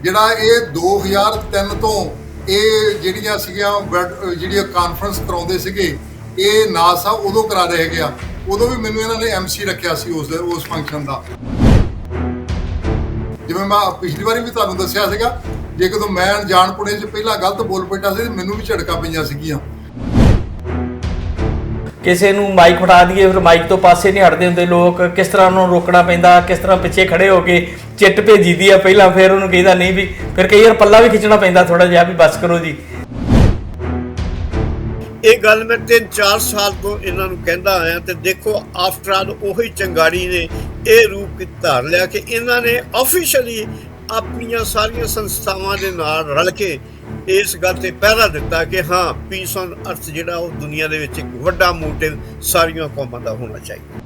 ਜਿਹੜਾ ਇਹ 2003 ਤੋਂ ਇਹ ਜਿਹੜੀਆਂ ਸੀਗੀਆਂ ਜਿਹੜੀਆਂ ਕਾਨਫਰੰਸ ਕਰਾਉਂਦੇ ਸੀਗੇ, ਇਹ ਨਾ ਸਾਹਿਬ ਉਦੋਂ ਕਰਾ ਰਹੇ ਹੈਗੇ ਆ। ਉਦੋਂ ਵੀ ਮੈਨੂੰ ਇਹਨਾਂ ਨੇ MC ਰੱਖਿਆ ਸੀ ਉਸ ਫੰਕਸ਼ਨ ਦਾ। ਜਿਵੇਂ ਮੈਂ ਪਿਛਲੀ ਵਾਰੀ ਵੀ ਤੁਹਾਨੂੰ ਦੱਸਿਆ ਸੀਗਾ, ਜੇ ਕਦੋਂ ਮੈਂ ਅਣਜਾਣਪੁਣੇ 'ਚ ਪਹਿਲਾਂ ਗਲਤ ਬੋਲ ਪੈਂਦਾ ਸੀ ਮੈਨੂੰ ਵੀ ਝਟਕਾ ਪਈਆਂ ਸੀਗੀਆਂ। ਕਿਸੇ ਨੂੰ ਮਾਈਕ ਫੜਾ ਦਈਏ, ਫਿਰ ਮਾਈਕ ਤੋਂ ਪਾਸੇ ਨਹੀਂ ਹਟਦੇ ਹੁੰਦੇ ਲੋਕ। ਕਿਸ ਤਰ੍ਹਾਂ ਉਹਨੂੰ ਰੋਕਣਾ ਪੈਂਦਾ, ਕਿਸ ਤਰ੍ਹਾਂ ਪਿੱਛੇ ਖੜੇ ਹੋ ਕੇ ਚਿੱਟ ਭੇਜੀ ਦੀ ਆ ਪਹਿਲਾਂ, ਫਿਰ ਉਹਨੂੰ ਕਹੀਦਾ ਨਹੀਂ ਵੀ, ਫਿਰ ਕਈ ਵਾਰ ਪੱਲਾ ਵੀ ਖਿੱਚਣਾ ਪੈਂਦਾ ਥੋੜਾ ਜਿਹਾ ਵੀ ਬਸ ਕਰੋ ਜੀ। ਇਹ ਗੱਲ ਮੈਂ 3-4 ਸਾਲ ਤੋਂ ਇਹਨਾਂ ਨੂੰ ਕਹਿੰਦਾ ਆਇਆ, ਤੇ ਦੇਖੋ ਆਫਟਰ ਆਲ ਉਹੀ ਚੰਗਾੜੀ ਨੇ ਇਹ ਰੂਪ ਧਾਰ ਲਿਆ ਕਿ ਇਹਨਾਂ ਨੇ ਆਫੀਸ਼ੀਅਲੀ ਆਪਣੀਆਂ ਸਾਰੀਆਂ ਸੰਸਥਾਵਾਂ ਦੇ ਨਾਲ ਰਲ ਕੇ ਇਸ ਗੱਲ ਤੇ ਪਹਿਰਾ ਦਿੱਤਾ ਕਿ ਹਾਂ, ਪੀਸ ਔਨ ਅਰਥ ਜਿਹੜਾ ਉਹ ਦੁਨੀਆ ਦੇ ਵਿੱਚ ਇੱਕ ਵੱਡਾ ਮੋਟਿਵ ਸਾਰੀਆਂ ਕੌਮਾਂ ਦਾ ਹੋਣਾ ਚਾਹੀਦਾ।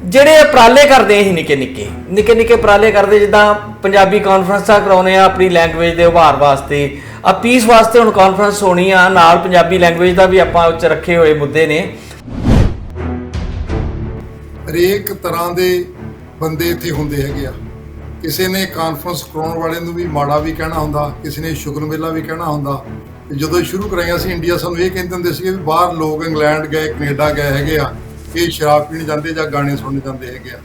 ਜਿਹੜੇ ਉਪਰਾਲੇ ਕਰਦੇ ਅਸੀਂ ਨਿੱਕੇ ਨਿੱਕੇ ਉਪਰਾਲੇ ਕਰਦੇ, ਜਿੱਦਾਂ ਪੰਜਾਬੀ ਕਾਨਫਰੰਸਾਂ ਕਰਾਉਂਦੇ ਆ ਆਪਣੀ ਲੈਂਗੁਏਜ ਦੇ ਉਭਾਰ ਵਾਸਤੇ, ਆ ਪੀਸ ਵਾਸਤੇ ਹੁਣ ਕਾਨਫਰੰਸ ਹੋਣੀ ਆ, ਨਾਲ ਪੰਜਾਬੀ ਲੈਂਗੁਏਜ ਦਾ ਵੀ ਆਪਾਂ ਉੱਚ ਰੱਖੇ ਹੋਏ ਮੁੱਦੇ ਨੇ। ਹਰੇਕ ਤਰ੍ਹਾਂ ਦੇ ਬੰਦੇ ਇੱਥੇ ਹੁੰਦੇ ਹੈਗੇ ਆ। ਕਿਸੇ ਨੇ ਕਾਨਫਰੰਸ ਕਰਾਉਣ ਵਾਲੇ ਨੂੰ ਵੀ ਮਾੜਾ ਵੀ ਕਹਿਣਾ ਹੁੰਦਾ, ਕਿਸੇ ਨੇ ਸ਼ੁਕਰ ਮੇਲਾ ਵੀ ਕਹਿਣਾ ਹੁੰਦਾ। ਜਦੋਂ ਸ਼ੁਰੂ ਕਰਾਈਆਂ ਸੀ ਇੰਡੀਆ, ਸਾਨੂੰ ਇਹ ਕਹਿੰਦੇ ਹੁੰਦੇ ਸੀਗੇ ਵੀ ਬਾਹਰ ਲੋਕ ਇੰਗਲੈਂਡ ਗਏ, ਕੈਨੇਡਾ ਗਏ ਹੈਗੇ ਆ, ਇਹ ਸ਼ਰਾਬ ਪੀਣ ਜਾਂਦੇ ਜਾਂ ਗਾਣੇ ਸੁਣਨ ਜਾਂਦੇ ਹੈਗੇ ਆ।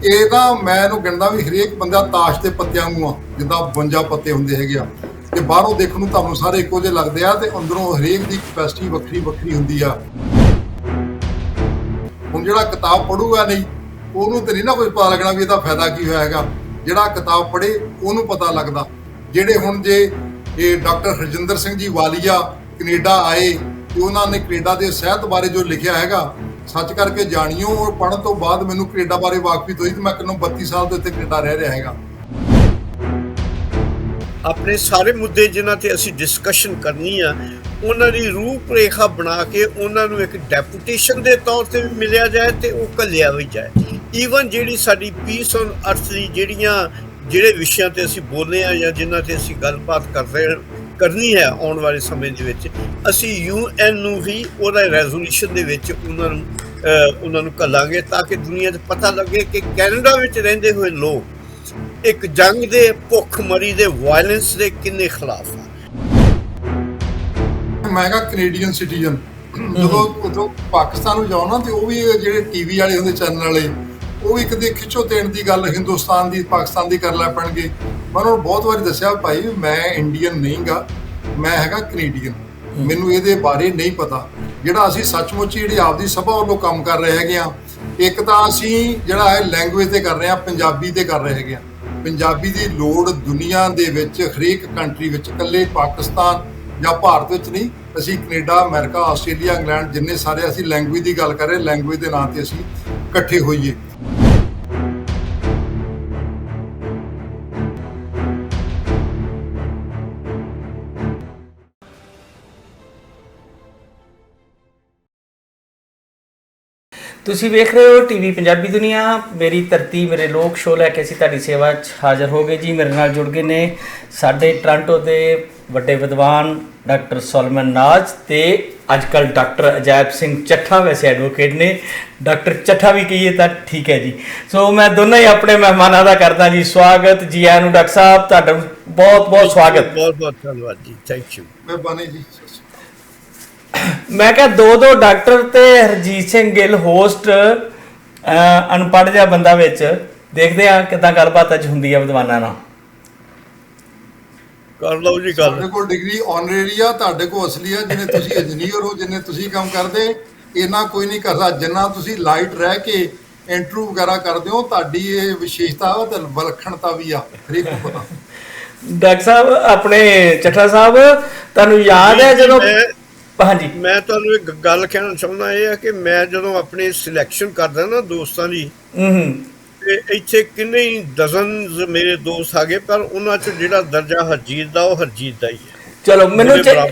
ਇਹ ਤਾਂ ਮੈਂ ਇਹਨੂੰ ਕਹਿੰਦਾ ਵੀ ਹਰੇਕ ਬੰਦਾ ਤਾਸ਼ ਦੇ ਪੱਤਿਆਂ ਵਾਂਗੂ ਆ, ਜਿੱਦਾਂ 52 ਪੱਤੇ ਹੁੰਦੇ ਹੈਗੇ ਆ, ਤੇ ਬਾਹਰੋਂ ਦੇਖਣ ਨੂੰ ਤੁਹਾਨੂੰ ਸਾਰੇ ਇੱਕੋ ਜਿਹੇ ਲੱਗਦੇ ਆ, ਤੇ ਅੰਦਰੋਂ ਹਰੇਕ ਦੀ ਕਪੈਸਿਟੀ ਵੱਖਰੀ ਵੱਖਰੀ ਹੁੰਦੀ ਆ। ਹੁਣ ਜਿਹੜਾ ਕਿਤਾਬ ਪੜ੍ਹੂਗਾ ਨਹੀਂ, ਉਹਨੂੰ ਤੇ ਨਹੀਂ ਨਾ ਕੁਝ ਪਤਾ ਲੱਗਣਾ ਵੀ ਇਹਦਾ ਫਾਇਦਾ ਕੀ ਹੋਇਆ ਹੈਗਾ। ਜਿਹੜਾ ਕਿਤਾਬ ਪੜ੍ਹੇ ਉਹਨੂੰ ਪਤਾ ਲੱਗਦਾ। ਜਿਹੜੇ ਹੁਣ ਜੇ ਇਹ ਡਾਕਟਰ ਹਰਜਿੰਦਰ ਸਿੰਘ ਜੀ ਵਾਲੀਆ ਕੈਨੇਡਾ ਆਏ, ਤੇ ਉਹਨਾਂ ਨੇ ਕੈਨੇਡਾ ਦੇ ਸਾਹਿਤ ਬਾਰੇ ਜੋ ਲਿਖਿਆ ਹੈਗਾ, ਸੱਚ ਕਰਕੇ ਜਾਣੀਓ। ਔਰ ਪੜ੍ਹਨ ਤੋਂ ਬਾਅਦ ਮੈਨੂੰ ਕੈਨੇਡਾ ਬਾਰੇ ਵਾਕਫੀਅਤ ਹੋਈ, ਤੇ ਮੈਂ ਕਿੰਨੋਂ 32 ਸਾਲ ਤੋਂ ਇੱਥੇ ਕੈਨੇਡਾ ਰਹਿ ਰਿਹਾ ਹੈਗਾ। ਆਪਣੇ ਸਾਰੇ ਮੁੱਦੇ ਜਿਨ੍ਹਾਂ ਤੇ ਅਸੀਂ ਡਿਸਕਸ਼ਨ ਕਰਨੀ ਆ, ਉਹਨਾਂ ਦੀ ਰੂਪਰੇਖਾ ਬਣਾ ਕੇ ਉਹਨਾਂ ਨੂੰ ਇੱਕ ਡੈਪੂਟੇਸ਼ਨ ਦੇ ਤੌਰ ਤੇ ਵੀ ਮਿਲਿਆ ਜਾਏ ਤੇ ਉਹ ਘੱਲਿਆ ਵੀ ਜਾਏ। ਈਵਨ ਜਿਹੜੀ ਸਾਡੀ ਪੀਸ ਔਨ ਅਰਥ ਦੀ ਜਿਹੜੇ ਵਿਸ਼ਿਆਂ ਤੇ ਅਸੀਂ ਬੋਲੇ ਆ ਜਾਂ ਜਿਨ੍ਹਾਂ ਤੇ ਅਸੀਂ ਗੱਲਬਾਤ ਕਰਨੀ ਹੈ ਆਉਣ ਵਾਲੇ ਸਮੇਂ ਦੇ ਵਿੱਚ, ਅਸੀਂ UN ਨੂੰ ਵੀ ਉਹਦਾ ਰੈਜ਼ੋਲੂਸ਼ਨ ਦੇ ਵਿੱਚ ਉਹਨਾਂ ਨੂੰ ਘੱਲਾਂਗੇ, ਤਾਂ ਕਿ ਦੁਨੀਆ 'ਚ ਪਤਾ ਲੱਗੇ ਕਿ ਕੈਨੇਡਾ ਵਿੱਚ ਰਹਿੰਦੇ ਹੋਏ ਲੋਕ ਇੱਕ ਜੰਗ ਦੇ, ਭੁੱਖਮਰੀ ਦੇ, ਵਾਇਲੈਂਸ ਦੇ ਕਿੰਨੇ ਖਿਲਾਫ ਆ। ਮੈਂ ਕਿਹਾ ਕੈਨੇਡੀਅਨ ਸਿਟੀਜ਼ਨ ਜਦੋਂ ਪਾਕਿਸਤਾਨ ਨੂੰ ਜਾਓ ਨਾ, ਤੇ ਉਹ ਵੀ ਜਿਹੜੇ TV ਵਾਲੇ ਹੁੰਦੇ, ਚੈਨਲ ਵਾਲੇ, ਉਹ ਵੀ ਕਦੇ ਖਿੱਚੋ ਦੇਣ ਦੀ ਗੱਲ ਹਿੰਦੁਸਤਾਨ ਦੀ ਪਾਕਿਸਤਾਨ ਦੀ ਕਰ ਲੈ ਪੈਣਗੇ। ਮੈਂ ਉਹਨਾਂ ਨੂੰ ਬਹੁਤ ਵਾਰੀ ਦੱਸਿਆ, ਭਾਈ ਮੈਂ ਇੰਡੀਅਨ ਨਹੀਂ ਗਾ, ਮੈਂ ਹੈਗਾ ਕੈਨੇਡੀਅਨ, ਮੈਨੂੰ ਇਹਦੇ ਬਾਰੇ ਨਹੀਂ ਪਤਾ। ਜਿਹੜਾ ਅਸੀਂ ਸੱਚਮੁੱਚ ਜਿਹੜੀ ਆਪਦੀ ਸਭਾ ਵੱਲੋਂ ਕੰਮ ਕਰ ਰਹੇ ਹੈਗੇ ਆ, ਇੱਕ ਤਾਂ ਅਸੀਂ ਜਿਹੜਾ ਹੈ ਲੈਂਗੁਏਜ ਤੇ ਕਰ ਰਹੇ ਆ, ਪੰਜਾਬੀ ਤੇ ਕਰ ਰਹੇ ਹੈਗੇ ਆ। ਪੰਜਾਬੀ ਦੀ ਲੋੜ ਦੁਨੀਆ ਦੇ ਵਿੱਚ ਹਰੇਕ ਕੰਟਰੀ ਵਿੱਚ, ਇਕੱਲੇ ਪਾਕਿਸਤਾਨ ਜਾਂ ਭਾਰਤ ਵਿੱਚ ਨਹੀਂ, ਅਸੀਂ ਕੈਨੇਡਾ, ਅਮਰੀਕਾ, ਆਸਟ੍ਰੇਲੀਆ, ਇੰਗਲੈਂਡ, ਜਿੰਨੇ ਸਾਰੇ ਅਸੀਂ ਲੈਂਗੁਏਜ ਦੀ ਗੱਲ ਕਰ ਰਹੇ, ਲੈਂਗੁਏਜ ਦੇ ਨਾਂ ਤੇ ਅਸੀਂ ਇਕੱਠੇ ਹੋਈਏ। ਤੁਸੀਂ ਵੇਖ ਰਹੇ ਹੋ TV ਪੰਜਾਬੀ ਦੁਨੀਆ, ਮੇਰੀ ਧਰਤੀ ਮੇਰੇ ਲੋਕ ਸ਼ੋਅ ਲੈ ਕੇ ਅਸੀਂ ਤੁਹਾਡੀ ਸੇਵਾ 'ਚ ਹਾਜ਼ਰ ਹੋ ਗਏ ਜੀ। ਮੇਰੇ ਨਾਲ ਜੁੜ ਗਏ ਨੇ ਸਾਡੇ ਟੋਰਾਂਟੋ ਦੇ ਵੱਡੇ ਵਿਦਵਾਨ ਡਾਕਟਰ ਸੋਲਮਨ ਨਾਜ, ਤੇ ਅੱਜ ਕੱਲ੍ਹ ਡਾਕਟਰ ਅਜਾਇਬ ਸਿੰਘ ਚੱਠਾ, ਵੈਸੇ ਐਡਵੋਕੇਟ ਨੇ, ਡਾਕਟਰ ਚੱਠਾ ਵੀ ਕਹੀਏ ਤਾਂ ਠੀਕ ਹੈ ਜੀ। ਸੋ ਮੈਂ ਦੋਨਾਂ ਹੀ ਆਪਣੇ ਮਹਿਮਾਨਾਂ ਦਾ ਕਰਦਾ ਜੀ ਸਵਾਗਤ। ਜੀ ਆਇਆਂ ਨੂੰ ਡਾਕਟਰ ਸਾਹਿਬ, ਤੁਹਾਡਾ ਬਹੁਤ ਬਹੁਤ ਸਵਾਗਤ। ਬਹੁਤ ਬਹੁਤ ਧੰਨਵਾਦ ਜੀ, ਥੈਂਕ ਯੂ। ਮਿਹਰਬਾਨੀ ਜੀ। ਮੈਂ ਕਿਹਾ ਦੋ ਡਾਕਟਰ ਤੇ ਹਰਜੀਤ ਸਿੰਘ ਗਿੱਲ ਹੋਸਟ, ਅਨਪੜ੍ਹ ਜਿਹਾ ਬੰਦਾ ਵਿੱਚ, ਦੇਖਦੇ ਆ ਕਿੱਦਾਂ ਗੱਲਬਾਤ ਅੱਜ ਹੁੰਦੀ ਆ ਵਿਦਵਾਨਾਂ ਨਾਲ। ਕਰ ਲਓ ਜੀ ਗੱਲ। ਤੁਹਾਡੇ ਕੋਲ ਡਿਗਰੀ ਆਨਰੇਰੀ ਆ, ਤੁਹਾਡੇ ਕੋਲ ਅਸਲੀ ਆ। ਜਿੰਨੇ ਤੁਸੀਂ ਇੰਜੀਨੀਅਰ ਹੋ, ਜਿੰਨੇ ਤੁਸੀਂ ਕੰਮ ਕਰਦੇ, ਇੰਨਾ ਕੋਈ ਨਹੀਂ ਕਰਦਾ ਜਿੰਨਾ ਤੁਸੀਂ ਲਾਈਟ ਰਹਿ ਕੇ ਇੰਟਰਵਿਊ ਵਗੈਰਾ ਕਰਦੇ ਹੋ। ਤੁਹਾਡੀ ਇਹ ਵਿਸ਼ੇਸ਼ਤਾ ਵਾ ਤੇ ਵਿਲੱਖਣਤਾ ਵੀ ਆ, ਹਰੇਕ ਨੂੰ ਪਤਾ। ਡਾਕਟਰ ਸਾਹਿਬ, ਆਪਣੇ ਚੱਠਾ ਸਾਹਿਬ, ਤੁਹਾਨੂੰ ਯਾਦ ਹੈ ਜਦੋਂ, ਹਾਂਜੀ, ਮੈਂ ਤੁਹਾਨੂੰ ਇੱਕ ਗੱਲ ਕਹਿਣਾ ਚਾਹੁੰਦਾ, ਇਹ ਹੈ ਕਿ ਮੈਂ ਜਦੋਂ ਆਪਣੀ ਸਿਲੈਕਸ਼ਨ ਕਰਦਾ ਨਾ ਦੋਸਤਾਂ ਦੀ, ਤੇ ਇੱਥੇ ਕਿੰਨੇ ਹੀ ਡਜ਼ਨਸ ਮੇਰੇ ਦੋਸਤ ਆ ਗਏ, ਪਰ ਉਹਨਾਂ 'ਚ ਜਿਹੜਾ ਦਰਜਾ ਹਰਜੀਤ ਦਾ, ਉਹ ਹਰਜੀਤ ਦਾ ਹੀ ਹੈ। ਚਲੋ, ਮੈਨੂੰ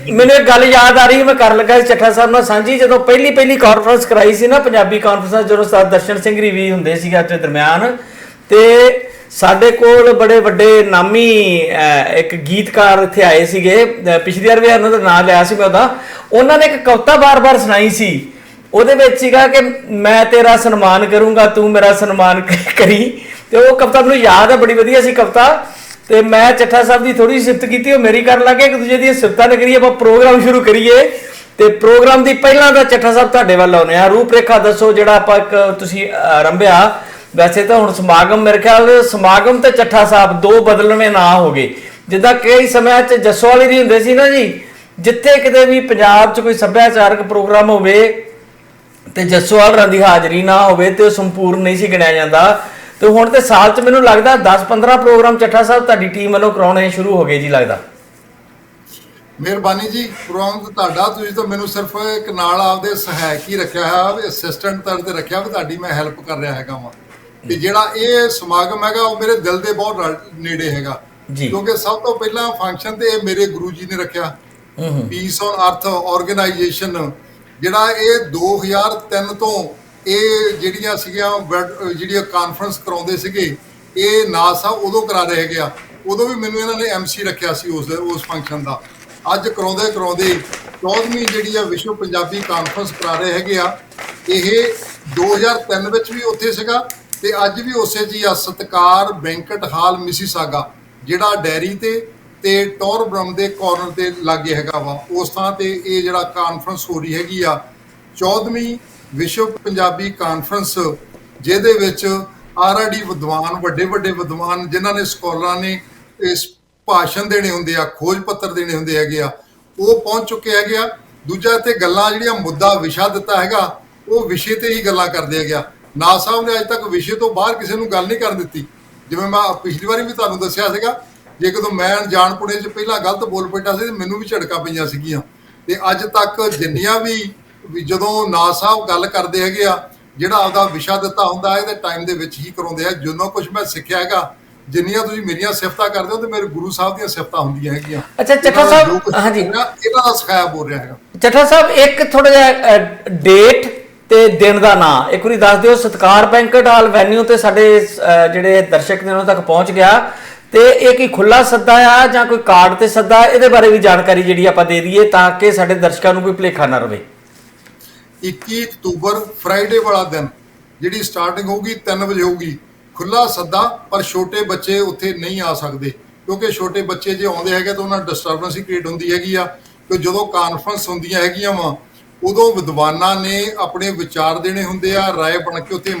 ਇੱਕ ਗੱਲ ਯਾਦ ਆ ਰਹੀ, ਮੈਂ ਕਰਨ ਲੱਗਾ ਸੀ ਚੱਠਾ ਸਾਹਿਬ ਨਾਲ ਸਾਂਝੀ। ਜਦੋਂ ਪਹਿਲੀ ਕਾਨਫਰੰਸ ਕਰਾਈ ਸੀ ਨਾ, ਪੰਜਾਬੀ ਕਾਨਫਰੰਸ, ਜਦੋਂ ਸਰ ਦਰਸ਼ਨ ਸਿੰਘ ਜੀ ਵੀ ਹੁੰਦੇ ਸੀਗੇ ਅੱਜ ਦਰਮਿਆਨ, ਤੇ ਸਾਡੇ ਕੋਲ ਬੜੇ ਵੱਡੇ ਨਾਮੀ ਇੱਕ ਗੀਤਕਾਰ ਇੱਥੇ ਆਏ ਸੀਗੇ। ਪਿਛਲੀ ਵਾਰ ਵੀ ਉਹਨਾਂ ਦਾ ਨਾਂ ਲਿਆ ਸੀ ਮੈਂ ਉਹਦਾ। ਉਹਨਾਂ ਨੇ ਇੱਕ ਕਵਿਤਾ ਬਾਰ-ਬਾਰ ਸੁਣਾਈ ਸੀ, ਉਹਦੇ ਵਿੱਚ ਸੀਗਾ ਕਿ ਮੈਂ ਤੇਰਾ ਸਨਮਾਨ ਕਰੂੰਗਾ, ਤੂੰ ਮੇਰਾ ਸਨਮਾਨ ਕਰੀ। ਤੇ ਉਹ ਕਵਿਤਾ ਮੈਨੂੰ ਯਾਦ ਹੈ, ਬੜੀ ਵਧੀਆ ਸੀ ਕਵਿਤਾ। ਤੇ ਮੈਂ ਚੱਠਾ ਸਾਹਿਬ ਦੀ ਥੋੜੀ ਸਿਫਤ ਕੀਤੀ, ਉਹ ਮੇਰੀ ਕਰਨ ਲੱਗੇ। ਇੱਕ ਦੂਜੇ ਦੀਆਂ ਸਿਫਤਾਂ ਨੇ ਕਰੀਏ, ਆਪਾਂ ਪ੍ਰੋਗਰਾਮ ਸ਼ੁਰੂ ਕਰੀਏ। ਤੇ ਪ੍ਰੋਗਰਾਮ ਦੀ ਪਹਿਲਾਂ ਤਾਂ ਚੱਠਾ ਸਾਹਿਬ ਤੁਹਾਡੇ ਵੱਲ ਆਉਨੇ ਆ, ਰੂਪਰੇਖਾ ਦੱਸੋ ਜਿਹੜਾ ਆਪਾਂ ਇੱਕ ਤੁਸੀਂ ਆਰੰਭਿਆ। ਵੈਸੇ ਤਾਂ ਹੁਣ ਸਮਾਗਮ, ਮੇਰੇ ਖਿਆਲ ਸਮਾਗਮ ਤੇ ਚੱਠਾ ਸਾਹਿਬ ਦੋ ਬਦਲਵੇਂ ਨਾਂ ਹੋ ਗਏ। ਜਿੱਦਾਂ ਕਈ ਸਮਿਆਂ 'ਚ ਜੱਸੋਵਾਲੀ ਦੀ ਹੁੰਦੇ ਸੀ ਨਾ ਜੀ, ਜਿੱਥੇ ਕਿਤੇ ਵੀ ਪੰਜਾਬ 'ਚ ਕੋਈ ਸੱਭਿਆਚਾਰਕ ਪ੍ਰੋਗਰਾਮ ਹੋਵੇ ਤੇ ਜੱਸੋਵਾਲ ਦੀ ਹਾਜ਼ਰੀ ਨਾ ਹੋਵੇ ਤੇ ਉਹ ਸੰਪੂਰਨ ਨਹੀਂ ਸੀ ਗਿਣਿਆ ਜਾਂਦਾ। ਤੇ ਹੁਣ ਤੇ ਸਾਲ 'ਚ ਮੈਨੂੰ ਲੱਗਦਾ 10-15 ਪ੍ਰੋਗਰਾਮ ਚੱਠਾ ਸਾਹਿਬ ਤੁਹਾਡੀ ਟੀਮ ਵੱਲੋਂ ਕਰਾਉਣੇ ਸ਼ੁਰੂ ਹੋ ਗਏ ਜੀ, ਲੱਗਦਾ। ਮਿਹਰਬਾਨੀ ਜੀ। ਪ੍ਰੋਗਰਾਮ ਤੁਹਾਡਾ, ਤੁਸੀਂ ਤਾਂ ਮੈਨੂੰ ਸਿਰਫ ਇੱਕ ਨਾਲ ਆਪਦੇ ਸਹਾਇਕ ਹੀ ਰੱਖਿਆ ਹੋਇਆ, ਵੀ ਅਸਿਸਟੈਂਟ ਤੌਰ ਤੇ ਰੱਖਿਆ, ਵੀ ਤੁਹਾਡੀ ਮੈਂ ਹੈਲਪ ਕਰ ਰਿਹਾ ਹੈਗਾ ਵਾਂ। ਤੇ ਜਿਹੜਾ ਇਹ ਸਮਾਗਮ ਹੈਗਾ ਉਹ ਮੇਰੇ ਦਿਲ ਦੇ ਬਹੁਤ ਨੇੜੇ ਹੈਗਾ, ਕਿਉਂਕਿ ਸਭ ਤੋਂ ਪਹਿਲਾਂ ਫੰਕਸ਼ਨ ਤੇ ਇਹ ਮੇਰੇ ਗੁਰੂ ਜੀ ਨੇ ਰੱਖਿਆ, ਪੀਸ ਔਨ ਅਰਥ ਆਰਗੇਨਾਈਜੇਸ਼ਨ, ਜਿਹੜਾ ਇਹ 2003 ਤੋਂ ਇਹ ਜਿਹੜੀਆਂ ਸੀਗੀਆਂ ਜਿਹੜੀਆਂ ਕਾਨਫਰੰਸ ਕਰਾਉਂਦੇ ਸੀਗੇ, ਇਹ ਨਾ ਸਾਹਿਬ ਉਦੋਂ ਕਰਾ ਰਹੇ ਹੈਗੇ ਆ। ਉਦੋਂ ਵੀ ਮੈਨੂੰ ਇਹਨਾਂ ਨੇ MC ਰੱਖਿਆ ਸੀ ਉਸ ਫੰਕਸ਼ਨ ਦਾ। ਅੱਜ ਕਰਾਉਂਦੇ 14ਵੀਂ ਜਿਹੜੀ ਆ ਵਿਸ਼ਵ ਪੰਜਾਬੀ ਕਾਨਫਰੰਸ ਕਰਾ ਰਹੇ ਹੈਗੇ ਆ। ਇਹ 2003 ਵਿੱਚ ਵੀ ਉੱਥੇ ਸੀਗਾ ਤੇ ਅੱਜ ਵੀ ਉਸੇ ਜੀ ਆ, ਸਤਕਾਰ ਬੈਂਕਟ ਹਾਲ ਮਿਸੀਸਾਗਾ, ਜਿਹੜਾ ਡੈਰੀ ਤੇ ਟੌਰ ਬ੍ਰਹਮ ਦੇ ਕਾਰਨਰ ਤੇ ਲਾਗੇ ਹੈਗਾ ਵਾ। ਉਸ ਥਾਂ ਤੇ ਇਹ ਜਿਹੜਾ ਕਾਨਫਰੰਸ ਹੋ ਰਹੀ ਹੈਗੀ ਆ, 14ਵੀਂ ਵਿਸ਼ਵ ਪੰਜਾਬੀ ਕਾਨਫਰੰਸ, ਜਿਹਦੇ ਵਿੱਚ ਆਲਰੇਡੀ ਵਿਦਵਾਨ, ਵੱਡੇ ਵਿਦਵਾਨ ਜਿਨ੍ਹਾਂ ਨੇ ਸਕਾਲਰਾਂ ਨੇ ਇਸ ਭਾਸ਼ਣ ਦੇਣੇ ਹੁੰਦੇ ਆ, ਖੋਜ ਪੱਤਰ ਦੇਣੇ ਹੁੰਦੇ ਹੈਗੇ ਆ, ਉਹ ਪਹੁੰਚ ਚੁੱਕੇ ਹੈਗੇ ਆ। ਦੂਜਾ ਇੱਥੇ ਗੱਲਾਂ ਜਿਹੜੀਆਂ ਮੁੱਦਾ ਵਿਸ਼ਾ ਦਿੱਤਾ ਹੈਗਾ, ਉਹ ਵਿਸ਼ੇ ਤੇ ਹੀ ਗੱਲਾਂ ਕਰਦੇ ਹੈਗੇ ਆ। ਨਾ ਸਾਹਿਬ ਨੇ ਅੱਜ ਤੱਕ ਵਿਸ਼ੇ ਤੋਂ ਬਾਹਰ ਕਿਸੇ ਨੂੰ ਗੱਲ ਨਹੀਂ ਕਰਨ ਦਿੱਤੀ। ਜਿਵੇਂ ਮੈਂ ਪਿਛਲੀ ਵਾਰੀ ਵੀ ਤੁਹਾਨੂੰ ਦੱਸਿਆ ਸੀਗਾ, ਜੇ ਕਦੋਂ ਮੈਂ ਅਣਜਾਣਪੁਣੇ 'ਚ ਪਹਿਲਾਂ ਗਲਤ ਬੋਲ ਪੈਟਾ ਸੀ ਤੇ ਮੈਨੂੰ ਵੀ ਝੜਕਾਂ ਪਈਆਂ ਸੀਗੀਆਂ। ਤੇ ਅੱਜ ਤੱਕ ਜਿੰਨੀਆਂ ਵੀ ਜਦੋਂ ਨਾ ਸਾਹਿਬ ਗੱਲ ਕਰਦੇ ਹੈਗੇ ਆ, ਜਿਹੜਾ ਆਪਦਾ ਵਿਸ਼ਾ ਦਿੱਤਾ ਹੁੰਦਾ ਇਹਦੇ ਟਾਈਮ ਦੇ ਵਿੱਚ ਹੀ ਕਰਾਉਂਦੇ ਆ। ਜਿੰਨਾ ਕੁਝ ਮੈਂ ਸਿੱਖਿਆ ਹੈਗਾ, ਜਿੰਨੀਆਂ ਤੁਸੀਂ ਮੇਰੀਆਂ ਸਿਫਤਾਂ ਕਰਦੇ ਹੋ ਤੇ ਮੇਰੇ ਗੁਰੂ ਸਾਹਿਬ ਦੀਆਂ ਸਿਫਤਾਂ ਹੁੰਦੀਆਂ ਹੈਗੀਆਂ। ਅੱਛਾ ਚੱਠਾ ਸਾਹਿਬ, ਹਾਂਜੀ, ਇਹਨਾਂ ਦਾ ਸਿਖਾਇਆ ਬੋਲ ਰਿਹਾ ਹੈਗਾ। ਚੱਠਾ ਸਾਹਿਬ ਇੱਕ ਥੋੜਾ ਜਿਹਾ ਡੇਟ ਤੇ ਦਿਨ ਦਾ ਨਾਂ ਇੱਕ ਵਾਰੀ ਦੱਸ ਦਿਓ। ਸਤਕਾਰ ਬੈਂਕਟ ਹਾਲ ਵੈਨਿਊ ਤੇ ਸਾਡੇ ਜਿਹੜੇ ਦਰਸ਼ਕ ਨੇ ਉਹਨਾਂ ਤੱਕ ਪਹੁੰਚ ਗਿਆ, ਤੇ ਇਹ ਕੀ ਖੁੱਲਾ ਸੱਦਾ ਆ ਜਾਂ ਕੋਈ ਕਾਰਡ ਤੇ ਸੱਦਾ, ਇਹਦੇ ਬਾਰੇ ਵੀ ਜਾਣਕਾਰੀ ਜਿਹੜੀ ਆਪਾਂ ਦੇ ਦਈਏ ਤਾਂ ਕਿ ਸਾਡੇ ਦਰਸ਼ਕਾਂ ਨੂੰ ਕੋਈ ਭੁਲੇਖਾ ਨਾ ਰਵੇ। 21 ਅਕਤੂਬਰ ਫਰਾਈਡੇ ਵਾਲਾ ਦਿਨ ਜਿਹੜੀ ਸਟਾਰਟਿੰਗ ਹੋਊਗੀ 3 ਵਜੇ ਹੋਊਗੀ। ਖੁੱਲਾ ਸੱਦਾ, ਪਰ ਛੋਟੇ ਬੱਚੇ ਉੱਥੇ ਨਹੀਂ ਆ ਸਕਦੇ, ਕਿਉਂਕਿ ਛੋਟੇ ਬੱਚੇ ਜੇ ਆਉਂਦੇ ਹੈਗੇ ਤਾਂ ਉਹਨਾਂ ਡਿਸਟਰਬੈਂਸ ਹੀ ਕ੍ਰੀਏਟ ਹੁੰਦੀ ਹੈਗੀ ਆ। ਕਿ ਜਦੋਂ ਕਾਨਫਰੰਸ ਹੁੰਦੀਆਂ ਹੈਗੀਆਂ ਵਾ, ਉਦੋਂ ਵਿਦਵਾਨਾਂ ਨੇ ਆਪਣੇ ਵਿਚਾਰ ਦੇਣੇ ਹੁੰਦੇ ਆ, ਰਾਏ ਬਣ ਕੇ ਉੱਥੇ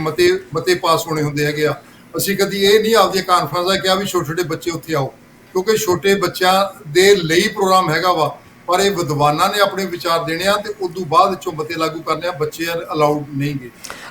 ਮਤੇ ਪਾਸ ਹੋਣੇ ਹੁੰਦੇ ਹੈਗੇ ਆ। ਅਸੀਂ ਕਦੀ ਇਹ ਨਹੀਂ ਆਪਦੀਆਂ ਕਾਨਫਰੰਸ ਦਾ ਕਿਹਾ ਵੀ ਛੋਟੇ ਬੱਚੇ ਉੱਥੇ ਆਓ, ਕਿਉਂਕਿ ਛੋਟੇ ਬੱਚਿਆਂ ਦੇ ਲਈ ਪ੍ਰੋਗਰਾਮ ਹੈਗਾ ਵਾ, ਪਰ ਇਹ ਵਿਦਵਾਨਾਂ ਨੇ ਆਪਣੇ ਵਿਚਾਰ ਦੇਣੇ ਆ ਤੇ ਉਦੋਂ ਬਾਅਦ ਵਿੱਚੋਂ ਮਤੇ ਲਾਗੂ ਕਰਨੇ ਆ। ਬੱਚੇ ਅਲਾਉਡ ਨਹੀਂਗੇ।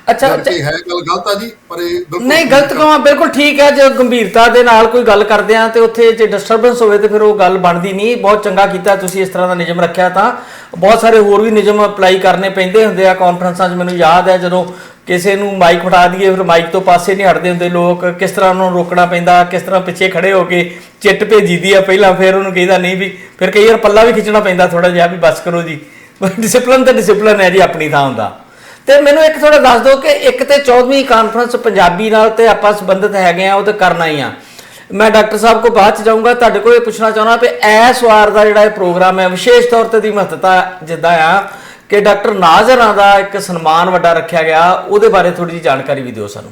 ਅੱਛਾ, ਹੈ ਗੱਲ ਗਲਤ ਆ ਜੀ, ਪਰ ਇਹ ਨਹੀਂ ਗਲਤ ਕਹਾਂ, ਬਿਲਕੁਲ ਠੀਕ ਹੈ। ਜੇ ਗੰਭੀਰਤਾ ਦੇ ਨਾਲ ਕੋਈ ਗੱਲ ਕਰਦੇ ਆ ਤੇ ਉੱਥੇ ਜੇ ਡਿਸਟਰਬੈਂਸ ਹੋਵੇ ਤੇ ਫਿਰ ਉਹ ਗੱਲ ਬਣਦੀ ਨਹੀਂ। ਬਹੁਤ ਚੰਗਾ ਕੀਤਾ ਤੁਸੀਂ ਇਸ ਤਰ੍ਹਾਂ ਦਾ ਨਿਯਮ ਰੱਖਿਆ। ਤਾਂ ਬਹੁਤ ਸਾਰੇ ਹੋਰ ਵੀ ਨਿਯਮ ਅਪਲਾਈ ਕਰਨੇ ਪੈਂਦੇ ਹੁੰਦੇ ਆ ਕਾਨਫਰੰਸਾਂ 'ਚ। ਮੈਨੂੰ ਯਾਦ ਹੈ ਜਦੋਂ ਕਿਸੇ ਨੂੰ ਮਾਈਕ ਫੜਾ ਦਈਏ, ਫਿਰ ਮਾਈਕ ਤੋਂ ਪਾਸੇ ਨਹੀਂ ਹਟਦੇ ਹੁੰਦੇ ਲੋਕ, ਕਿਸ ਤਰ੍ਹਾਂ ਉਹਨਾਂ ਨੂੰ ਰੋਕਣਾ ਪੈਂਦਾ, ਕਿਸ ਤਰ੍ਹਾਂ ਪਿੱਛੇ ਖੜੇ ਹੋ ਕੇ ਚਿੱਟ ਭੇਜੀ ਦੀ ਆ ਪਹਿਲਾਂ, ਫਿਰ ਉਹਨੂੰ ਕਹੀਦਾ ਨਹੀਂ ਵੀ, ਫਿਰ ਕਈ ਵਾਰ ਪੱਲਾ ਵੀ ਖਿੱਚਣਾ ਪੈਂਦਾ ਥੋੜਾ ਜਿਹਾ ਵੀ ਬਸ ਕਰੋ ਜੀ। ਡਿਸਪਲਿਨ ਤੇ ਡਿਸਪਲਿਨ ਹੈ ਜੀ, ਆਪਣੀ ਥਾਂ ਹੁੰਦਾ। ਤੇ ਮੈਨੂੰ ਇੱਕ ਥੋੜਾ ਦੱਸ ਦਿਓ ਕਿ ਇੱਕ ਤੇ 14ਵੀਂ ਕਾਨਫਰੰਸ ਪੰਜਾਬੀ ਨਾਲ ਤੇ ਆਪਾਂ ਸੰਬੰਧਿਤ ਹੈਗੇ ਆ, ਉਹ ਤੇ ਕਰਨਾ ਹੀ ਆ। ਮੈਂ ਡਾਕਟਰ ਸਾਹਿਬ ਕੋਲ ਬਾਅਦ 'ਚ ਜਾਊਂਗਾ, ਤੁਹਾਡੇ ਕੋਲ ਇਹ ਪੁੱਛਣਾ ਚਾਹੁੰਦਾ ਵੀ ਇਸ ਵਾਰ ਦਾ ਜਿਹੜਾ ਇਹ ਪ੍ਰੋਗਰਾਮ ਹੈ ਵਿਸ਼ੇਸ਼ ਤੌਰ ਤੇ ਦੀ ਮਹੱਤਤਾ ਜਿੱਦਾਂ ਆ ਕਿ ਡਾਕਟਰ ਨਾਜ਼ਰਾਂ ਦਾ ਇੱਕ ਸਨਮਾਨ ਵੱਡਾ ਰੱਖਿਆ ਗਿਆ, ਉਹਦੇ ਬਾਰੇ ਥੋੜੀ ਜਿਹੀ ਜਾਣਕਾਰੀ ਵੀ ਦਿਓ ਸਾਨੂੰ।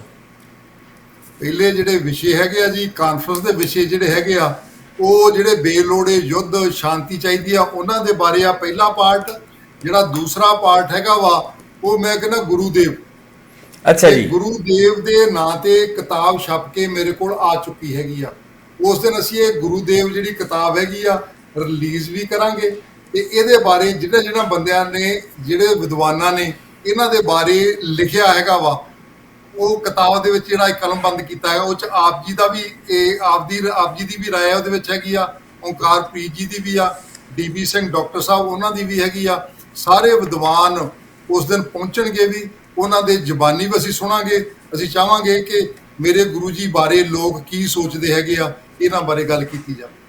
ਪਹਿਲੇ ਜਿਹੜੇ ਵਿਸ਼ੇ ਹੈਗੇ ਆ ਜੀ, ਕਾਨਫਰੰਸ ਦੇ ਵਿਸ਼ੇ ਜਿਹੜੇ ਹੈਗੇ ਆ, ਉਹ ਜਿਹੜੇ ਬੇਲੋੜੇ ਯੁੱਧ, ਸ਼ਾਂਤੀ ਚਾਹੀਦੀ ਆ, ਉਹਨਾਂ ਦੇ ਬਾਰੇ ਆ ਪਹਿਲਾ ਪਾਰਟ। ਜਿਹੜਾ ਦੂਸਰਾ ਪਾਰਟ ਹੈਗਾ ਵਾ, ਉਹ ਮੈਂ ਕਹਿੰਦਾ ਗੁਰੂਦੇਵ। ਅੱਛਾ ਜੀ। ਗੁਰੂਦੇਵ ਦੇ ਨਾਂ ਤੇ ਕਿਤਾਬ ਛਪ ਕੇ ਮੇਰੇ ਕੋਲ ਆ ਚੁੱਕੀ ਹੈਗੀ ਆ। ਉਸ ਦਿਨ ਅਸੀਂ ਇਹ ਗੁਰੂਦੇਵ ਜਿਹੜੀ ਕਿਤਾਬ ਹੈਗੀ ਆ ਰਿਲੀਜ਼ ਵੀ ਕਰਾਂਗੇ। ਤੇ ਇਹਦੇ ਬਾਰੇ ਜਿਹੜਾ ਬੰਦਿਆਂ ਨੇ, ਜਿਹੜੇ ਵਿਦਵਾਨਾਂ ਨੇ ਇਹਨਾਂ ਦੇ ਬਾਰੇ ਲਿਖਿਆ ਹੈਗਾ ਵਾ, ਉਹ ਕਿਤਾਬ ਦੇ ਵਿੱਚ ਜਿਹੜਾ ਕਲਮਬੰਦ ਕੀਤਾ ਹੈ, ਉਹ 'ਚ ਆਪ ਜੀ ਦਾ ਵੀ ਆਪ ਜੀ ਦੀ ਵੀ ਰਾਏ ਉਹਦੇ ਵਿੱਚ ਹੈਗੀ ਆ, ਓਂਕਾਰਪ੍ਰੀਤ ਜੀ ਦੀ ਵੀ ਆ, DB ਸਿੰਘ ਡਾਕਟਰ ਸਾਹਿਬ ਉਹਨਾਂ ਦੀ ਵੀ ਹੈਗੀ ਆ। ਸਾਰੇ ਵਿਦਵਾਨ ਉਸ ਦਿਨ ਪਹੁੰਚਣਗੇ ਵੀ, ਉਹਨਾਂ ਦੇ ਜ਼ਬਾਨੀ ਵੀ ਅਸੀਂ ਸੁਣਾਂਗੇ। ਅਸੀਂ ਚਾਹਾਂਗੇ ਕਿ ਮੇਰੇ ਗੁਰੂ ਜੀ ਬਾਰੇ ਲੋਕ ਕੀ ਸੋਚਦੇ ਹੈਗੇ ਆ, ਇਹਨਾਂ ਬਾਰੇ ਗੱਲ ਕੀਤੀ ਜਾਵੇ।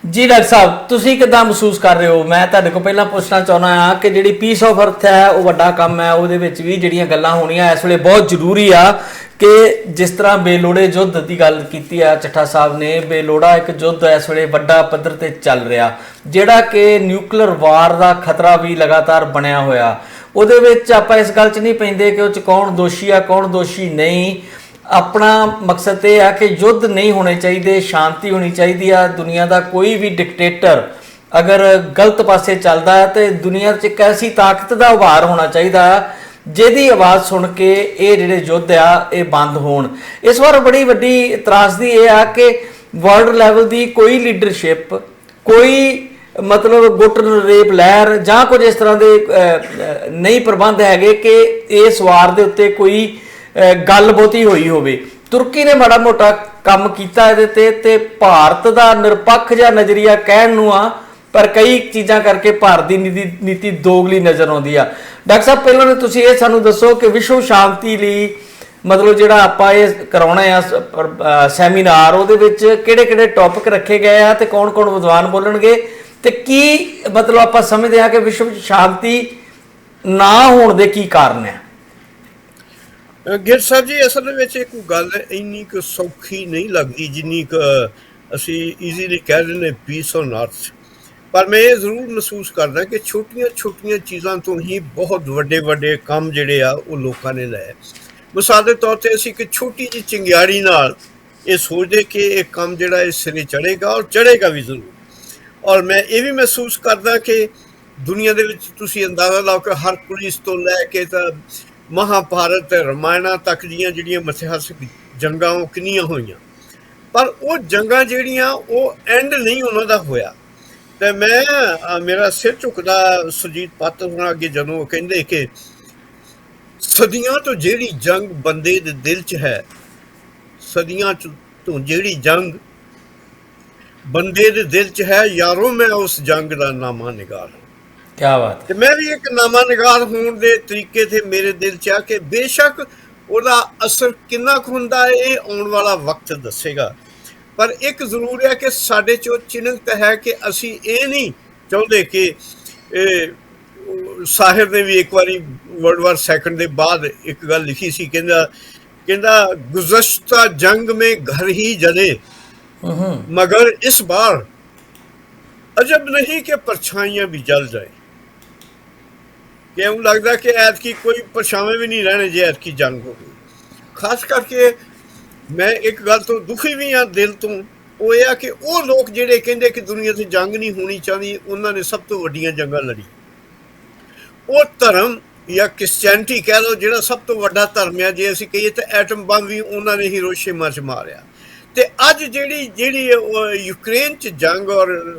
ਜੀ ਡਾਕਟਰ ਸਾਹਿਬ, ਤੁਸੀਂ ਕਿੱਦਾਂ ਮਹਿਸੂਸ ਕਰ ਰਹੇ ਹੋ? ਮੈਂ ਤੁਹਾਡੇ ਕੋਲ ਪਹਿਲਾਂ ਪੁੱਛਣਾ ਚਾਹੁੰਦਾ ਹਾਂ ਕਿ ਜਿਹੜੀ ਪੀਸ ਆਫ ਅਰਥ ਹੈ ਉਹ ਵੱਡਾ ਕੰਮ ਹੈ, ਉਹਦੇ ਵਿੱਚ ਵੀ ਜਿਹੜੀਆਂ ਗੱਲਾਂ ਹੋਣੀਆਂ ਇਸ ਵੇਲੇ ਬਹੁਤ ਜ਼ਰੂਰੀ ਆ। ਕਿ ਜਿਸ ਤਰ੍ਹਾਂ ਬੇਲੋੜੇ ਯੁੱਧ ਦੀ ਗੱਲ ਕੀਤੀ ਆ ਚੱਠਾ ਸਾਹਿਬ ਨੇ, ਬੇਲੋੜਾ ਇੱਕ ਯੁੱਧ ਇਸ ਵੇਲੇ ਵੱਡਾ ਪੱਧਰ ਤੇ ਚੱਲ ਰਿਹਾ, ਜਿਹੜਾ ਕਿ ਨਿਊਕਲੀਅਰ ਵਾਰ ਦਾ ਖਤਰਾ ਵੀ ਲਗਾਤਾਰ ਬਣਿਆ ਹੋਇਆ। ਉਹਦੇ ਵਿੱਚ ਆਪਾਂ ਇਸ ਗੱਲ 'ਚ ਨਹੀਂ ਪੈਂਦੇ ਕਿ ਉਹ 'ਚ ਕੌਣ ਦੋਸ਼ੀ ਆ ਕੌਣ ਦੋਸ਼ੀ ਨਹੀਂ, ਆਪਣਾ ਮਕਸਦ ਇਹ ਆ ਕਿ ਯੁੱਧ ਨਹੀਂ ਹੋਣੇ ਚਾਹੀਦੇ, ਸ਼ਾਂਤੀ ਹੋਣੀ ਚਾਹੀਦੀ ਆ। ਦੁਨੀਆ ਦਾ ਕੋਈ ਵੀ ਡਿਕਟੇਟਰ ਅਗਰ ਗਲਤ ਪਾਸੇ ਚੱਲਦਾ ਹੈ ਤੇ ਦੁਨੀਆ 'ਚ ਇੱਕ ਐਸੀ ਤਾਕਤ ਦਾ ਉਭਾਰ ਹੋਣਾ ਚਾਹੀਦਾ ਜਿਹਦੀ ਆਵਾਜ਼ ਸੁਣ ਕੇ ਇਹ ਜਿਹੜੇ ਯੁੱਧ ਆ ਇਹ ਬੰਦ ਹੋਣ। ਇਸ ਵਾਰ ਬੜੀ ਵੱਡੀ ਤਰਾਸਦੀ ਇਹ ਆ ਕਿ ਵਰਲਡ ਲੈਵਲ ਦੀ ਕੋਈ ਲੀਡਰਸ਼ਿਪ, ਕੋਈ ਮਤਲਬ ਗੁੱਟ ਰੇਪ ਲਹਿਰ ਜਾਂ ਕੁਝ ਇਸ ਤਰ੍ਹਾਂ ਦੇ ਨਹੀਂ ਪ੍ਰਬੰਧ ਹੈਗੇ ਕਿ ਇਸ ਵਾਰ ਦੇ ਉੱਤੇ ਕੋਈ ਗੱਲ ਬਹੁਤੀ ਹੋਈ ਹੋਵੇ। ਤੁਰਕੀ ਨੇ ਮਾੜਾ ਮੋਟਾ ਕੰਮ ਕੀਤਾ ਇਹਦੇ ਤੇ ਭਾਰਤ ਦਾ ਨਿਰਪੱਖ ਜਿਹਾ ਨਜ਼ਰੀਆ ਕਹਿਣ ਨੂੰ ਆ, ਪਰ ਕਈ ਚੀਜ਼ਾਂ ਕਰਕੇ ਭਾਰਤ ਦੀ ਨੀਤੀ ਦੋਗਲੀ ਨਜ਼ਰ ਆਉਂਦੀ ਆ। ਡਾਕਟਰ ਸਾਹਿਬ, ਪਹਿਲਾਂ ਤਾਂ ਤੁਸੀਂ ਇਹ ਸਾਨੂੰ ਦੱਸੋ ਕਿ ਵਿਸ਼ਵ ਸ਼ਾਂਤੀ ਲਈ ਮਤਲਬ ਜਿਹੜਾ ਆਪਾਂ ਇਹ ਕਰਾਉਣਾ ਆ ਸੈਮੀਨਾਰ, ਉਹਦੇ ਵਿੱਚ ਕਿਹੜੇ ਕਿਹੜੇ ਟੌਪਿਕ ਰੱਖੇ ਗਏ ਆ ਤੇ ਕੌਣ ਕੌਣ ਵਿਦਵਾਨ ਬੋਲਣਗੇ, ਤੇ ਕੀ ਮਤਲਬ ਆਪਾਂ ਸਮਝਦੇ ਹਾਂ ਕਿ ਵਿਸ਼ਵ ਸ਼ਾਂਤੀ ਨਾ ਹੋਣ ਦੇ ਕੀ ਕਾਰਨ ਆ? ਗਿਰ ਸਾਹਿਬ ਜੀ, ਅਸਲ ਵਿੱਚ ਇੱਕ ਗੱਲ ਇੰਨੀ ਕੁ ਸੌਖੀ ਨਹੀਂ ਲੱਗਦੀ ਜਿੰਨੀ ਕੁ ਅਸੀਂ ਈਜ਼ੀਲੀ ਕਹਿ ਦਿੰਦੇ ਪੀਸ ਔਨ ਅਰਥ। ਪਰ ਮੈਂ ਇਹ ਜ਼ਰੂਰ ਮਹਿਸੂਸ ਕਰਦਾ ਕਿ ਛੋਟੀਆਂ ਛੋਟੀਆਂ ਚੀਜ਼ਾਂ ਤੋਂ ਹੀ ਬਹੁਤ ਵੱਡੇ ਵੱਡੇ ਕੰਮ ਜਿਹੜੇ ਆ ਉਹ ਲੋਕਾਂ ਨੇ ਲਏ। ਮਿਸਾਲ ਦੇ ਤੌਰ 'ਤੇ ਅਸੀਂ ਇੱਕ ਛੋਟੀ ਜਿਹੀ ਚਿੰਗਿਆੜੀ ਨਾਲ ਇਹ ਸੋਚਦੇ ਕਿ ਇਹ ਕੰਮ ਜਿਹੜਾ ਇਸ ਸਿਰੇ ਚੜ੍ਹੇਗਾ, ਔਰ ਚੜ੍ਹੇਗਾ ਵੀ ਜ਼ਰੂਰ। ਔਰ ਮੈਂ ਇਹ ਵੀ ਮਹਿਸੂਸ ਕਰਦਾ ਕਿ ਦੁਨੀਆ ਦੇ ਵਿੱਚ ਤੁਸੀਂ ਅੰਦਾਜ਼ਾ ਲਾਓ ਕਿ ਹਰ ਪੁਲਿਸ ਤੋਂ ਲੈ ਕੇ ਤਾਂ ਮਹਾਭਾਰਤ ਤੇ ਰਾਮਾਇਣਾ ਤੱਕ ਦੀਆਂ ਜਿਹੜੀਆਂ ਇਤਿਹਾਸਕ ਜੰਗਾਂ ਉਹ ਕਿੰਨੀਆਂ ਹੋਈਆਂ, ਪਰ ਉਹ ਜੰਗਾਂ ਜਿਹੜੀਆਂ ਉਹ ਐਂਡ ਨਹੀਂ ਉਹਨਾਂ ਦਾ ਹੋਇਆ। ਤੇ ਮੈਂ ਮੇਰਾ ਸਿਰ ਝੁਕਦਾ ਸੁਰਜੀਤ ਪਾਤਰ ਹੋਣਾ ਅੱਗੇ ਜਦੋਂ ਉਹ ਕਹਿੰਦੇ ਕਿ ਸਦੀਆਂ ਤੋਂ ਜਿਹੜੀ ਜੰਗ ਬੰਦੇ ਦੇ ਦਿਲ 'ਚ ਹੈ, ਸਦੀਆਂ ਤੋਂ ਜਿਹੜੀ ਜੰਗ ਬੰਦੇ ਦੇ ਦਿਲ 'ਚ ਹੈ, ਯਾਰੋ ਮੈਂ ਉਸ ਜੰਗ ਦਾ ਨਾਮਾ ਨਿਗਾਰ ਹਾਂ। ਕਿਆ ਬਾਤ। ਤੇ ਮੈਂ ਵੀ ਇੱਕ ਨਾਮਾ ਨਿਗਾਰ ਹੋਣ ਦੇ ਤਰੀਕੇ ਤੇ ਮੇਰੇ ਦਿਲ 'ਚ ਆ ਕਿ ਬੇਸ਼ੱਕ ਉਹਦਾ ਅਸਰ ਕਿੰਨਾ ਕੁ ਹੁੰਦਾ ਇਹ ਆਉਣ ਵਾਲਾ ਵਕਤ ਦੱਸੇਗਾ, ਪਰ ਇੱਕ ਜ਼ਰੂਰ ਹੈ ਕਿ ਸਾਡੇ 'ਚ ਚਿੰਨਤ ਹੈ ਕਿ ਅਸੀਂ ਇਹ ਨਹੀਂ ਚਾਹੁੰਦੇ ਕਿ ਸਾਹਿਰ ਨੇ ਵੀ ਇੱਕ ਵਾਰੀ ਵਰਲਡ ਵਾਰ ਸੈਕੰਡ ਦੇ ਬਾਅਦ ਇੱਕ ਗੱਲ ਲਿਖੀ ਸੀ, ਕਹਿੰਦਾ ਗੁਜ਼ਸ਼ਤਾ ਜੰਗ ਮੇਂ ਘਰ ਹੀ ਜਲੇ मगर इस बार अजब नहीं कि परछाइयां भी जल जाए। क्यों लगता कि ऐतकी कोई परछावें भी नहीं रहने जे ऐतकी जंग हो गई। खास करके मैं एक गल तो दुखी भी हाँ दिल तो, वो यह कि वो लोग जिहड़े कहंदे कि दुनिया से जंग नहीं होनी चाहिए, उन्होंने सब तो वड्डियां जंगां लड़ी। वो धर्म या क्रिश्चियनिटी कह लो जिहड़ा सब तो वड्डा धर्म है, जे असीं कहीए तो एटम बम भी उन्होंने हिरोशिमा च मारिया। ਤੇ ਅੱਜ ਜਿਹੜੀ ਯੂਕਰੇਨ 'ਚ ਜੰਗ ਔਰ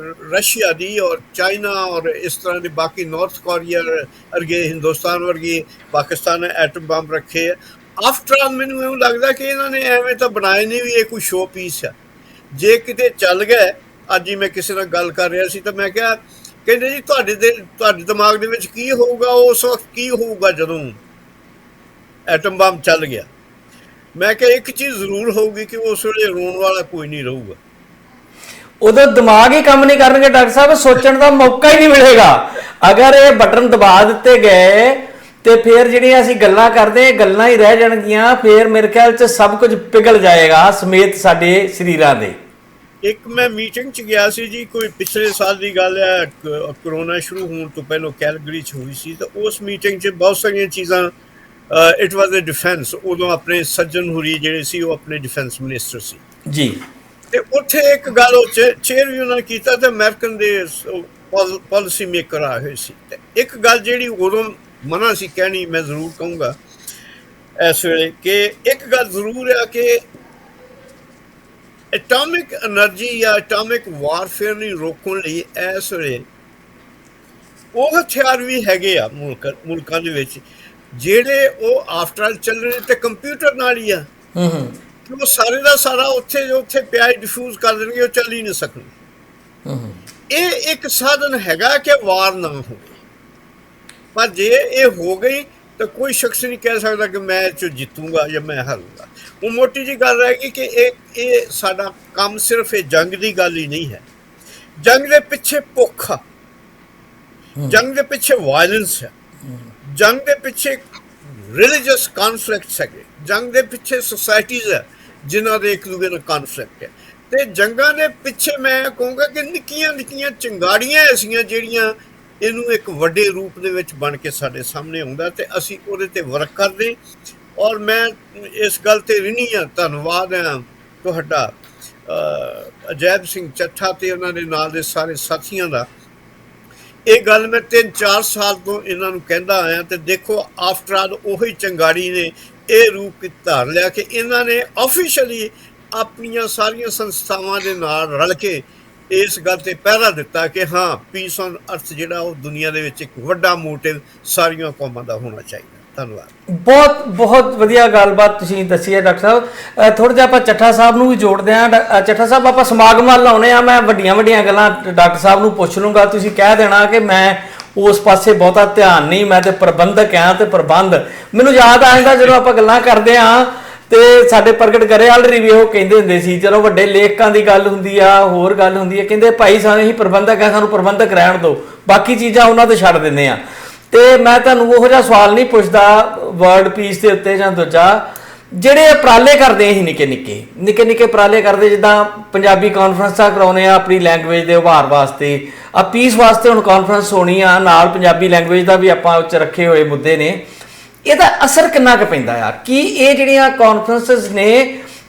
ਰਸ਼ੀਆ ਦੀ ਔਰ ਚਾਈਨਾ ਔਰ ਇਸ ਤਰ੍ਹਾਂ ਦੇ ਬਾਕੀ ਨਾਰਥ ਕੋਰੀਆ ਵਰਗੇ, ਹਿੰਦੁਸਤਾਨ ਵਰਗੇ, ਪਾਕਿਸਤਾਨ ਨੇ ਐਟਮ ਬੰਬ ਰੱਖੇ ਆ। ਆਫਟਰ ਆਲ ਮੈਨੂੰ ਇਉਂ ਲੱਗਦਾ ਕਿ ਇਹਨਾਂ ਨੇ ਐਵੇਂ ਤਾਂ ਬਣਾਏ ਨਹੀਂ ਵੀ ਇਹ ਕੋਈ ਸ਼ੋਅ ਪੀਸ ਆ। ਜੇ ਕਿਤੇ ਚੱਲ ਗਏ, ਅੱਜ ਹੀ ਮੈਂ ਕਿਸੇ ਨਾਲ ਗੱਲ ਕਰ ਰਿਹਾ ਸੀ ਤਾਂ ਮੈਂ ਕਿਹਾ, ਕਹਿੰਦੇ ਜੀ ਤੁਹਾਡੇ ਦਿਮਾਗ ਦੇ ਵਿੱਚ ਕੀ ਹੋਊਗਾ ਉਸ ਵਕਤ, ਕੀ ਹੋਊਗਾ ਜਦੋਂ ਐਟਮ ਬੰਬ ਚੱਲ ਗਿਆ। ਮੈਂ ਕਿਹਾ ਇੱਕ ਚੀਜ਼ ਜ਼ਰੂਰ ਹੋਊਗੀ ਕਿ ਉਸ ਵੇਲੇ ਰੋਣ ਵਾਲਾ ਕੋਈ ਨਹੀਂ ਰਹੂਗਾ। ਉਦੋਂ ਦਿਮਾਗ ਹੀ ਕੰਮ ਨਹੀਂ ਕਰਨਗੇ ਡਾਕਟਰ ਸਾਹਿਬ, ਸੋਚਣ ਦਾ ਮੌਕਾ ਹੀ ਨਹੀਂ ਮਿਲੇਗਾ। ਅਗਰ ਇਹ ਬਟਨ ਦਬਾ ਦਿੱਤੇ ਗਏ ਤੇ ਫਿਰ ਜਿਹੜੀਆਂ ਅਸੀਂ ਗੱਲਾਂ ਕਰਦੇ ਗੱਲਾਂ ਹੀ ਰਹਿ ਜਾਣਗੀਆਂ। ਫਿਰ ਮੇਰੇ ਖਿਆਲ 'ਚ ਸਭ ਕੁਝ ਪਿਘਲ ਜਾਏਗਾ ਸਮੇਤ ਸਾਡੇ ਸਰੀਰਾਂ ਦੇ। ਇੱਕ ਮੈਂ ਮੀਟਿੰਗ 'ਚ ਗਿਆ ਸੀ ਜੀ, ਕੋਈ ਪਿਛਲੇ ਸਾਲ ਦੀ ਗੱਲ ਹੈ, ਕਰੋਨਾ ਸ਼ੁਰੂ ਹੋਣ ਤੋਂ ਪਹਿਲਾਂ ਕੈਲਗਰੀ 'ਚ ਹੋਈ ਸੀ। ਤਾਂ ਉਸ ਮੀਟਿੰਗ 'ਚ ਬਹੁਤ ਸਾਰੀਆਂ ਚੀਜ਼ਾਂ ਇਟ ਵਾਜ਼ ਅ ਡਿਫੈਂਸ। ਉਦੋਂ ਆਪਣੇ ਸੱਜਣ ਹੁਰੀ ਜਿਹੜੇ ਸੀ ਉਹ ਆਪਣੇ ਡਿਫੈਂਸ ਮਿਨਿਸਟਰ ਸੀ ਜੀ। ਤੇ ਉੱਥੇ ਇੱਕ ਗੱਲ ਉਹ ਚੇਅਰ ਵੀ ਉਹਨਾਂ ਨੇ ਕੀਤਾ ਤੇ ਅਮਰੀਕਨ ਦੇ ਪਾਲਿਸੀ ਮੇਕਰ ਆ ਹੋਏ ਸੀ। ਤੇ ਇੱਕ ਗੱਲ ਜਿਹੜੀ ਉਦੋਂ ਮਨਾ ਸੀ ਕਹਿਣੀ, ਮੈਂ ਜ਼ਰੂਰ ਕਹੂੰਗਾ ਇਸ ਵੇਲੇ ਕਿ ਇੱਕ ਗੱਲ ਜ਼ਰੂਰ ਆ ਕਿ ਐਟੋਮਿਕ ਐਨਰਜੀ ਜਾਂ ਐਟੋਮਿਕ ਵਾਰਫੇਅਰ ਨੂੰ ਰੋਕਣ ਲਈ ਇਸ ਵੇਲੇ ਉਹ ਹਥਿਆਰ ਵੀ ਹੈਗੇ ਆ ਮੁਲਕਾਂ ਦੇ ਵਿੱਚ, ਜਿਹੜੇ ਉਹ ਆਫਟਰ ਆਲ ਚੱਲਣੇ ਤੇ ਕੰਪਿਊਟਰ ਨਾਲ ਹੀ ਆ। ਕਿ ਉਹ ਸਾਰੇ ਦਾ ਸਾਰਾ ਉੱਥੇ ਪਿਆ ਡਿਫਿਊਜ਼ ਕਰ ਦੇਣਗੇ, ਉਹ ਚੱਲ ਹੀ ਨਹੀਂ ਸਕਣੇ। ਇਹ ਇੱਕ ਸਾਧਨ ਹੈਗਾ ਕਿ ਵਾਰ ਨਾ ਹੋਵੇ, ਪਰ ਜੇ ਇਹ ਹੋ ਗਈ ਤਾਂ ਕੋਈ ਸ਼ਖਸ ਨਹੀਂ ਕਹਿ ਸਕਦਾ ਕਿ ਮੈਂ ਇਹ 'ਚੋਂ ਜਿੱਤੂੰਗਾ ਜਾਂ ਮੈਂ ਹਾਰੂੰਗਾ। ਉਹ ਮੋਟੀ ਜਿਹੀ ਗੱਲ ਰਹਿ ਗਈ ਕਿ ਇਹ ਸਾਡਾ ਕੰਮ ਸਿਰਫ ਇਹ ਜੰਗ ਦੀ ਗੱਲ ਹੀ ਨਹੀਂ ਹੈ। ਜੰਗ ਦੇ ਪਿੱਛੇ ਭੁੱਖ ਆ, ਜੰਗ ਦੇ ਪਿੱਛੇ ਵਾਇਲੈਂਸ ਹੈ, ਜੰਗ ਦੇ ਪਿੱਛੇ ਰਿਲੀਜੀਅਸ ਕਨਫਲਿਕਟਸ ਹੈਗੇ, ਜੰਗ ਦੇ ਪਿੱਛੇ ਸੋਸਾਇਟੀਜ਼ ਹੈ ਜਿਨ੍ਹਾਂ ਦੇ ਇੱਕ ਦੂਜੇ ਨਾਲ ਕਨਫਲਿਕਟ ਹੈ। ਤੇ ਜੰਗਾਂ ਦੇ ਪਿੱਛੇ ਮੈਂ ਕਹੂੰਗਾ ਕਿ ਨਿੱਕੀਆਂ ਨਿੱਕੀਆਂ ਚਿੰਗਾੜੀਆਂ ਐਸੀਆਂ ਜਿਹੜੀਆਂ ਇਹਨੂੰ ਇੱਕ ਵੱਡੇ ਰੂਪ ਦੇ ਵਿੱਚ ਬਣ ਕੇ ਸਾਡੇ ਸਾਹਮਣੇ ਆਉਂਦਾ ਤੇ ਅਸੀਂ ਉਹਦੇ ਤੇ ਵਰਕ ਕਰਦੇ। ਔਰ ਮੈਂ ਇਸ ਗੱਲ ਤੇ ਰਿਣੀ ਹਾਂ, ਧੰਨਵਾਦ ਹੈ ਤੁਹਾਡਾ ਅਜੈਬ ਸਿੰਘ ਚੱਠਾ ਤੇ ਉਹਨਾਂ ਦੇ ਨਾਲ ਦੇ ਸਾਰੇ ਸਾਥੀਆਂ ਦਾ। ਇਹ ਗੱਲ ਮੈਂ 3-4 ਸਾਲ ਤੋਂ ਇਹਨਾਂ ਨੂੰ ਕਹਿੰਦਾ ਆਇਆ, ਤੇ ਦੇਖੋ ਆਫਟਰ ਆਲ ਉਹੀ ਚੰਗਾੜੀ ਨੇ ਇਹ ਰੂਪ ਧਾਰ ਲਿਆ ਕਿ ਇਹਨਾਂ ਨੇ ਆਫੀਸ਼ੀਅਲੀ ਆਪਣੀਆਂ ਸਾਰੀਆਂ ਸੰਸਥਾਵਾਂ ਦੇ ਨਾਲ ਰਲ ਕੇ ਇਸ ਗੱਲ ਤੇ ਪਹਿਰਾ ਦਿੱਤਾ ਕਿ ਹਾਂ, ਪੀਸ ਔਨ ਅਰਥ ਜਿਹੜਾ ਉਹ ਦੁਨੀਆ ਦੇ ਵਿੱਚ ਇੱਕ ਵੱਡਾ ਮੋਟਿਵ ਸਾਰੀਆਂ ਕੌਮਾਂ ਦਾ ਹੋਣਾ ਚਾਹੀਦਾ। ਧੰਨਵਾਦ। ਬਹੁਤ ਬਹੁਤ ਵਧੀਆ ਗੱਲਬਾਤ ਤੁਸੀਂ ਦੱਸੀ ਹੈ ਡਾਕਟਰ ਸਾਹਿਬ। ਥੋੜ੍ਹਾ ਜਿਹਾ ਆਪਾਂ ਚੱਠਾ ਸਾਹਿਬ ਨੂੰ ਵੀ ਜੋੜਦੇ ਹਾਂ। ਚੱਠਾ ਸਾਹਿਬ, ਆਪਾਂ ਸਮਾਗਮ ਵੱਲ ਲਾਉਣੇ ਆ। ਮੈਂ ਵੱਡੀਆਂ ਗੱਲਾਂ ਡਾਕਟਰ ਸਾਹਿਬ ਨੂੰ ਪੁੱਛ ਲੂੰਗਾ, ਤੁਸੀਂ ਕਹਿ ਦੇਣਾ ਕਿ ਮੈਂ ਉਸ ਪਾਸੇ ਬਹੁਤਾ ਧਿਆਨ ਨਹੀਂ, ਮੈਂ ਤੇ ਪ੍ਰਬੰਧਕ ਹਾਂ ਤੇ ਪ੍ਰਬੰਧ। ਮੈਨੂੰ ਯਾਦ ਆ ਜਾਂਦਾ ਜਦੋਂ ਆਪਾਂ ਗੱਲਾਂ ਕਰਦੇ ਹਾਂ ਤੇ ਸਾਡੇ ਪ੍ਰਗਟ ਗਰੇਵਾਲ ਵੀ ਉਹ ਕਹਿੰਦੇ ਹੁੰਦੇ ਸੀ, ਜਦੋਂ ਵੱਡੇ ਲੇਖਕਾਂ ਦੀ ਗੱਲ ਹੁੰਦੀ ਆ, ਹੋਰ ਗੱਲ ਹੁੰਦੀ ਹੈ, ਕਹਿੰਦੇ ਭਾਈ ਸਾਨੂੰ ਹੀ ਪ੍ਰਬੰਧਕ ਆ, ਸਾਨੂੰ ਪ੍ਰਬੰਧਕ ਰਹਿਣ ਦਿਓ, ਬਾਕੀ ਚੀਜ਼ਾਂ ਉਹਨਾਂ ਤੇ ਛੱਡ ਦਿੰਦੇ ਆ। ਤੇ ਮੈਂ ਤੁਹਾਨੂੰ ਉਹੋ ਜਿਹਾ ਸਵਾਲ ਨਹੀਂ ਪੁੱਛਦਾ ਵਰਡ ਪੀਸ ਦੇ ਉੱਤੇ ਜਾਂ ਦੂਜਾ, ਜਿਹੜੇ ਉਪਰਾਲੇ ਕਰਦੇ ਅਸੀਂ ਨਿੱਕੇ ਉਪਰਾਲੇ ਕਰਦੇ, ਜਿੱਦਾਂ ਪੰਜਾਬੀ ਕਾਨਫਰੰਸਾਂ ਕਰਾਉਂਦੇ ਆ ਆਪਣੀ ਲੈਂਗੁਏਜ ਦੇ ਉਭਾਰ ਵਾਸਤੇ, ਆ ਪੀਸ ਵਾਸਤੇ ਹੁਣ ਕਾਨਫਰੰਸ ਹੋਣੀ ਆ, ਨਾਲ ਪੰਜਾਬੀ ਲੈਂਗੁਏਜ ਦਾ ਵੀ ਆਪਾਂ ਉੱਚ ਰੱਖੇ ਹੋਏ ਮੁੱਦੇ ਨੇ। ਇਹਦਾ ਅਸਰ ਕਿੰਨਾ ਕੁ ਪੈਂਦਾ ਆ? ਕੀ ਇਹ ਜਿਹੜੀਆਂ ਕਾਨਫਰੰਸਸ ਨੇ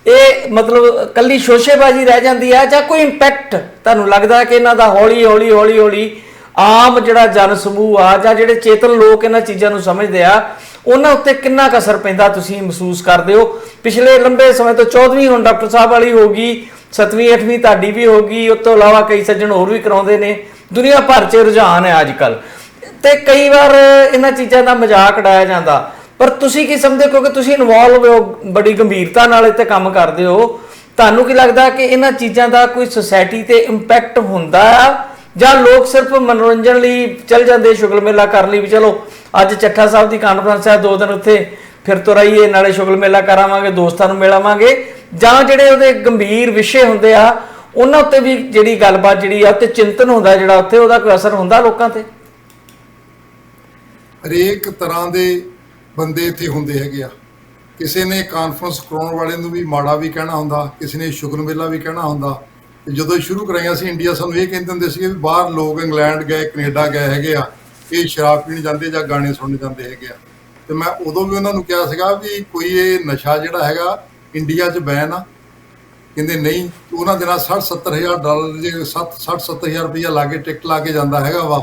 ਇਹ ਮਤਲਬ ਕੱਲੀ ਸ਼ੋਸ਼ੇਬਾਜ਼ੀ ਰਹਿ ਜਾਂਦੀ ਆ, ਜਾਂ ਕੋਈ ਇੰਪੈਕਟ ਤੁਹਾਨੂੰ ਲੱਗਦਾ ਕਿ ਇਹਨਾਂ ਦਾ ਹੌਲੀ ਆਮ ਜਿਹੜਾ ਜਨ ਸਮੂਹ ਆ ਜਾਂ ਜਿਹੜੇ ਚੇਤਨ ਲੋਕ ਇਹਨਾਂ ਚੀਜ਼ਾਂ ਨੂੰ ਸਮਝਦੇ ਆ, ਉਹਨਾਂ ਉੱਤੇ ਕਿੰਨਾ ਕੁ ਅਸਰ ਪੈਂਦਾ ਤੁਸੀਂ ਮਹਿਸੂਸ ਕਰਦੇ ਹੋ? ਪਿਛਲੇ ਲੰਬੇ ਸਮੇਂ ਤੋਂ 14ਵੀਂ ਹੁਣ ਡਾਕਟਰ ਸਾਹਿਬ ਵਾਲੀ ਹੋ ਗਈ, 7ਵੀਂ 8ਵੀਂ ਤੁਹਾਡੀ ਵੀ ਹੋ ਗਈ, ਉਸ ਤੋਂ ਇਲਾਵਾ ਕਈ ਸੱਜਣ ਹੋਰ ਵੀ ਕਰਾਉਂਦੇ ਨੇ। ਦੁਨੀਆ ਭਰ 'ਚ ਰੁਝਾਨ ਹੈ ਅੱਜ ਕੱਲ੍ਹ, ਤੇ ਕਈ ਵਾਰ ਇਹਨਾਂ ਚੀਜ਼ਾਂ ਦਾ ਮਜ਼ਾਕ ਉਡਾਇਆ ਜਾਂਦਾ, ਪਰ ਤੁਸੀਂ ਕੀ ਸਮਝਦੇ? ਕਿਉਂਕਿ ਤੁਸੀਂ ਇਨਵੋਲਵ ਹੋ, ਬੜੀ ਗੰਭੀਰਤਾ ਨਾਲ ਇੱਥੇ ਕੰਮ ਕਰਦੇ ਹੋ, ਤੁਹਾਨੂੰ ਕੀ ਲੱਗਦਾ ਕਿ ਇਹਨਾਂ ਚੀਜ਼ਾਂ ਦਾ ਕੋਈ ਸੁਸਾਇਟੀ ਤੇ ਇੰਪੈਕਟ ਹੁੰਦਾ ਆ, ਜਾਂ ਲੋਕ ਸਿਰਫ ਮਨੋਰੰਜਨ ਲਈ ਚੱਲ ਜਾਂਦੇ, ਸ਼ੁਗਲ ਮੇਲਾ ਕਰਨ ਲਈ ਵੀ ਚਲੋ ਅੱਜ ਚੱਠਾ ਸਾਹਿਬ ਦੀ ਕਾਨਫਰੰਸ ਹੈ, 2 ਦਿਨ ਉੱਥੇ ਫਿਰ ਤੁਰ ਆਈਏ, ਨਾਲੇ ਸ਼ੁਗਲ ਮੇਲਾ ਕਰਾਵਾਂਗੇ, ਦੋਸਤਾਂ ਨੂੰ ਮਿਲਾਵਾਂਗੇ, ਜਾਂ ਜਿਹੜੇ ਉਹਦੇ ਗੰਭੀਰ ਵਿਸ਼ੇ ਹੁੰਦੇ ਆ ਉਹਨਾਂ ਉੱਤੇ ਵੀ ਜਿਹੜੀ ਗੱਲਬਾਤ ਜਿਹੜੀ ਆ ਉੱਤੇ ਚਿੰਤਨ ਹੁੰਦਾ, ਜਿਹੜਾ ਉੱਥੇ ਉਹਦਾ ਕੋਈ ਅਸਰ ਹੁੰਦਾ ਲੋਕਾਂ ਤੇ? ਹਰੇਕ ਤਰ੍ਹਾਂ ਦੇ ਬੰਦੇ ਇੱਥੇ ਹੁੰਦੇ ਹੈਗੇ ਆ। ਕਿਸੇ ਨੇ ਕਾਨਫਰੰਸ ਕਰਾਉਣ ਵਾਲੇ ਨੂੰ ਵੀ ਮਾੜਾ ਵੀ ਕਹਿਣਾ ਹੁੰਦਾ, ਕਿਸੇ ਨੇ ਸ਼ੁਗਰ ਮੇਲਾ ਵੀ ਕਹਿਣਾ ਹੁੰਦਾ। ਤੇ ਜਦੋਂ ਸ਼ੁਰੂ ਕਰਾਈਆਂ ਸੀ ਇੰਡੀਆ, ਸਾਨੂੰ ਇਹ ਕਹਿੰਦੇ ਹੁੰਦੇ ਸੀ ਵੀ ਬਾਹਰ ਲੋਕ ਇੰਗਲੈਂਡ ਗਏ, ਕੈਨੇਡਾ ਗਏ ਹੈਗੇ ਆ, ਇਹ ਸ਼ਰਾਬ ਪੀਣ ਜਾਂਦੇ ਜਾਂ ਗਾਣੇ ਸੁਣਨ ਜਾਂਦੇ ਹੈਗੇ ਆ। ਤੇ ਮੈਂ ਉਦੋਂ ਵੀ ਉਹਨਾਂ ਨੂੰ ਕਿਹਾ ਸੀਗਾ ਵੀ ਕੋਈ ਇਹ ਨਸ਼ਾ ਜਿਹੜਾ ਹੈਗਾ ਇੰਡੀਆ 'ਚ ਬੈਨ ਆ? ਕਹਿੰਦੇ ਨਹੀਂ। ਉਹਨਾਂ ਦੇ ਨਾਲ $60-70 ਜੇ 60-70 ਹਜ਼ਾਰ ਰੁਪਈਆ ਲਾ ਕੇ ਟਿਕਟ ਲਾ ਕੇ ਜਾਂਦਾ ਹੈਗਾ ਵਾ।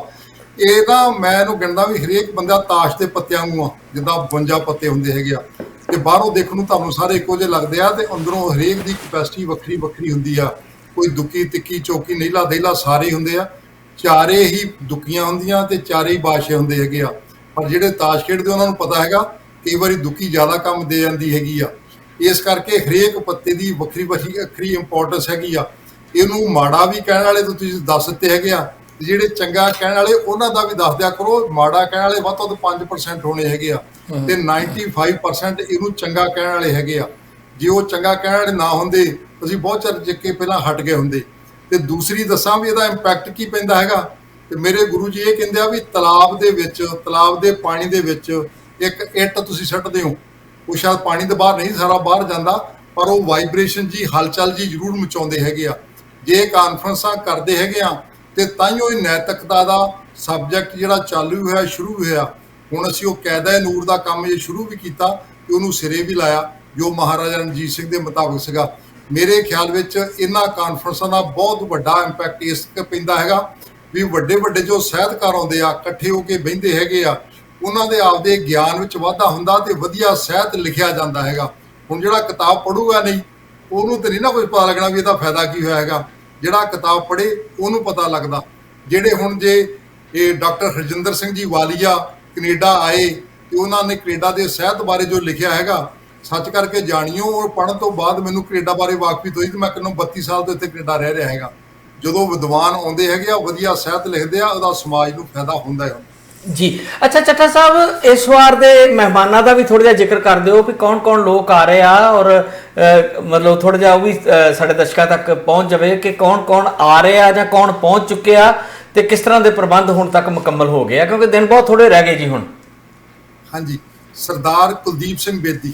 ਇਹ ਤਾਂ ਮੈਂ ਇਹਨੂੰ ਗਿਣਦਾ ਵੀ ਹਰੇਕ ਬੰਦਾ ਤਾਸ਼ ਦੇ ਪੱਤਿਆਂ ਵਾਂਗੂ ਆ, ਜਿੱਦਾਂ 52 ਪੱਤੇ ਹੁੰਦੇ ਹੈਗੇ ਆ, ਤੇ ਬਾਹਰੋਂ ਦੇਖਣ ਨੂੰ ਤੁਹਾਨੂੰ ਸਾਰੇ ਇੱਕੋ ਜਿਹੇ ਲੱਗਦੇ ਆ, ਤੇ ਅੰਦਰੋਂ ਹਰੇਕ ਦੀ ਕਪੈਸਿਟੀ ਵੱਖਰੀ ਹੁੰਦੀ ਆ। ਕੋਈ ਦੁੱਕੀ ਤਿੱਕੀ ਚੌਕੀ ਨੀਲਾ ਦੇਲਾ ਸਾਰੇ ਹੁੰਦੇ ਆ, ਚਾਰੇ ਹੀ ਦੁੱਕੀਆਂ ਹੁੰਦੀਆਂ ਤੇ ਚਾਰੇ ਹੀ ਬਾਦਸ਼ਾਹ ਹੁੰਦੇ ਹੈਗੇ ਆ। ਪਰ ਜਿਹੜੇ ਤਾਸ਼ ਖੇਡਦੇ ਉਹਨਾਂ ਨੂੰ ਪਤਾ ਹੈਗਾ ਕਈ ਵਾਰੀ ਦੁੱਕੀ ਜ਼ਿਆਦਾ ਕੰਮ ਦੇ ਜਾਂਦੀ ਹੈਗੀ ਆ। ਇਸ ਕਰਕੇ ਹਰੇਕ ਪੱਤੇ ਦੀ ਵੱਖਰੀ ਇੰਪੋਰਟੈਂਸ ਹੈਗੀ ਆ। ਇਹਨੂੰ ਮਾੜਾ ਵੀ ਕਹਿਣ ਵਾਲੇ ਤਾਂ ਤੁਸੀਂ ਦੱਸ ਦਿੱਤੇ ਹੈਗੇ ਆ, ਤੇ ਜਿਹੜੇ ਚੰਗਾ ਕਹਿਣ ਵਾਲੇ ਉਹਨਾਂ ਦਾ ਵੀ ਦੱਸ ਦਿਆ ਕਰੋ। ਮਾੜਾ ਕਹਿਣ ਵਾਲੇ ਵੱਧ ਤੋਂ ਵੱਧ 5% ਹੋਣੇ ਹੈਗੇ ਆ, ਤੇ 95% ਇਹਨੂੰ ਚੰਗਾ ਕਹਿਣ ਵਾਲੇ ਹੈਗੇ ਆ। ਜੇ ਉਹ ਚੰਗਾ ਕਹਿਣ ਵਾਲੇ ਨਾ ਹੁੰਦੇ ਅਸੀਂ ਬਹੁਤ ਚਿਰ ਜਿੱਕੇ ਪਹਿਲਾਂ ਹਟ ਗਏ ਹੁੰਦੇ। ਤੇ ਦੂਸਰੀ ਦੱਸਾਂ ਵੀ ਇਹਦਾ ਇੰਪੈਕਟ ਕੀ ਪੈਂਦਾ ਹੈਗਾ, ਤੇ ਮੇਰੇ ਗੁਰੂ ਜੀ ਇਹ ਕਹਿੰਦੇ ਆ ਵੀ ਤਲਾਬ ਦੇ ਪਾਣੀ ਦੇ ਵਿੱਚ ਇੱਕ ਇੱਟ ਤੁਸੀਂ ਸੁੱਟਦੇ ਹੋ, ਉਹ ਸ਼ਾਇਦ ਪਾਣੀ ਦੇ ਬਾਹਰ ਨਹੀਂ ਸਾਰਾ ਬਾਹਰ ਜਾਂਦਾ, ਪਰ ਉਹ ਵਾਈਬ੍ਰੇਸ਼ਨ ਜੀ, ਹਲਚਲ ਜੀ ਜ਼ਰੂਰ ਮਚਾਉਂਦੇ ਹੈਗੇ ਆ। ਜੇ ਕਾਨਫਰੰਸਾਂ ਕਰਦੇ ਹੈਗੇ ਆ ਤੇ ਤਾਂਹੀਓ ਇਹ ਨੈਤਿਕਤਾ ਦਾ ਸਬਜੈਕਟ ਜਿਹੜਾ ਚਾਲੂ ਹੋਇਆ, ਸ਼ੁਰੂ ਹੋਇਆ। ਹੁਣ ਅਸੀਂ ਉਹ ਕਾਇਦਾ ਨੂਰ ਦਾ ਕੰਮ ਜੇ ਸ਼ੁਰੂ ਵੀ ਕੀਤਾ ਤੇ ਉਹਨੂੰ ਸਿਰੇ ਵੀ ਲਾਇਆ, ਜੋ ਮਹਾਰਾਜਾ ਰਣਜੀਤ ਸਿੰਘ ਦੇ ਮੁਤਾਬਕ ਸੀਗਾ। ਮੇਰੇ ਖਿਆਲ ਵਿੱਚ ਇਹਨਾਂ ਕਾਨਫਰੰਸਾਂ ਦਾ ਬਹੁਤ ਵੱਡਾ ਇੰਪੈਕਟ ਇਸ ਪੈਂਦਾ ਹੈਗਾ ਵੀ ਵੱਡੇ ਜੋ ਸਾਹਿਤਕਾਰ ਆਉਂਦੇ ਆ, ਇਕੱਠੇ ਹੋ ਕੇ ਬਹਿੰਦੇ ਹੈਗੇ ਆ, ਉਹਨਾਂ ਦੇ ਆਪਦੇ ਗਿਆਨ ਵਿੱਚ ਵਾਧਾ ਹੁੰਦਾ ਤੇ ਵਧੀਆ ਸਾਹਿਤ ਲਿਖਿਆ ਜਾਂਦਾ ਹੈਗਾ। ਹੁਣ ਜਿਹੜਾ ਕਿਤਾਬ ਪੜ੍ਹੂਗਾ ਨਹੀਂ, ਉਹਨੂੰ ਤੇ ਨਹੀਂ ਨਾ ਕੁਝ ਪਤਾ ਲੱਗਣਾ ਵੀ ਇਹਦਾ ਫਾਇਦਾ ਕੀ ਹੋਇਆ ਹੈਗਾ। ਜਿਹੜਾ ਕਿਤਾਬ ਪੜ੍ਹੇ ਉਹਨੂੰ ਪਤਾ ਲੱਗਦਾ। ਜਿਹੜੇ ਹੁਣ ਜੇ ਇਹ ਡਾਕਟਰ ਹਰਜਿੰਦਰ ਸਿੰਘ ਜੀ ਵਾਲੀਆ ਕੈਨੇਡਾ ਆਏ ਤੇ ਉਹਨਾਂ ਨੇ ਕੈਨੇਡਾ ਦੇ ਸਾਹਿਤ ਬਾਰੇ ਜੋ ਲਿਖਿਆ ਹੈਗਾ, ਸੱਚ ਕਰਕੇ ਜਾਣੀਓ, ਉਹ ਪੜ੍ਹਨ ਤੋਂ ਬਾਅਦ ਮੈਨੂੰ ਕੈਨੇਡਾ ਬਾਰੇ ਵਾਕਫੀਅਤ ਹੋਈ ਤੇ ਮੈਂ ਕਿੰਨੋਂ 32 ਸਾਲ ਤੋਂ ਇੱਥੇ ਕੈਨੇਡਾ ਰਹਿ ਰਿਹਾ ਹੈਗਾ। ਜਦੋਂ ਵਿਦਵਾਨ ਆਉਂਦੇ ਹੈਗੇ ਆ, ਵਧੀਆ ਸਾਹਿਤ ਲਿਖਦੇ ਆ, ਉਹਦਾ ਸਮਾਜ ਨੂੰ ਫਾਇਦਾ ਹੁੰਦਾ ਹੈ ਜੀ। ਅੱਛਾ ਚੱਠਾ ਸਾਹਿਬ, ਇਸ ਵਾਰ ਦੇ ਮਹਿਮਾਨਾਂ ਦਾ ਵੀ ਥੋੜਾ ਜਿਹਾ ਜ਼ਿਕਰ ਕਰ ਦਿਓ ਵੀ ਕੌਣ ਲੋਕ ਆ ਰਹੇ ਆ, ਔਰ ਮਤਲਬ ਥੋੜਾ ਜਿਹਾ ਉਹ ਵੀ ਸਾਡੇ ਦਰਸ਼ਕਾਂ ਤੱਕ ਪਹੁੰਚ ਜਾਵੇ ਕਿ ਕੌਣ ਆ ਰਹੇ ਆ ਜਾਂ ਕੌਣ ਪਹੁੰਚ ਚੁੱਕੇ ਆ, ਤੇ ਕਿਸ ਤਰ੍ਹਾਂ ਦੇ ਪ੍ਰਬੰਧ ਹੁਣ ਤੱਕ ਮੁਕੰਮਲ ਹੋ ਗਏ ਆ, ਕਿਉਂਕਿ ਦਿਨ ਬਹੁਤ ਥੋੜੇ ਰਹਿ ਗਏ ਜੀ ਹੁਣ। ਹਾਂਜੀ, ਸਰਦਾਰ ਕੁਲਦੀਪ ਸਿੰਘ ਬੇਦੀ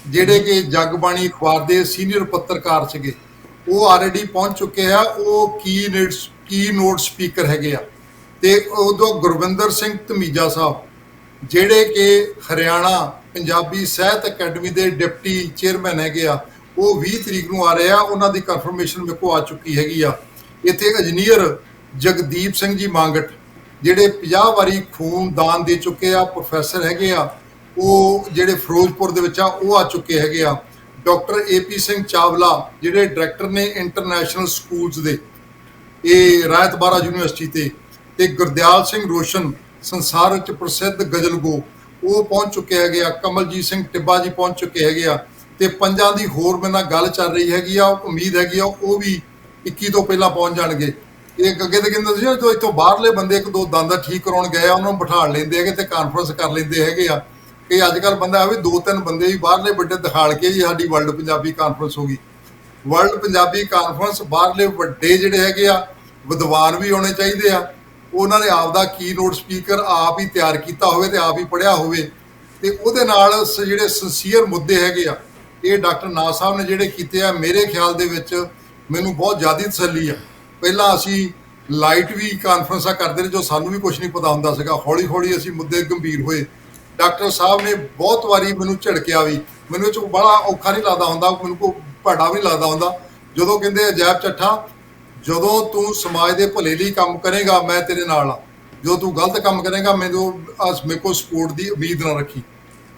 ਜਿਹੜੇ ਕਿ ਜਗਬਾਣੀ ਅਖਬਾਰ ਦੇ ਸੀਨੀਅਰ ਪੱਤਰਕਾਰ ਸੀਗੇ, ਉਹ ਆਲਰੇਡੀ ਪਹੁੰਚ ਚੁੱਕੇ ਆ। ਉਹ ਕੀ ਨੋਟ ਸਪੀਕਰ ਹੈਗੇ ਆ। ਤੇ ਉਦੋਂ ਗੁਰਵਿੰਦਰ ਸਿੰਘ ਧਮੀਜਾ ਸਾਹਿਬ ਜਿਹੜੇ ਕਿ ਹਰਿਆਣਾ ਪੰਜਾਬੀ ਸਾਹਿਤ ਅਕੈਡਮੀ ਦੇ ਡਿਪਟੀ ਚੇਅਰਮੈਨ ਹੈਗੇ ਆ, ਉਹ 20 ਤਰੀਕ ਨੂੰ ਆ ਰਹੇ ਆ। ਉਹਨਾਂ ਦੀ ਕਨਫਰਮੇਸ਼ਨ ਮੇਰੇ ਕੋਲ ਆ ਚੁੱਕੀ ਹੈਗੀ ਆ। ਇੱਥੇ ਇੰਜੀਨੀਅਰ ਜਗਦੀਪ ਸਿੰਘ ਜੀ ਮੰਗਟ, ਜਿਹੜੇ 50 ਵਾਰੀ ਖੂਨ ਦਾਨ ਦੇ ਚੁੱਕੇ ਆ, ਪ੍ਰੋਫੈਸਰ ਹੈਗੇ ਆ, ਉਹ ਜਿਹੜੇ ਫਿਰੋਜ਼ਪੁਰ ਦੇ ਵਿੱਚ ਆ, ਉਹ ਆ ਚੁੱਕੇ ਹੈਗੇ ਆ। ਡਾਕਟਰ AP ਸਿੰਘ ਚਾਵਲਾ, ਜਿਹੜੇ ਡਾਇਰੈਕਟਰ ਨੇ ਇੰਟਰਨੈਸ਼ਨਲ ਸਕੂਲਸ ਦੇ, ਇਹ ਰਾਇਤ ਬਾਰਾ ਯੂਨੀਵਰਸਿਟੀ ਤੇ ਗੁਰਦਿਆਲ ਸਿੰਘ ਰੋਸ਼ਨ, ਸੰਸਾਰ ਵਿੱਚ ਪ੍ਰਸਿੱਧ ਗਜ਼ਲਗੋ, ਉਹ ਪਹੁੰਚ ਚੁੱਕੇ ਹੈਗੇ ਆ। ਕਮਲਜੀਤ ਸਿੰਘ ਟਿੱਬਾ ਜੀ ਪਹੁੰਚ ਚੁੱਕੇ ਹੈਗੇ ਆ। ਤੇ ਪੰਜਾਂ ਦੀ ਹੋਰ ਮੇਰੇ ਨਾਲ ਗੱਲ ਚੱਲ ਰਹੀ ਹੈਗੀ ਆ, ਉਮੀਦ ਹੈਗੀ ਆ ਉਹ ਵੀ 21 ਤੋਂ ਪਹਿਲਾਂ ਪਹੁੰਚ ਜਾਣਗੇ। ਇਹ ਅੱਗੇ ਤਾਂ ਕਹਿੰਦੇ ਸੀ ਜੋ ਇੱਥੋਂ ਬਾਹਰਲੇ ਬੰਦੇ 1-2 ਦੰਦ ਠੀਕ ਕਰਾਉਣ ਗਏ ਆ, ਉਹਨਾਂ ਨੂੰ ਬਿਠਾ ਲੈਂਦੇ ਹੈਗੇ ਤੇ ਕਾਨਫਰੰਸ ਕਰ ਲੈਂਦੇ ਹੈਗੇ ਆ। ਕਿ ਅੱਜ ਕੱਲ੍ਹ ਬੰਦਾ ਵੀ 2-3 ਬੰਦੇ ਵੀ ਬਾਹਰਲੇ ਵੱਡੇ ਦਿਖਾਲ ਕੇ ਜੀ ਸਾਡੀ ਵਰਲਡ ਪੰਜਾਬੀ ਕਾਨਫਰੰਸ ਹੋ ਗਈ। ਵਰਲਡ ਪੰਜਾਬੀ ਕਾਨਫਰੰਸ ਬਾਹਰਲੇ ਵੱਡੇ ਜਿਹੜੇ ਹੈਗੇ ਆ ਵਿਦਵਾਨ ਵੀ ਹੋਣੇ ਚਾਹੀਦੇ ਆ। ਉਹਨਾਂ ਨੇ ਆਪ ਦਾ ਕੀਨੋਟ ਸਪੀਕਰ ਆਪ ਹੀ ਤਿਆਰ ਕੀਤਾ ਹੋਵੇ ਤੇ ਆਪ ਹੀ ਪੜ੍ਹਿਆ ਹੋਵੇ, ਤੇ ਉਹਦੇ ਨਾਲ ਜਿਹੜੇ ਸਿੰਸੀਅਰ ਮੁੱਦੇ ਹੈਗੇ ਆ, ਇਹ ਡਾਕਟਰ ਨਾਥ ਸਾਹਿਬ ਨੇ ਜਿਹੜੇ ਕੀਤੇ ਆ, ਮੇਰੇ ਖਿਆਲ ਦੇ ਵਿੱਚ ਮੈਨੂੰ ਬਹੁਤ ਜ਼ਿਆਦਾ ਤਸੱਲੀ ਆ। ਪਹਿਲਾਂ ਅਸੀਂ ਲਾਈਟ ਵੀ ਕਾਨਫਰੰਸਾਂ ਕਰਦੇ ਨੇ, ਜੋ ਸਾਨੂੰ ਵੀ ਕੁਝ ਨਹੀਂ ਪਤਾ ਹੁੰਦਾ ਸੀਗਾ। ਹੌਲੀ ਹੌਲੀ ਅਸੀਂ ਮੁੱਦੇ ਗੰਭੀਰ ਹੋਏ। ਡਾਕਟਰ ਸਾਹਿਬ ਨੇ ਬਹੁਤ ਵਾਰੀ ਮੈਨੂੰ ਝਿੜਕਿਆ ਵੀ, ਮੈਨੂੰ ਇਹ 'ਚ ਬੜਾ ਔਖਾ ਨਹੀਂ ਲੱਗਦਾ ਹੁੰਦਾ, ਮੈਨੂੰ ਕੋਈ ਭਾੜਾ ਵੀ ਨਹੀਂ ਲੱਗਦਾ ਹੁੰਦਾ, ਜਦੋਂ ਕਹਿੰਦੇ ਅਜੈਬ ਚੱਠਾ, ਜਦੋਂ ਤੂੰ ਸਮਾਜ ਦੇ ਭਲੇ ਲਈ ਕੰਮ ਕਰੇਗਾ ਮੈਂ ਤੇਰੇ ਨਾਲ ਆ, ਜਦੋਂ ਤੂੰ ਗਲਤ ਕੰਮ ਕਰੇਗਾ ਮੇਰੇ ਕੋਲ ਸਪੋਰਟ ਦੀ ਉਮੀਦ ਨਾ ਰੱਖੀ।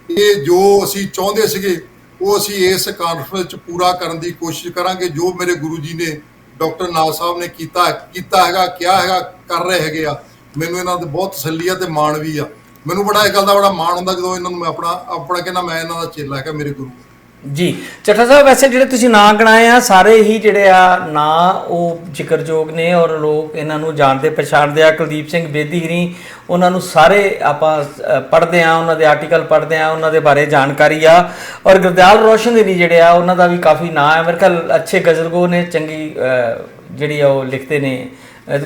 ਇਹ ਜੋ ਅਸੀਂ ਚਾਹੁੰਦੇ ਸੀਗੇ ਉਹ ਅਸੀਂ ਇਸ ਕਾਨਫਰੰਸ 'ਚ ਪੂਰਾ ਕਰਨ ਦੀ ਕੋਸ਼ਿਸ਼ ਕਰਾਂਗੇ। ਜੋ ਮੇਰੇ ਗੁਰੂ ਜੀ ਨੇ, ਡਾਕਟਰ ਨਾਥ ਸਾਹਿਬ ਨੇ ਕੀਤਾ ਹੈਗਾ, ਕਿਹਾ ਹੈਗਾ, ਕਰ ਰਹੇ ਹੈਗੇ ਆ, ਮੈਨੂੰ ਇਹਨਾਂ ਦੇ ਬਹੁਤ ਤਸੱਲੀ ਆ ਤੇ ਮਾਣ ਵੀ ਆ। ਮੈਨੂੰ ਬੜਾ ਇਹ ਗੱਲ ਦਾ ਬੜਾ ਮਾਣ ਹੁੰਦਾ ਜਦੋਂ ਇਹਨਾਂ ਨੂੰ ਮੈਂ ਆਪਣਾ ਕਹਿੰਦਾ ਮੈਂ ਇਹਨਾਂ ਦਾ ਚੇਲਾ ਹੈਗਾ, ਮੇਰੇ ਗੁਰੂ। ਜੀ ਚੱਠਾ ਸਾਹਿਬ, ਵੈਸੇ ਜਿਹੜੇ ਤੁਸੀਂ ਨਾਂ ਗਿਣਾਏ ਆ ਸਾਰੇ ਹੀ ਜਿਹੜੇ ਆ ਨਾਂ ਉਹ ਜ਼ਿਕਰਯੋਗ ਨੇ ਔਰ ਲੋਕ ਇਹਨਾਂ ਨੂੰ ਜਾਣਦੇ ਪਛਾਣਦੇ ਆ। ਕੁਲਦੀਪ ਸਿੰਘ ਬੇਦੀ ਹਰੀ, ਉਹਨਾਂ ਨੂੰ ਸਾਰੇ ਆਪਾਂ ਪੜ੍ਹਦੇ ਆ, ਉਹਨਾਂ ਦੇ ਆਰਟੀਕਲ ਪੜ੍ਹਦੇ ਆ, ਉਹਨਾਂ ਦੇ ਬਾਰੇ ਜਾਣਕਾਰੀ ਆ। ਔਰ ਗੁਰਦਿਆਲ ਰੋਸ਼ਨ ਦੇ ਜਿਹੜੇ ਆ ਉਹਨਾਂ ਦਾ ਵੀ ਕਾਫੀ ਨਾਂ ਹੈ। ਮੇਰੇ ਖਿਆਲ ਅੱਛੇ ਗਜ਼ਲਗੋ ਨੇ, ਚੰਗੀ ਜਿਹੜੀ ਆ ਉਹ ਲਿਖਦੇ ਨੇ।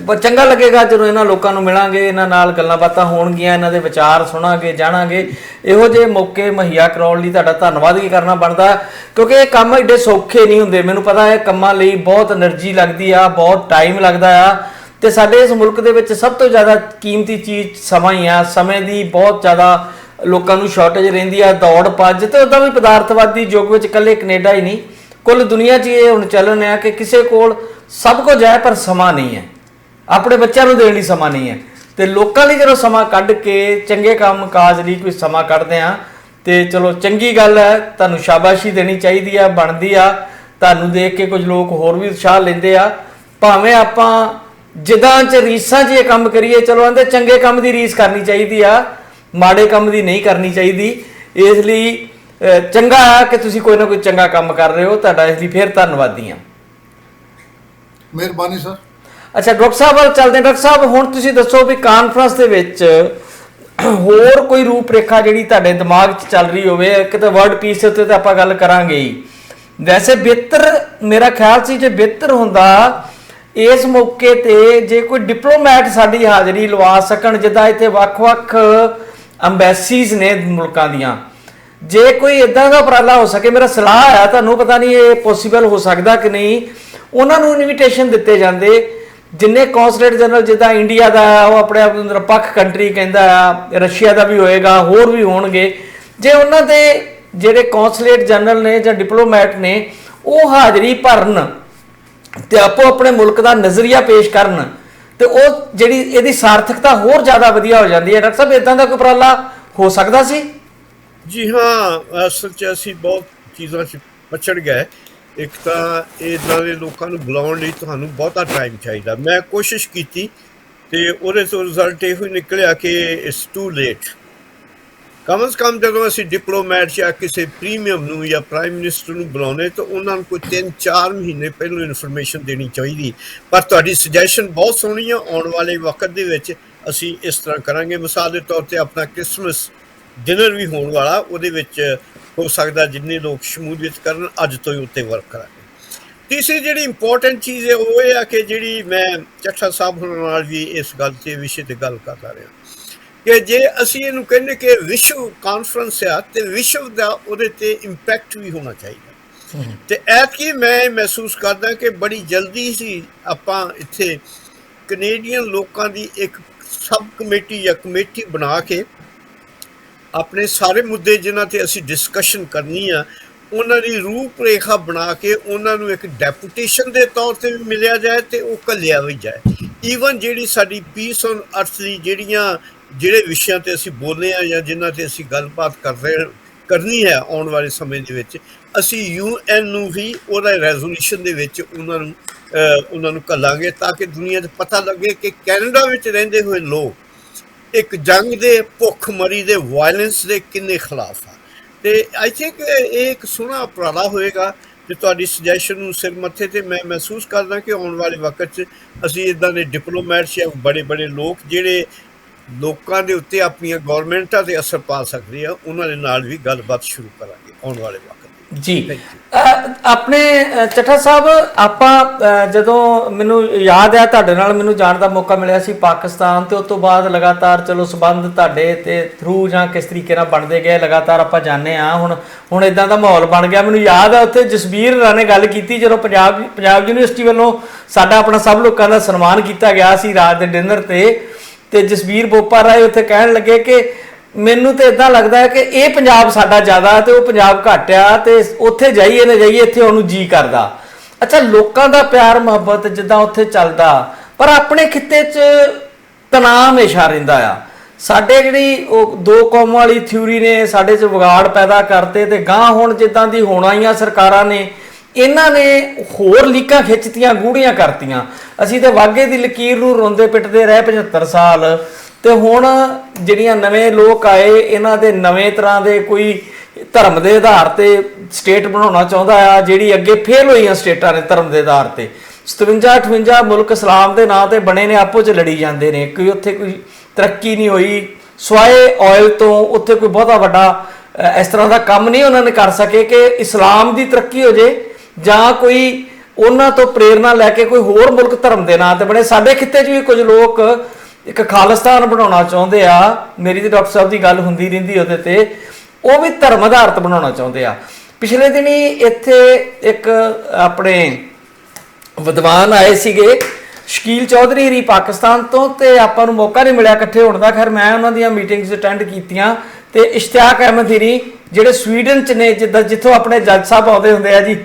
ਪਰ ਚੰਗਾ ਲੱਗੇਗਾ ਜਦੋਂ ਇਹਨਾਂ ਲੋਕਾਂ ਨੂੰ ਮਿਲਾਂਗੇ, ਇਹਨਾਂ ਨਾਲ ਗੱਲਾਂ ਬਾਤਾਂ ਹੋਣਗੀਆਂ, ਇਹਨਾਂ ਦੇ ਵਿਚਾਰ ਸੁਣਾਂਗੇ, ਜਾਣਾਂਗੇ। ਇਹੋ ਜਿਹੇ ਮੌਕੇ ਮੁਹੱਈਆ ਕਰਾਉਣ ਲਈ ਤੁਹਾਡਾ ਧੰਨਵਾਦ ਵੀ ਕਰਨਾ ਬਣਦਾ, ਕਿਉਂਕਿ ਇਹ ਕੰਮ ਏਡੇ ਸੌਖੇ ਨਹੀਂ ਹੁੰਦੇ। ਮੈਨੂੰ ਪਤਾ ਹੈ ਕੰਮਾਂ ਲਈ ਬਹੁਤ એનર્ਜੀ ਲੱਗਦੀ ਆ, ਬਹੁਤ ਟਾਈਮ ਲੱਗਦਾ ਆ, ਤੇ ਸਾਡੇ ਇਸ ਮੁਲਕ ਦੇ ਵਿੱਚ ਸਭ ਤੋਂ ਜ਼ਿਆਦਾ ਕੀਮਤੀ ਚੀਜ਼ ਸਮਾਂ ਹੀ ਆ। ਸਮੇਂ ਦੀ ਬਹੁਤ ਜ਼ਿਆਦਾ ਲੋਕਾਂ ਨੂੰ ਸ਼ਾਰਟੇਜ ਰਹਿੰਦੀ ਆ, ਦੌੜ ਭੱਜ। ਤੇ ਉੱਦਾਂ ਵੀ ਪਦਾਰਥਵਾਦੀ ਯੁੱਗ ਵਿੱਚ ਇਕੱਲੇ ਕੈਨੇਡਾ ਹੀ ਨਹੀਂ, ਕੁੱਲ ਦੁਨੀਆ 'ਚ ਇਹ ਹੁਣ ਚੱਲਣ ਆ ਕਿ ਕਿਸੇ ਕੋਲ ਸਭ ਕੁਝ ਹੈ ਪਰ ਸਮਾਂ ਨਹੀਂ ਹੈ, ਆਪਣੇ ਬੱਚਿਆਂ ਨੂੰ ਦੇਣ ਲਈ ਸਮਾਂ ਨਹੀਂ ਹੈ। ਤੇ ਲੋਕਾਂ ਲਈ ਜਦੋਂ ਸਮਾਂ ਕੱਢ ਕੇ ਚੰਗੇ ਕੰਮ ਕਾਜ ਲਈ ਕੋਈ ਸਮਾਂ ਕੱਢਦੇ ਆ ਤੇ ਚਲੋ ਚੰਗੀ ਗੱਲ ਹੈ, ਤੁਹਾਨੂੰ ਸ਼ਾਬਾਸ਼ੀ ਦੇਣੀ ਚਾਹੀਦੀ ਆ, ਬਣਦੀ ਆ। ਤੁਹਾਨੂੰ ਦੇਖ ਕੇ ਕੁਝ ਲੋਕ ਹੋਰ ਵੀ ਉਤਸ਼ਾਹ ਲੈਂਦੇ ਆ। ਭਾਵੇਂ ਆਪਾਂ ਜਿੱਦਾਂ 'ਚ ਰੀਸਾਂ 'ਚ ਇਹ ਕੰਮ ਕਰੀਏ, ਚਲੋ ਆਂਦੇ ਚੰਗੇ ਕੰਮ ਦੀ ਰੀਸ ਕਰਨੀ ਚਾਹੀਦੀ ਆ, ਮਾੜੇ ਕੰਮ ਦੀ ਨਹੀਂ ਕਰਨੀ ਚਾਹੀਦੀ। ਇਸ ਲਈ ਚੰਗਾ ਆ ਕਿ ਤੁਸੀਂ ਕੋਈ ਨਾ ਕੋਈ ਚੰਗਾ ਕੰਮ ਕਰ ਰਹੇ ਹੋ, ਤੁਹਾਡਾ ਇਸ ਲਈ ਫਿਰ ਧੰਨਵਾਦੀ ਹਾਂ। ਮਿਹਰਬਾਨੀ ਸਰ। ਅੱਛਾ ਡਾਕਟਰ ਸਾਹਿਬ ਵੱਲ ਚੱਲਦੇ। ਡਾਕਟਰ ਸਾਹਿਬ, ਹੁਣ ਤੁਸੀਂ ਦੱਸੋ ਵੀ ਕਾਨਫਰੰਸ ਦੇ ਵਿੱਚ ਹੋਰ ਕੋਈ ਰੂਪ ਰੇਖਾ ਜਿਹੜੀ ਤੁਹਾਡੇ ਦਿਮਾਗ 'ਚ ਚੱਲ ਰਹੀ ਹੋਵੇ। ਇੱਕ ਤਾਂ ਵਰਲਡ ਪੀਸ ਉੱਤੇ ਤਾਂ ਆਪਾਂ ਗੱਲ ਕਰਾਂਗੇ ਹੀ। ਵੈਸੇ ਬਿਹਤਰ ਮੇਰਾ ਖਿਆਲ ਸੀ ਜੇ ਬਿਹਤਰ ਹੁੰਦਾ ਇਸ ਮੌਕੇ ਤੇ ਜੇ ਕੋਈ ਡਿਪਲੋਮੈਟ ਸਾਡੀ ਹਾਜ਼ਰੀ ਲਵਾ ਸਕਣ, ਜਿੱਦਾਂ ਇੱਥੇ ਵੱਖ-ਵੱਖ ਅੰਬੈਸੀਜ਼ ਨੇ ਮੁਲਕਾਂ ਦੀਆਂ, ਜੇ ਕੋਈ ਇਦਾਂ ਦਾ ਉਪਰਾਲਾ ਹੋ ਸਕੇ, ਮੇਰਾ ਸਲਾਹ ਹੈ, ਤੁਹਾਨੂੰ ਪਤਾ ਨਹੀਂ ਇਹ ਪੋਸੀਬਲ ਹੋ ਸਕਦਾ ਕਿ ਨਹੀਂ, ਉਹਨਾਂ ਨੂੰ ਇਨਵੀਟੇਸ਼ਨ ਦਿੱਤੇ ਜਾਂਦੇ। ਜਿੰਨੇ ਕੌਂਸਲੇਟ ਜਨਰਲ ਜਿੱਦਾਂ ਇੰਡੀਆ ਦਾ ਆ, ਉਹ ਆਪਣੇ ਆਪ ਨੂੰ ਨਿਰਪੱਖ ਕੰਟਰੀ ਕਹਿੰਦਾ ਆ, ਰਸ਼ੀਆ ਦਾ ਵੀ ਹੋਏਗਾ, ਹੋਰ ਵੀ ਹੋਣਗੇ। ਜੇ ਉਹਨਾਂ ਦੇ ਜਿਹੜੇ ਕੌਂਸਲੇਟ ਜਨਰਲ ਨੇ ਜਾਂ ਡਿਪਲੋਮੈਟ ਨੇ ਉਹ ਹਾਜ਼ਰੀ ਭਰਨ ਤੇ ਆਪੋ ਆਪਣੇ ਮੁਲਕ ਦਾ ਨਜ਼ਰੀਆ ਪੇਸ਼ ਕਰਨ, ਤੇ ਉਹ ਜਿਹੜੀ ਇਹਦੀ ਸਾਰਥਕਤਾ ਹੋਰ ਜ਼ਿਆਦਾ ਵਧੀਆ ਹੋ ਜਾਂਦੀ ਹੈ। ਡਾਕਟਰ ਸਾਹਿਬ, ਇਦਾਂ ਦਾ ਕੋਈ ਉਪਰਾਲਾ ਹੋ ਸਕਦਾ ਸੀ? ਜੀ ਹਾਂ, ਅਸਲ 'ਚ ਅਸੀਂ ਬਹੁਤ ਚੀਜ਼ਾਂ 'ਚ ਪਛੜ ਗਏ। ਇੱਕ ਤਾਂ ਇੱਦਾਂ ਦੇ ਲੋਕਾਂ ਨੂੰ ਬੁਲਾਉਣ ਲਈ ਤੁਹਾਨੂੰ ਬਹੁਤਾ ਟਾਈਮ ਚਾਹੀਦਾ। ਮੈਂ ਕੋਸ਼ਿਸ਼ ਕੀਤੀ ਤੇ ਉਹਦੇ ਤੋਂ ਰਿਜ਼ਲਟ ਇਹੋ ਹੀ ਨਿਕਲਿਆ ਕਿ ਇਟਸ ਟੂ ਲੇਟ। ਕਮ ਸੇ ਕਮ ਜਦੋਂ ਅਸੀਂ ਡਿਪਲੋਮੈਟ ਜਾਂ ਕਿਸੇ ਪ੍ਰੀਮੀਅਮ ਨੂੰ ਜਾਂ ਪ੍ਰਾਈਮ ਮਿਨਿਸਟਰ ਨੂੰ ਬੁਲਾਉਣੇ ਤਾਂ ਉਹਨਾਂ ਨੂੰ ਕੋਈ 3-4 ਮਹੀਨੇ ਪਹਿਲਾਂ ਇਨਫੋਰਮੇਸ਼ਨ ਦੇਣੀ ਚਾਹੀਦੀ। ਪਰ ਤੁਹਾਡੀ ਸੁਜੈਸ਼ਨ ਬਹੁਤ ਸੋਹਣੀ ਆ। ਆਉਣ ਵਾਲੇ ਵਕਤ ਦੇ ਵਿੱਚ ਅਸੀਂ ਇਸ ਤਰ੍ਹਾਂ ਕਰਾਂਗੇ। ਮਿਸਾਲ ਦੇ ਤੌਰ 'ਤੇ ਆਪਣਾ ਕ੍ਰਿਸਮਸ ਡਿਨਰ ਵੀ ਹੋਣ ਵਾਲਾ, ਉਹਦੇ ਵਿੱਚ ਹੋ ਸਕਦਾ ਜਿੰਨੇ ਲੋਕ ਸ਼ਮੂਲੀਅਤ ਕਰਨ ਅੱਜ ਤੋਂ ਹੀ ਉੱਤੇ ਵਰਕ ਕਰਾਂਗੇ। ਤੀਸਰੀ ਜਿਹੜੀ ਇੰਪੋਰਟੈਂਟ ਚੀਜ਼ ਹੈ ਉਹ ਇਹ ਆ ਕਿ ਜਿਹੜੀ ਮੈਂ ਚੱਠਾ ਸਾਹਿਬ ਹੋਣ ਨਾਲ ਵੀ ਇਸ ਗੱਲ 'ਤੇ ਵਿਸ਼ੇ 'ਤੇ ਗੱਲ ਕਰਦਾ ਰਿਹਾ ਕਿ ਜੇ ਅਸੀਂ ਇਹਨੂੰ ਕਹਿੰਦੇ ਕਿ ਵਿਸ਼ਵ ਕਾਨਫਰੰਸ ਆ ਤੇ ਵਿਸ਼ਵ ਦਾ ਉਹਦੇ 'ਤੇ ਇੰਪੈਕਟ ਵੀ ਹੋਣਾ ਚਾਹੀਦਾ। ਤੇ ਐਤਕੀ ਮੈਂ ਮਹਿਸੂਸ ਕਰਦਾ ਕਿ ਬੜੀ ਜਲਦੀ ਸੀ ਆਪਾਂ ਇੱਥੇ ਕੈਨੇਡੀਅਨ ਲੋਕਾਂ ਦੀ ਇੱਕ ਸਬ ਕਮੇਟੀ ਜਾਂ ਕਮੇਟੀ ਬਣਾ ਕੇ ਆਪਣੇ ਸਾਰੇ ਮੁੱਦੇ ਜਿਨ੍ਹਾਂ ਤੇ ਅਸੀਂ ਡਿਸਕਸ਼ਨ ਕਰਨੀ ਆ ਉਹਨਾਂ ਦੀ ਰੂਪਰੇਖਾ ਬਣਾ ਕੇ ਉਹਨਾਂ ਨੂੰ ਇੱਕ ਡੈਪੂਟੇਸ਼ਨ ਦੇ ਤੌਰ ਤੇ ਵੀ ਮਿਲਿਆ ਜਾਏ ਤੇ ਉਹ ਘੱਲਿਆ ਵੀ ਜਾਏ। ਈਵਨ ਜਿਹੜੀ ਸਾਡੀ ਪੀਸ ਔਨ ਅਰਥ ਦੀ ਜਿਹੜੇ ਵਿਸ਼ਿਆਂ ਤੇ ਅਸੀਂ ਬੋਲੇ ਆ ਜਾਂ ਜਿਨ੍ਹਾਂ ਤੇ ਅਸੀਂ ਗੱਲਬਾਤ ਕਰਨੀ ਹੈ ਆਉਣ ਵਾਲੇ ਸਮੇਂ ਦੇ ਵਿੱਚ, ਅਸੀਂ UN ਨੂੰ ਵੀ ਉਹਦਾ ਰੈਜ਼ੋਲੂਸ਼ਨ ਦੇ ਵਿੱਚ ਉਹਨਾਂ ਨੂੰ ਘੱਲਾਂਗੇ ਤਾਂ ਕਿ ਦੁਨੀਆ 'ਚ ਪਤਾ ਲੱਗੇ ਕਿ ਕੈਨੇਡਾ ਵਿੱਚ ਰਹਿੰਦੇ ਹੋਏ ਲੋਕ ਇੱਕ ਜੰਗ ਦੇ ਭੁੱਖਮਰੀ ਦੇ ਵਾਇਲੈਂਸ ਦੇ ਕਿੰਨੇ ਖਿਲਾਫ ਆ। ਤੇ ਆਈ ਥਿੰਕ ਇਹ ਇੱਕ ਸੋਹਣਾ ਉਪਰਾਲਾ ਹੋਏਗਾ ਤੇ ਤੁਹਾਡੀ ਸੁਜੈਸ਼ਨ ਨੂੰ ਸਿਰ ਮੱਥੇ ਤੇ ਮੈਂ ਮਹਿਸੂਸ ਕਰਦਾ ਕਿ ਆਉਣ ਵਾਲੇ ਵਕਤ 'ਚ ਅਸੀਂ ਇੱਦਾਂ ਦੇ ਡਿਪਲੋਮੈਟਸ ਜਾਂ ਬੜੇ ਲੋਕ ਜਿਹੜੇ ਲੋਕਾਂ ਦੇ ਉੱਤੇ ਆਪਣੀਆਂ ਗੌਰਮੈਂਟਾਂ 'ਤੇ ਅਸਰ ਪਾ ਸਕਦੇ ਆ ਉਹਨਾਂ ਦੇ ਨਾਲ ਵੀ ਗੱਲਬਾਤ ਸ਼ੁਰੂ ਕਰਾਂਗੇ ਆਉਣ ਵਾਲੇ ਵਕਤ। ਜੀ ਆਪਣੇ ਚੱਠਾ ਸਾਹਿਬ, ਆਪਾਂ ਜਦੋਂ ਮੈਨੂੰ ਯਾਦ ਹੈ ਤੁਹਾਡੇ ਨਾਲ ਮੈਨੂੰ ਜਾਣ ਦਾ ਮੌਕਾ ਮਿਲਿਆ ਸੀ ਪਾਕਿਸਤਾਨ, ਤੇ ਉਸ ਤੋਂ ਬਾਅਦ ਲਗਾਤਾਰ ਚਲੋ ਸੰਬੰਧ ਤੁਹਾਡੇ ਤੇ ਥਰੂ ਜਾਂ ਕਿਸ ਤਰੀਕੇ ਨਾਲ ਬਣਦੇ ਗਏ ਲਗਾਤਾਰ ਆਪਾਂ ਜਾਣਦੇ ਹਾਂ। ਹੁਣ ਇਦਾਂ ਦਾ ਮਾਹੌਲ ਬਣ ਗਿਆ। ਮੈਨੂੰ ਯਾਦ ਹੈ ਉੱਥੇ ਜਸਬੀਰ ਰਾਂ ਨੇ ਗੱਲ ਕੀਤੀ ਜਦੋਂ ਪੰਜਾਬ ਯੂਨੀਵਰਸਿਟੀ ਵੱਲੋਂ ਸਾਡਾ ਆਪਣਾ ਸਭ ਲੋਕਾਂ ਦਾ ਸਨਮਾਨ ਕੀਤਾ ਗਿਆ ਸੀ ਰਾਤ ਦੇ ਡਿਨਰ ਤੇ ਜਸਬੀਰ ਬੋਪਾ ਰਾਏ ਉੱਥੇ ਕਹਿਣ ਲੱਗੇ ਕਿ ਮੈਨੂੰ ਤਾਂ ਇਦਾਂ ਲੱਗਦਾ ਹੈ ਕਿ ਇਹ ਪੰਜਾਬ ਸਾਡਾ ਜ਼ਿਆਦਾ ਤੇ ਉਹ ਪੰਜਾਬ ਘੱਟ ਆ, ਤੇ ਉੱਥੇ ਜਾਈਏ ਨਾ ਜਾਈਏ ਇੱਥੇ ਉਹਨੂੰ ਜੀ ਕਰਦਾ। ਅੱਛਾ, ਲੋਕਾਂ ਦਾ ਪਿਆਰ ਮੁਹੱਬਤ ਜਿੱਦਾਂ ਉੱਥੇ ਚੱਲਦਾ, ਪਰ ਆਪਣੇ ਖਿੱਤੇ 'ਚ ਤਣਾਅ ਹਮੇਸ਼ਾ ਰਹਿੰਦਾ ਆ। ਸਾਡੇ ਜਿਹੜੀ ਉਹ ਦੋ ਕੌਮਾਂ ਵਾਲੀ ਥਿਊਰੀ ਨੇ ਸਾਡੇ 'ਚ ਵਿਗਾੜ ਪੈਦਾ ਕਰਤੇ, ਤੇ ਗਾਂ ਹੁਣ ਜਿੱਦਾਂ ਦੀ ਹੋਣ ਆਈਆਂ ਸਰਕਾਰਾਂ ਨੇ ਇਹਨਾਂ ਨੇ ਹੋਰ ਲੀਕਾਂ ਖਿੱਚਤੀਆਂ, ਗੂੜੀਆਂ ਕਰਤੀਆਂ। ਅਸੀਂ ਤੇ ਵਾਘੇ ਦੀ ਲਕੀਰ ਨੂੰ ਰੋਂਦੇ ਪਿੱਟਦੇ ਰਹੇ 75 ਸਾਲ, ਤੇ ਹੁਣ ਜਿਹੜੀਆਂ ਨਵੇਂ ਲੋਕ ਆਏ ਇਹਨਾਂ ਦੇ ਨਵੇਂ ਤਰ੍ਹਾਂ ਦੇ ਕੋਈ ਧਰਮ ਦੇ ਆਧਾਰ ਤੇ ਸਟੇਟ ਬਣਾਉਣਾ ਚਾਹੁੰਦਾ ਆ, ਜਿਹੜੀ ਅੱਗੇ ਫੇਲ ਹੋਈਆਂ ਸਟੇਟਾਂ ਨੇ ਧਰਮ ਦੇ ਆਧਾਰ ਤੇ। 57-58 ਮੁਲਕ ਇਸਲਾਮ ਦੇ ਨਾਂ ਤੇ ਬਣੇ ਨੇ, ਆਪੋ 'ਚ ਲੜੀ ਜਾਂਦੇ ਨੇ, ਕੋਈ ਉੱਥੇ ਕੋਈ ਤਰੱਕੀ ਨਹੀਂ ਹੋਈ ਸਵਾਏ ਆਇਲ ਤੋਂ। ਉੱਥੇ ਕੋਈ ਬਹੁਤਾ ਵੱਡਾ ਇਸ ਤਰ੍ਹਾਂ ਦਾ ਕੰਮ ਨਹੀਂ ਉਹਨਾਂ ਨੇ ਕਰ ਸਕੇ ਕਿ ਇਸਲਾਮ ਦੀ ਤਰੱਕੀ ਹੋ ਜੇ ਜਾਂ ਕੋਈ ਉਹਨਾਂ ਤੋਂ ਪ੍ਰੇਰਨਾ ਲੈ ਕੇ ਕੋਈ ਹੋਰ ਮੁਲਕ ਧਰਮ ਦੇ ਨਾਂ ਤੇ ਬਣੇ। ਸਾਡੇ ਖਿੱਤੇ 'ਚ ਵੀ ਕੁਝ ਲੋਕ ਇੱਕ ਖਾਲਿਸਤਾਨ ਬਣਾਉਣਾ ਚਾਹੁੰਦੇ ਆ। ਮੇਰੀ ਤੇ ਡਾਕਟਰ ਸਾਹਿਬ ਦੀ ਗੱਲ ਹੁੰਦੀ ਰਹਿੰਦੀ ਉਹਦੇ ਤੇ, ਉਹ ਵੀ ਧਰਮ ਆਧਾਰਿਤ ਬਣਾਉਣਾ ਚਾਹੁੰਦੇ ਆ। ਪਿਛਲੇ ਦਿਨੀ ਇੱਥੇ ਇੱਕ ਆਪਣੇ ਵਿਦਵਾਨ ਆਏ ਸੀਗੇ ਸ਼ਕੀਲ ਚੌਧਰੀ ਹਰੀ ਪਾਕਿਸਤਾਨ ਤੋਂ, ਤੇ ਆਪਾਂ ਨੂੰ ਮੌਕਾ ਨਹੀਂ ਮਿਲਿਆ ਇਕੱਠੇ ਹੋਣ ਦਾ। ਖੈਰ ਮੈਂ ਉਹਨਾਂ ਦੀਆਂ ਮੀਟਿੰਗਸ ਅਟੈਂਡ ਕੀਤੀਆਂ। ਤੇ ਇਸ਼ਤਿਆਕ ਅਹਿਮਦ ਹਰੀ ਜਿਹੜੇ ਸਵੀਡਨ 'ਚ ਨੇ, ਜਿੱਥੋਂ ਆਪਣੇ ਜੱਜ ਸਾਹਿਬ ਆਉਂਦੇ ਹੁੰਦੇ ਆ ਜੀ,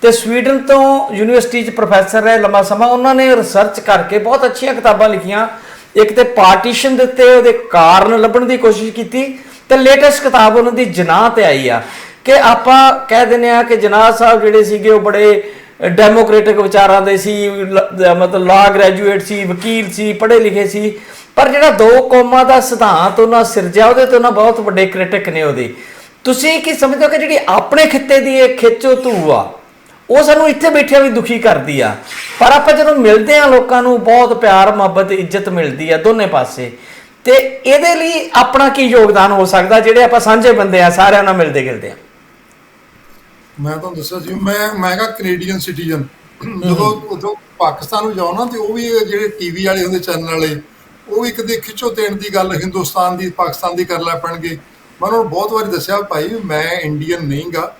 ਤੇ ਸਵੀਡਨ ਤੋਂ ਯੂਨੀਵਰਸਿਟੀ 'ਚ ਪ੍ਰੋਫੈਸਰ ਰਹੇ ਲੰਮਾ ਸਮਾਂ। ਉਹਨਾਂ ਨੇ ਰਿਸਰਚ ਕਰਕੇ ਬਹੁਤ ਅੱਛੀਆਂ ਕਿਤਾਬਾਂ ਲਿਖੀਆਂ। ਇੱਕ ਤੇ ਪਾਰਟੀਸ਼ਨ ਦੇ ਉੱਤੇ ਉਹਦੇ ਕਾਰਨ ਲੱਭਣ ਦੀ ਕੋਸ਼ਿਸ਼ ਕੀਤੀ, ਤੇ ਲੇਟੈਸਟ ਕਿਤਾਬ ਉਹਨਾਂ ਦੀ ਜਨਾਹ ਤੇ ਆਈ ਆ ਕਿ ਆਪਾਂ ਕਹਿ ਦਿੰਦੇ ਆ ਕਿ ਜਨਾਹ ਸਾਹਿਬ ਜਿਹੜੇ ਸੀਗੇ ਉਹ ਬੜੇ ਡੈਮੋਕ੍ਰੇਟਿਕ ਵਿਚਾਰਾਂ ਦੇ ਸੀ, ਮਤਲਬ ਲਾ ਗ੍ਰੈਜੂਏਟ ਸੀ, ਵਕੀਲ ਸੀ, ਪੜ੍ਹੇ ਲਿਖੇ ਸੀ, ਪਰ ਜਿਹੜਾ ਦੋ ਕੌਮਾਂ ਦਾ ਸਿਧਾਂਤ ਉਹਨਾਂ ਸਿਰਜਿਆ ਉਹਦੇ ਤੇ ਉਹਨਾਂ ਬਹੁਤ ਵੱਡੇ ਕ੍ਰਿਟਿਕ ਨੇ ਉਹਦੇ। ਤੁਸੀਂ ਕੀ ਸਮਝਦੇ ਹੋ ਕਿ ਜਿਹੜੀ ਆਪਣੇ ਖਿੱਤੇ ਦੀ ਇਹ ਖਿੱਚੋ ਧੂ ਆ ਉਹ ਸਾਨੂੰ ਇੱਥੇ ਬੈਠਿਆਂ ਵੀ ਦੁਖੀ ਕਰਦੀ ਆ, ਪਰ ਆਪਾਂ ਜਦੋਂ ਮਿਲਦੇ ਆ ਲੋਕਾਂ ਨੂੰ ਬਹੁਤ ਪਿਆਰ ਮੁਹੱਬਤ ਇੱਜ਼ਤ ਮਿਲਦੀ ਆ ਦੋਨੇ ਪਾਸੇ। ਤੇ ਇਹਦੇ ਲਈ ਆਪਣਾ ਕੀ ਯੋਗਦਾਨ ਹੋ ਸਕਦਾ ਜਿਹੜੇ ਆਪਾਂ ਸਾਂਝੇ ਬੰਦੇ ਆ ਸਾਰਿਆਂ ਨਾਲ ਮਿਲਦੇ ਗਿਲਦੇ ਆ? ਮੈਂ ਤੁਹਾਨੂੰ ਦੱਸਿਆ ਸੀ ਮੈਂ ਕਹਾ ਕੈਨੇਡੀਅਨ ਸਿਟੀਜ਼ਨ। ਜਦੋਂ ਉਦੋਂ ਪਾਕਿਸਤਾਨ ਨੂੰ ਜਾਓ ਨਾ ਤੇ ਉਹ ਵੀ ਜਿਹੜੇ ਟੀਵੀ ਵਾਲੇ ਹੁੰਦੇ ਚੈਨਲ ਵਾਲੇ ਉਹ ਵੀ ਕਦੇ ਖਿੱਚੋ ਦੇਣ ਦੀ ਗੱਲ ਹਿੰਦੁਸਤਾਨ ਦੀ ਪਾਕਿਸਤਾਨ ਦੀ ਕਰ ਲੈ ਪੈਣਗੇ। ਮੈਂ ਉਹਨਾਂ ਨੂੰ ਬਹੁਤ ਵਾਰੀ ਦੱਸਿਆ ਭਾਈ ਮੈਂ ਇੰਡੀਅਨ ਨਹੀਂ ਗਾ,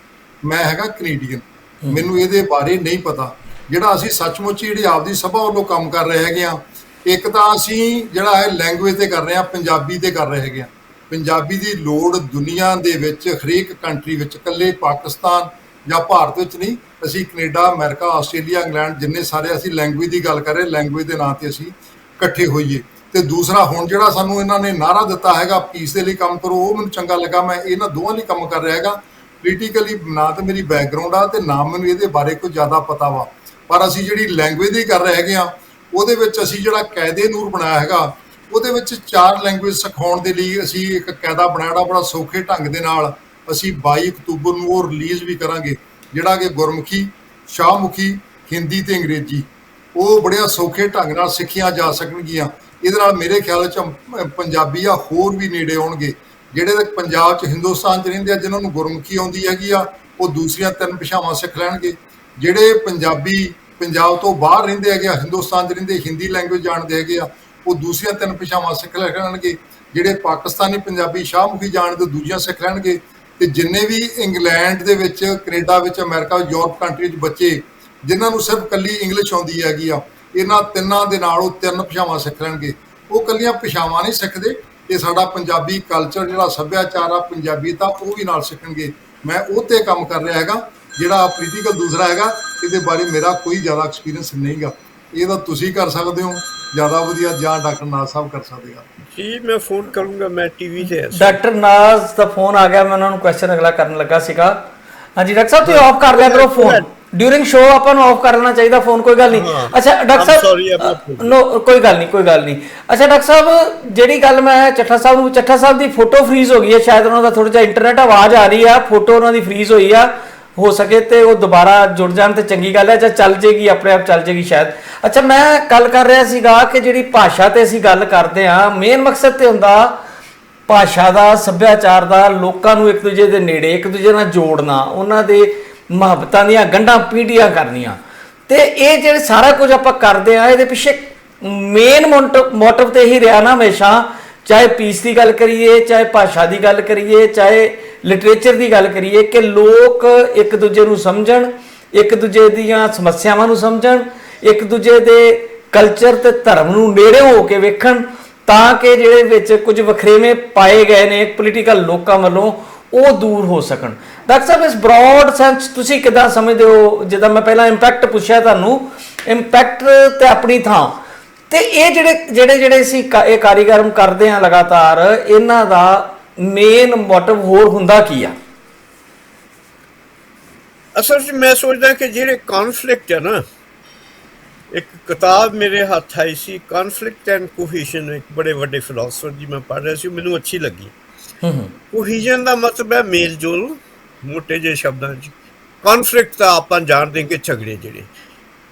ਮੈਂ ਹੈਗਾ ਕੈਨੇਡੀਅਨ, ਮੈਨੂੰ ਇਹਦੇ ਬਾਰੇ ਨਹੀਂ ਪਤਾ। ਜਿਹੜਾ ਅਸੀਂ ਸੱਚਮੁੱਚ ਜਿਹੜੀ ਆਪਦੀ ਸਭਾ ਵੱਲੋਂ ਕੰਮ ਕਰ ਰਹੇ ਹੈਗੇ ਆ, ਇੱਕ ਤਾਂ ਅਸੀਂ ਜਿਹੜਾ ਹੈ ਲੈਂਗੁਏਜ ਤੇ ਕਰ ਰਹੇ ਆ, ਪੰਜਾਬੀ ਤੇ ਕਰ ਰਹੇ ਹੈਗੇ ਆ। ਪੰਜਾਬੀ ਦੀ ਲੋੜ ਦੁਨੀਆ ਦੇ ਵਿੱਚ ਹਰੇਕ ਕੰਟਰੀ ਵਿੱਚ, ਇਕੱਲੇ ਪਾਕਿਸਤਾਨ ਜਾਂ ਭਾਰਤ ਵਿੱਚ ਨਹੀਂ, ਅਸੀਂ ਕੈਨੇਡਾ, ਅਮਰੀਕਾ, ਆਸਟ੍ਰੇਲੀਆ, ਇੰਗਲੈਂਡ ਜਿੰਨੇ ਸਾਰੇ ਅਸੀਂ ਲੈਂਗੁਏਜ ਦੀ ਗੱਲ ਕਰ ਰਹੇ, ਲੈਂਗੁਏਜ ਦੇ ਨਾਂ ਤੇ ਅਸੀਂ ਇਕੱਠੇ ਹੋਈਏ। ਤੇ ਦੂਸਰਾ ਹੁਣ ਜਿਹੜਾ ਸਾਨੂੰ ਇਹਨਾਂ ਨੇ ਨਾਅਰਾ ਦਿੱਤਾ ਹੈਗਾ ਪੀਸ ਦੇ ਲਈ ਕੰਮ ਕਰੋ, ਉਹ ਮੈਨੂੰ ਚੰਗਾ ਲੱਗਾ। ਮੈਂ ਇਹਨਾਂ ਦੋਵਾਂ ਲਈ ਕੰਮ ਕਰ ਰਿਹਾ ਹੈਗਾ। ਪੋਲੀਟੀਕਲੀ ਨਾ ਤਾਂ ਮੇਰੀ ਬੈਕਗਰਾਊਂਡ ਆ ਤੇ ਨਾ ਮੈਨੂੰ ਇਹਦੇ ਬਾਰੇ ਕੋਈ ਜ਼ਿਆਦਾ ਪਤਾ ਵਾ, ਪਰ ਅਸੀਂ ਜਿਹੜੀ ਲੈਂਗੁਏਜ ਦੀ ਕਰ ਰਹੇ ਹੈਗੇ ਆ ਉਹਦੇ ਵਿੱਚ ਅਸੀਂ ਜਿਹੜਾ ਕਾਇਦੇ ਨੂਰ ਬਣਾਇਆ ਹੈਗਾ ਉਹਦੇ ਵਿੱਚ 4 ਲੈਂਗੁਏਜ ਸਿਖਾਉਣ ਦੇ ਲਈ ਅਸੀਂ ਇੱਕ ਕਾਇਦਾ ਬਣਾਇਆ, ਬੜਾ ਸੌਖੇ ਢੰਗ ਦੇ ਨਾਲ ਅਸੀਂ 22 ਅਕਤੂਬਰ ਨੂੰ ਉਹ ਰਿਲੀਜ਼ ਵੀ ਕਰਾਂਗੇ, ਜਿਹੜਾ ਕਿ ਗੁਰਮੁਖੀ, ਸ਼ਾਹਮੁਖੀ, ਹਿੰਦੀ ਤੇ ਅੰਗਰੇਜ਼ੀ ਉਹ ਬੜਿਆ ਸੌਖੇ ਢੰਗ ਨਾਲ ਸਿੱਖੀਆਂ ਜਾ ਸਕਣਗੀਆਂ। ਇਹਦੇ ਨਾਲ ਮੇਰੇ ਖਿਆਲ 'ਚ ਪੰਜਾਬੀ ਆ ਹੋਰ ਵੀ ਨੇੜੇ ਆਉਣਗੇ। ਜਿਹੜੇ ਪੰਜਾਬ 'ਚ ਹਿੰਦੁਸਤਾਨ 'ਚ ਰਹਿੰਦੇ ਆ ਜਿਨ੍ਹਾਂ ਨੂੰ ਗੁਰਮੁਖੀ ਆਉਂਦੀ ਹੈਗੀ ਆ ਉਹ ਦੂਸਰੀਆਂ 3 ਭਾਸ਼ਾਵਾਂ ਸਿੱਖ ਲੈਣਗੇ। ਜਿਹੜੇ ਪੰਜਾਬੀ ਪੰਜਾਬ ਤੋਂ ਬਾਹਰ ਰਹਿੰਦੇ ਹੈਗੇ ਆ, ਹਿੰਦੁਸਤਾਨ 'ਚ ਰਹਿੰਦੇ, ਹਿੰਦੀ ਲੈਂਗੁਏਜ ਜਾਣਦੇ ਹੈਗੇ ਆ, ਉਹ ਦੂਸਰੀਆਂ 3 ਭਾਸ਼ਾਵਾਂ ਸਿੱਖ ਲੈਣਗੇ। ਜਿਹੜੇ ਪਾਕਿਸਤਾਨੀ ਪੰਜਾਬੀ ਸ਼ਾਹਮੁਖੀ ਜਾਣਦੇ ਦੂਜੀਆਂ ਸਿੱਖ ਲੈਣਗੇ। ਤੇ ਜਿੰਨੇ ਵੀ ਇੰਗਲੈਂਡ ਦੇ ਵਿੱਚ, ਕੈਨੇਡਾ ਵਿੱਚ, ਅਮਰੀਕਾ, ਯੂਰਪ ਕੰਟਰੀ 'ਚ ਬੱਚੇ ਜਿਨ੍ਹਾਂ ਨੂੰ ਸਿਰਫ ਇਕੱਲੀ ਇੰਗਲਿਸ਼ ਆਉਂਦੀ ਹੈਗੀ ਆ, ਇਹਨਾਂ ਤਿੰਨਾਂ ਦੇ ਨਾਲ ਉਹ 3 ਭਾਸ਼ਾਵਾਂ ਸਿੱਖ ਲੈਣਗੇ। ਉਹ ਇਕੱਲੀਆਂ ਭਾਸ਼ਾਵਾਂ ਨਹੀਂ ਸਿੱਖਦੇ, ਤੇ ਸਾਡਾ ਪੰਜਾਬੀ ਕਲਚਰ ਜਿਹੜਾ ਸੱਭਿਆਚਾਰ ਆ ਪੰਜਾਬੀਅਤ ਆ ਉਹ ਵੀ ਨਾਲ ਸਿੱਖਣਗੇ। ਮੈਂ ਉਹ 'ਤੇ ਕੰਮ ਕਰ ਰਿਹਾ ਹੈਗਾ। ਜਿਹੜਾ ਪੋਲੀਟੀਕਲ ਦੂਸਰਾ ਹੈਗਾ ਇਹਦੇ ਬਾਰੇ ਮੇਰਾ ਕੋਈ ਜ਼ਿਆਦਾ ਐਕਸਪੀਰੀਅੰਸ ਨਹੀਂ ਗਾ। ਇਹ ਤਾਂ ਤੁਸੀਂ ਕਰ ਸਕਦੇ ਹੋ ਜ਼ਿਆਦਾ ਵਧੀਆ, ਜਾਂ ਡਾਕਟਰ ਨਾਥ ਸਾਹਿਬ ਕਰ ਸਕਦੇ ਆ ਜੀ। ਮੈਂ ਫੋਨ ਕਰੂੰਗਾ, ਮੈਂ ਟੀਵੀ ਤੇ ਡਾਕਟਰ ਨਾਜ਼ ਦਾ ਫੋਨ ਆ ਗਿਆ, ਮੈਂ ਉਹਨਾਂ ਨੂੰ ਕੁਐਸਚਨ ਅਗਲਾ ਕਰਨ ਲੱਗਾ ਸੀਗਾ। ਹਾਂਜੀ ਡਾਕਟਰ ਸਾਹਿਬ, ਤੁਸੀਂ ਆਫ ਕਰ ਲਿਆ ਕਰੋ ਫੋਨ ਡਿਊਰਿੰਗ ਸ਼ੋ, ਆਪਾਂ ਨੂੰ ਆਫ ਕਰ ਲੈਣਾ ਚਾਹੀਦਾ ਫੋਨ, ਕੋਈ ਗੱਲ ਨਹੀਂ। ਅੱਛਾ ਡਾਕਟਰ ਸਾਹਿਬ, ਨੋ ਕੋਈ ਗੱਲ ਨਹੀਂ, ਕੋਈ ਗੱਲ ਨਹੀਂ। ਅੱਛਾ ਡਾਕਟਰ ਸਾਹਿਬ, ਜਿਹੜੀ ਗੱਲ ਮੈਂ ਚੱਠਾ ਸਾਹਿਬ ਦੀ ਫੋਟੋ ਫਰੀਜ਼ ਹੋ ਗਈ ਹੈ, ਸ਼ਾਇਦ ਉਹਨਾਂ ਦਾ ਥੋੜਾ ਜਿਹਾ ਇੰਟਰਨੈਟ ਆਵਾਜ਼ ਆ ਰਹੀ ਆ, ਫੋਟੋ ਉਹਨਾਂ ਦੀ ਫਰੀਜ਼ ਹੋਈ ਆ, ਹੋ ਸਕੇ ਤੇ ਉਹ ਦੁਬਾਰਾ ਜੁੜ ਜਾਣ ਤੇ ਚੰਗੀ ਗੱਲ ਹੈ, ਜਾਂ ਚੱਲ ਜੇਗੀ ਆਪਣੇ ਆਪ ਚੱਲ ਜੇਗੀ ਸ਼ਾਇਦ। ਅੱਛਾ ਮੈਂ ਗੱਲ ਕਰ ਰਿਹਾ ਸੀਗਾ ਕਿ ਜਿਹੜੀ ਭਾਸ਼ਾ ਤੇ ਅਸੀਂ ਗੱਲ ਕਰਦੇ ਹਾਂ, ਮੇਨ ਮਕਸਦ ਤੇ ਹੁੰਦਾ ਭਾਸ਼ਾ ਦਾ, ਸੱਭਿਆਚਾਰ ਦਾ, ਲੋਕਾਂ ਨੂੰ ਇੱਕ ਦੂਜੇ ਦੇ ਨੇੜੇ, ਇੱਕ ਦੂਜੇ ਨਾਲ ਜੋੜਨਾ, ਉਹਨਾਂ ਦੇ ਮੁਹੱਬਤਾਂ ਦੀਆਂ ਗੰਢਾਂ ਪੀੜ੍ਹੀਆਂ ਕਰਨੀਆਂ। ਤੇ ਇਹ ਜਿਹੜੇ ਸਾਰਾ ਕੁਝ ਆਪਾਂ ਕਰਦੇ ਆ, ਇਹਦੇ ਪਿੱਛੇ ਮੇਨ ਮੋਟਿਵ ਤੇ ਇਹੀ ਰਿਹਾ ਨਾ ਹਮੇਸ਼ਾ, ਚਾਹੇ ਪੀਸ ਦੀ ਗੱਲ ਕਰੀਏ, ਚਾਹੇ ਭਾਸ਼ਾ ਦੀ ਗੱਲ ਕਰੀਏ, ਚਾਹੇ ਲਿਟਰੇਚਰ ਦੀ ਗੱਲ ਕਰੀਏ, ਕਿ ਲੋਕ ਇੱਕ ਦੂਜੇ ਨੂੰ ਸਮਝਣ, ਇੱਕ ਦੂਜੇ ਦੀਆਂ ਸਮੱਸਿਆਵਾਂ ਨੂੰ ਸਮਝਣ, ਇੱਕ ਦੂਜੇ ਦੇ ਕਲਚਰ ਤੇ ਧਰਮ ਨੂੰ ਨੇੜੇ ਹੋ ਕੇ ਵੇਖਣ, ਤਾਂ ਕਿ ਜਿਹੜੇ ਵਿੱਚ ਕੁਝ ਵਖਰੇਵੇਂ ਪਾਏ ਗਏ ਨੇ ਪੋਲੀਟੀਕਲ ਲੋਕਾਂ ਵੱਲੋਂ ਉਹ ਦੂਰ ਹੋ ਸਕਣ। ਡਾਕਟਰ ਸਾਹਿਬ, ਇਸ ਬ੍ਰੌਡ ਸੈਂਸ ਤੁਸੀਂ ਕਿੱਦਾਂ ਸਮਝਦੇ ਹੋ? ਜਿੱਦਾਂ ਮੈਂ ਪਹਿਲਾਂ ਇੰਪੈਕਟ ਪੁੱਛਿਆ ਤੁਹਾਨੂੰ, ਇੰਪੈਕਟ ਤੇ ਆਪਣੀ ਥਾਂ, ਤੇ ਇਹ ਜਿਹੜੇ ਅਸੀਂ ਇਹ ਕਾਰੀਗਰਮ ਕਰਦੇ ਹਾਂ ਲਗਾਤਾਰ, ਇਹਨਾਂ ਦਾ ਮੇਨ ਮੋਟਿਵ ਹੋਰ ਹੁੰਦਾ ਕੀ ਆ? ਅਸਲ 'ਚ ਮੈਂ ਸੋਚਦਾ ਕਿ ਜਿਹੜੇ ਕੌਨਫਲਿਕਟ ਹੈ ਨਾ, ਇੱਕ ਕਿਤਾਬ ਮੇਰੇ ਹੱਥ ਆਈ ਸੀ, ਕੌਨਫਲਿਕਟ ਐਂਡ ਕੋਹੀਜ਼ਨ, ਇੱਕ ਬੜੇ ਵੱਡੇ ਫਿਲਾਸਫਰ ਦੀ ਮੈਂ ਪੜ੍ਹ ਰਿਹਾ ਸੀ, ਮੈਨੂੰ ਅੱਛੀ ਲੱਗੀ। ਕੋਹੀਜ਼ਨ ਦਾ ਮਤਲਬ ਹੈ ਮੇਲ ਜੋਲ, ਮੋਟੇ ਜਿਹੇ ਸ਼ਬਦਾਂ 'ਚ। ਕੌਨਫਲਿਕਟ ਤਾਂ ਆਪਾਂ ਜਾਣਦੇ ਕਿ ਝਗੜੇ ਜਿਹੜੇ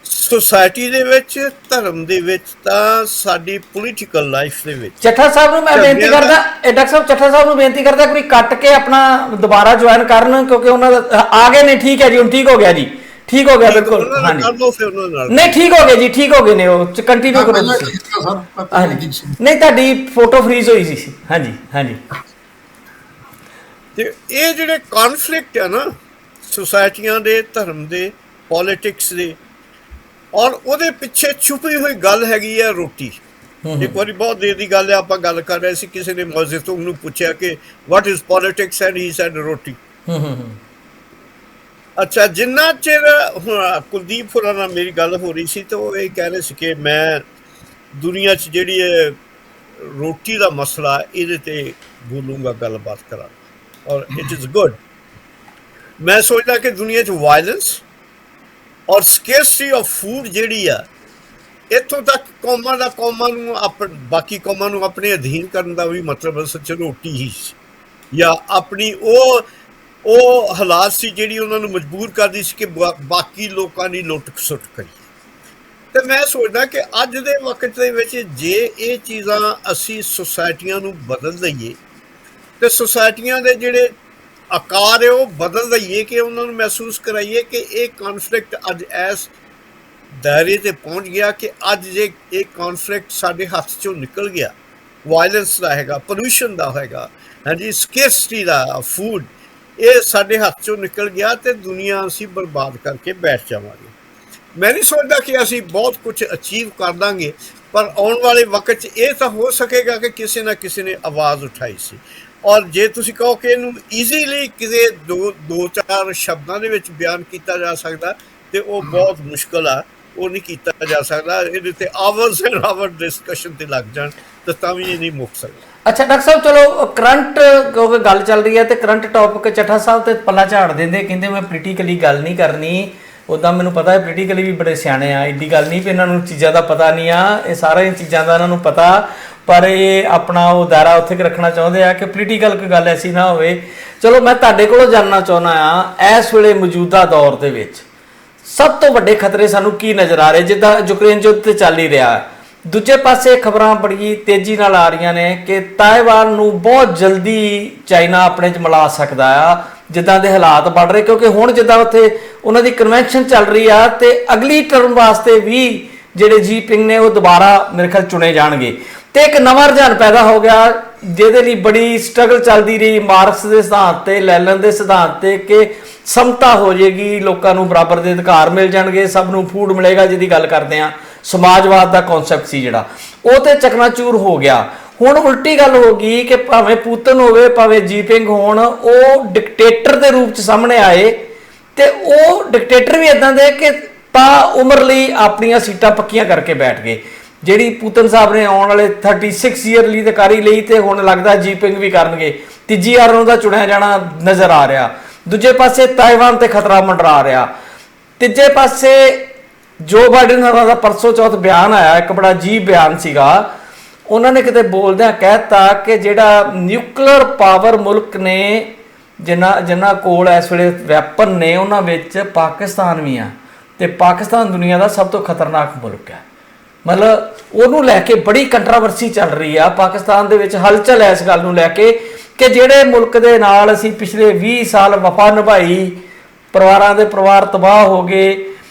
ਸੋਸਾਇਟੀ ਦੇ ਵਿੱਚ, ਧਰਮ ਦੇ ਵਿੱਚ, ਤਾਂ ਸਾਡੀ ਪੋਲੀਟੀਕਲ ਲਾਈਫ ਦੇ ਵਿੱਚ। ਚੱਠਾ ਸਾਹਿਬ ਨੂੰ ਮੈਂ ਬੇਨਤੀ ਕਰਦਾ, ਡਾਕਟਰ ਸਾਹਿਬ ਚੱਠਾ ਸਾਹਿਬ ਨੂੰ ਬੇਨਤੀ ਕਰਦਾ ਕੋਈ ਕੱਟ ਕੇ ਆਪਣਾ ਦੁਬਾਰਾ ਜੁਆਇਨ ਕਰਨ, ਕਿਉਂਕਿ ਉਹਨਾਂ ਦਾ ਆ ਗਏ ਨੇ। ਠੀਕ ਹੈ ਜੀ, ਹੁਣ ਠੀਕ ਹੋ ਗਿਆ ਜੀ, ਠੀਕ ਹੋ ਗਿਆ ਬਿਲਕੁਲ। ਹਾਂਜੀ ਨਹੀਂ ਠੀਕ ਹੋ ਗਏ ਜੀ, ਠੀਕ ਹੋ ਗਏ ਨੇ, ਉਹ ਕੰਟੀਨਿਊ ਕਰੋ ਤੁਸੀਂ। ਨਹੀਂ ਤੁਹਾਡੀ ਫੋਟੋ ਫਰੀਜ਼ ਹੋਈ ਸੀ। ਹਾਂਜੀ ਹਾਂਜੀ। ਤੇ ਇਹ ਜਿਹੜੇ ਕੌਨਫਲਿਕਟ ਆ ਨਾ ਸੁਸਾਇਟੀਆਂ ਦੇ, ਧਰਮ ਦੇ, ਪੋਲੀਟਿਕਸ ਦੇ, ਔਰ ਉਹਦੇ ਪਿੱਛੇ ਛੁਪੀ ਹੋਈ ਗੱਲ ਹੈਗੀ ਆ ਰੋਟੀ। ਇੱਕ ਵਾਰੀ ਬਹੁਤ ਦੇਰ ਦੀ ਗੱਲ ਹੈ, ਆਪਾਂ ਗੱਲ ਕਰ ਰਹੇ ਸੀ, ਕਿਸੇ ਨੇ ਮੌਜ਼ੇ ਤੋਂ ਉਹਨੂੰ ਪੁੱਛਿਆ ਕਿ what is politics, and he sad ਰੋਟੀ। ਅੱਛਾ, ਜਿੰਨਾ ਚਿਰ ਹੁਣ ਕੁਲਦੀਪ ਹੋਰਾਂ ਨਾਲ ਮੇਰੀ ਗੱਲ ਹੋ ਰਹੀ ਸੀ, ਤਾਂ ਉਹ ਇਹ ਕਹਿ ਰਹੇ ਸੀ ਕਿ ਮੈਂ ਦੁਨੀਆ 'ਚ ਜਿਹੜੀ ਰੋਟੀ ਦਾ ਮਸਲਾ, ਇਹਦੇ ਤੇ ਬੋਲੂੰਗਾ, ਗੱਲਬਾਤ ਕਰਾਂਗਾ, ਔਰ ਇਟ ਇਜ਼ ਗੁੱਡ। ਮੈਂ ਸੋਚਦਾ ਕਿ ਦੁਨੀਆ 'ਚ ਵਾਇਲੈਂਸ ਔਰ ਸਕੇਰਸਿਟੀ ਆਫ ਫੂਡ ਜਿਹੜੀ ਆ, ਇੱਥੋਂ ਤੱਕ ਕੌਮਾਂ ਨੂੰ ਬਾਕੀ ਕੌਮਾਂ ਨੂੰ ਆਪਣੇ ਅਧੀਨ ਕਰਨ ਦਾ ਵੀ ਮਤਲਬ ਸੱਚ ਰੋਟੀ ਹੀ ਸੀ, ਜਾਂ ਆਪਣੀ ਉਹ ਹਾਲਾਤ ਸੀ ਜਿਹੜੀ ਉਹਨਾਂ ਨੂੰ ਮਜਬੂਰ ਕਰਦੀ ਸੀ ਕਿ ਬਾਕੀ ਲੋਕਾਂ ਦੀ ਲੁੱਟ ਖਸੁੱਟ ਕਰੀ। ਤੇ ਮੈਂ ਸੋਚਦਾ ਕਿ ਅੱਜ ਦੇ ਵਕਤ ਦੇ ਵਿੱਚ ਜੇ ਇਹ ਚੀਜ਼ਾਂ ਅਸੀਂ ਸੁਸਾਇਟੀਆਂ ਨੂੰ ਬਦਲ ਦਈਏ, ਤੇ ਸੁਸਾਇਟੀਆਂ ਦੇ ਜਿਹੜੇ ਆਕਾਰ ਹੈ ਉਹ ਬਦਲ ਦਈਏ, ਕਿ ਉਹਨਾਂ ਨੂੰ ਮਹਿਸੂਸ ਕਰਾਈਏ ਕਿ ਇਹ ਕੌਨਫਲਿਕਟ ਅੱਜ ਇਸ ਦਾਇਰੇ 'ਤੇ ਪਹੁੰਚ ਗਿਆ ਕਿ ਅੱਜ ਜੇ ਇਹ ਕੌਨਫਲਿਕਟ ਸਾਡੇ ਹੱਥ 'ਚੋਂ ਨਿਕਲ ਗਿਆ, ਵਾਇਲੈਂਸ ਦਾ ਹੈਗਾ, ਪੋਲਿਊਸ਼ਨ ਦਾ ਹੈਗਾ, ਹਾਂਜੀ, ਸਕੇਰਸਿਟੀ ਦਾ, ਫੂਡ, ਇਹ ਸਾਡੇ ਹੱਥ 'ਚੋਂ ਨਿਕਲ ਗਿਆ, ਤੇ ਦੁਨੀਆ ਅਸੀਂ ਬਰਬਾਦ ਕਰਕੇ ਬੈਠ ਜਾਵਾਂਗੇ। ਮੈਂ ਨਹੀਂ ਸੋਚਦਾ ਕਿ ਅਸੀਂ ਬਹੁਤ ਕੁਝ ਅਚੀਵ ਕਰ ਦਾਂਗੇ, ਪਰ ਆਉਣ ਵਾਲੇ ਵਕਤ 'ਚ ਇਹ ਤਾਂ ਹੋ ਸਕੇਗਾ ਕਿ ਕਿਸੇ ਨਾ ਕਿਸੇ ਨੇ ਆਵਾਜ਼ ਉਠਾਈ ਸੀ। ਔਰ ਜੇ ਤੁਸੀਂ ਕਹੋ ਕਿ ਇਹਨੂੰ ਈਜ਼ੀਲੀ ਕਿਸੇ ਦੋ ਚਾਰ ਸ਼ਬਦਾਂ ਦੇ ਵਿੱਚ ਬਿਆਨ ਕੀਤਾ ਜਾ ਸਕਦਾ, ਤੇ ਉਹ ਬਹੁਤ ਮੁਸ਼ਕਲ ਆ, ਉਹ ਨਹੀਂ ਕੀਤਾ ਜਾ ਸਕਦਾ। ਇਹਦੇ ਤੇ ਆਵਰਸ ਐਂਡ ਆਵਰ ਡਿਸਕਸ਼ਨ ਤੇ ਲੱਗ ਜਾਣ ਤਾਂ ਵੀ ਇਹ ਨਹੀਂ ਮੁੱਕ ਸਕਦਾ। ਅੱਛਾ ਡਾਕਟਰ ਸਾਹਿਬ, ਚਲੋ ਕਰੰਟ ਕਿਉਂਕਿ ਗੱਲ ਚੱਲ ਰਹੀ ਹੈ, ਤੇ ਕਰੰਟ ਟੌਪਿਕ ਚੱਠਾ ਸਾਹਿਬ ਤੇ ਪੱਲਾ ਝਾੜ ਦਿੰਦੇ, ਕਹਿੰਦੇ ਮੈਂ ਪੋਲੀਟੀਕਲੀ ਗੱਲ ਨਹੀਂ ਕਰਨੀ। ਉੱਦਾਂ ਮੈਨੂੰ ਪਤਾ ਹੈ ਪੋਲੀਟੀਕਲੀ ਵੀ ਬੜੇ ਸਿਆਣੇ ਆ, ਐਡੀ ਗੱਲ ਨਹੀਂ ਵੀ ਇਹਨਾਂ ਨੂੰ ਚੀਜ਼ਾਂ ਦਾ ਪਤਾ ਨਹੀਂ ਆ, ਇਹ ਸਾਰੀਆਂ ਚੀਜ਼ਾਂ ਦਾ ਇਹਨਾਂ ਨੂੰ ਪਤਾ, ਪਰ ਇਹ ਆਪਣਾ ਉਹ ਦਾਇਰਾ ਉੱਥੇ ਕਿ ਰੱਖਣਾ ਚਾਹੁੰਦੇ ਆ ਕਿ ਪੋਲੀਟੀਕਲ ਕੋਈ ਗੱਲ ਐਸੀ ਨਾ ਹੋਵੇ। ਚਲੋ ਮੈਂ ਤੁਹਾਡੇ ਕੋਲੋਂ ਜਾਣਨਾ ਚਾਹੁੰਦਾ ਆ, ਇਸ ਵੇਲੇ ਮੌਜੂਦਾ ਦੌਰ ਦੇ ਵਿੱਚ ਸਭ ਤੋਂ ਵੱਡੇ ਖਤਰੇ ਸਾਨੂੰ ਕੀ ਨਜ਼ਰ ਆ ਰਹੇ? ਜਿੱਦਾਂ ਯੂਕਰੇਨ ਯੁੱਧ ਤੇ ਚੱਲ ਹੀ ਰਿਹਾ, ਦੂਜੇ ਪਾਸੇ ਖਬਰਾਂ ਬੜੀ ਤੇਜ਼ੀ ਨਾਲ ਆ ਰਹੀਆਂ ਨੇ ਕਿ ਤਾਇਵਾਨ ਨੂੰ ਬਹੁਤ ਜਲਦੀ ਚਾਈਨਾ ਆਪਣੇ 'ਚ ਮਿਲਾ ਸਕਦਾ ਆ, ਜਿੱਦਾਂ ਦੇ ਹਾਲਾਤ ਬਣ ਰਹੇ, ਕਿਉਂਕਿ ਹੁਣ ਜਿੱਦਾਂ ਉੱਥੇ ਉਹਨਾਂ ਦੀ ਕਨਵੈਨਸ਼ਨ ਚੱਲ ਰਹੀ ਆ, ਤੇ ਅਗਲੀ ਟਰਮ ਵਾਸਤੇ ਵੀ ਜਿਹੜੇ ਜੀ ਪਿੰਗ ਨੇ ਉਹ ਦੁਬਾਰਾ ਮੇਰੇ ਖਿਆਲ ਚੁਣੇ ਜਾਣਗੇ, ਤੇ ਇੱਕ ਨਵਾਂ ਰੁਝਾਨ ਪੈਦਾ ਹੋ ਗਿਆ ਜਿਹਦੇ ਲਈ ਬੜੀ ਸਟਰਗਲ ਚੱਲਦੀ ਰਹੀ ਮਾਰਕਸ ਦੇ ਸਿਧਾਂਤ ਤੇ, ਲੈਨਨ ਦੇ ਸਿਧਾਂਤ ਤੇ, ਕਿ ਸਮਤਾ ਹੋ ਜਾਏਗੀ, ਲੋਕਾਂ ਨੂੰ ਬਰਾਬਰ ਦੇ ਅਧਿਕਾਰ ਮਿਲ ਜਾਣਗੇ, ਸਭ ਨੂੰ ਫੂਡ ਮਿਲੇਗਾ, ਜਿਹਦੀ ਗੱਲ ਕਰਦੇ ਆ। ਸਮਾਜਵਾਦ ਦਾ ਕਨਸੈਪਟ ਸੀ ਜਿਹੜਾ, ਉਹ ਤੇ ਚਕਨਾਚੂਰ ਹੋ ਗਿਆ। ਹੁਣ ਉਲਟੀ ਗੱਲ ਹੋ ਗਈ ਕਿ ਭਾਵੇਂ ਪੁਤਨ ਹੋਵੇ ਭਾਵੇਂ ਜੀਪਿੰਗ ਹੋਣ, ਉਹ ਡਿਕਟੇਟਰ ਦੇ ਰੂਪ ਚ ਸਾਹਮਣੇ ਆਏ ਤੇ ਉਹ ਡਿਕਟੇਟਰ ਵੀ ਇਦਾਂ ਦੇ ਕਿ ਤਾਂ ਉਮਰ ਲਈ ਆਪਣੀਆਂ ਸੀਟਾਂ ਪੱਕੀਆਂ ਕਰਕੇ ਬੈਠ ਗਏ। ਜਿਹੜੀ ਪੁਤਨ ਸਾਹਿਬ ਨੇ ਆਉਣ ਵਾਲੇ 36 ਈਅਰ ਲਈ ਤੇ ਕਰ ਹੀ ਲਈ ਤੇ ਹੁਣ ਲੱਗਦਾ ਜੀਪਿੰਗ ਵੀ ਕਰਨਗੇ। ਤੀਜੀ ਵਾਰ ਉਹਨਾਂ ਦਾ ਚੁਣਿਆ ਜਾਣਾ ਨਜ਼ਰ ਆ ਰਿਹਾ। ਦੂਜੇ ਪਾਸੇ ਤਾਇਵਾਨ ਤੇ ਖਤਰਾ ਮੰਡਰਾ ਰਿਹਾ। ਤੀਜੇ ਪਾਸੇ ਜੋ ਬਾਈਡਨ ਹੋਰਾਂ ਦਾ ਪਰਸੋਂ ਚੌਥ ਬਿਆਨ ਆਇਆ, ਇੱਕ ਬੜਾ ਅਜੀਬ ਬਿਆਨ ਸੀਗਾ। ਉਹਨਾਂ ਨੇ ਕਿਤੇ ਬੋਲਦਿਆਂ ਕਹਿਤਾ ਕਿ ਜਿਹੜਾ ਨਿਊਕਲੀਅਰ ਪਾਵਰ ਮੁਲਕ ਨੇ ਜਿਨ੍ਹਾਂ ਕੋਲ ਇਸ ਵੇਲੇ ਵੈਪਨ ਨੇ, ਉਹਨਾਂ ਵਿੱਚ ਪਾਕਿਸਤਾਨ ਵੀ ਆ ਤੇ ਪਾਕਿਸਤਾਨ ਦੁਨੀਆ ਦਾ ਸਭ ਤੋਂ ਖਤਰਨਾਕ ਮੁਲਕ ਹੈ। ਮਤਲਬ ਉਹਨੂੰ ਲੈ ਕੇ ਬੜੀ ਕੰਟਰੋਵਰਸੀ ਚੱਲ ਰਹੀ ਆ ਪਾਕਿਸਤਾਨ ਦੇ ਵਿੱਚ, ਹਲਚਲ ਹੈ ਇਸ ਗੱਲ ਨੂੰ ਲੈ ਕੇ ਕਿ ਜਿਹੜੇ ਮੁਲਕ ਦੇ ਨਾਲ ਅਸੀਂ ਪਿਛਲੇ 20 ਸਾਲ ਵਫਾ ਨਿਭਾਈ, ਪਰਿਵਾਰਾਂ ਦੇ ਪਰਿਵਾਰ ਤਬਾਹ ਹੋ ਗਏ,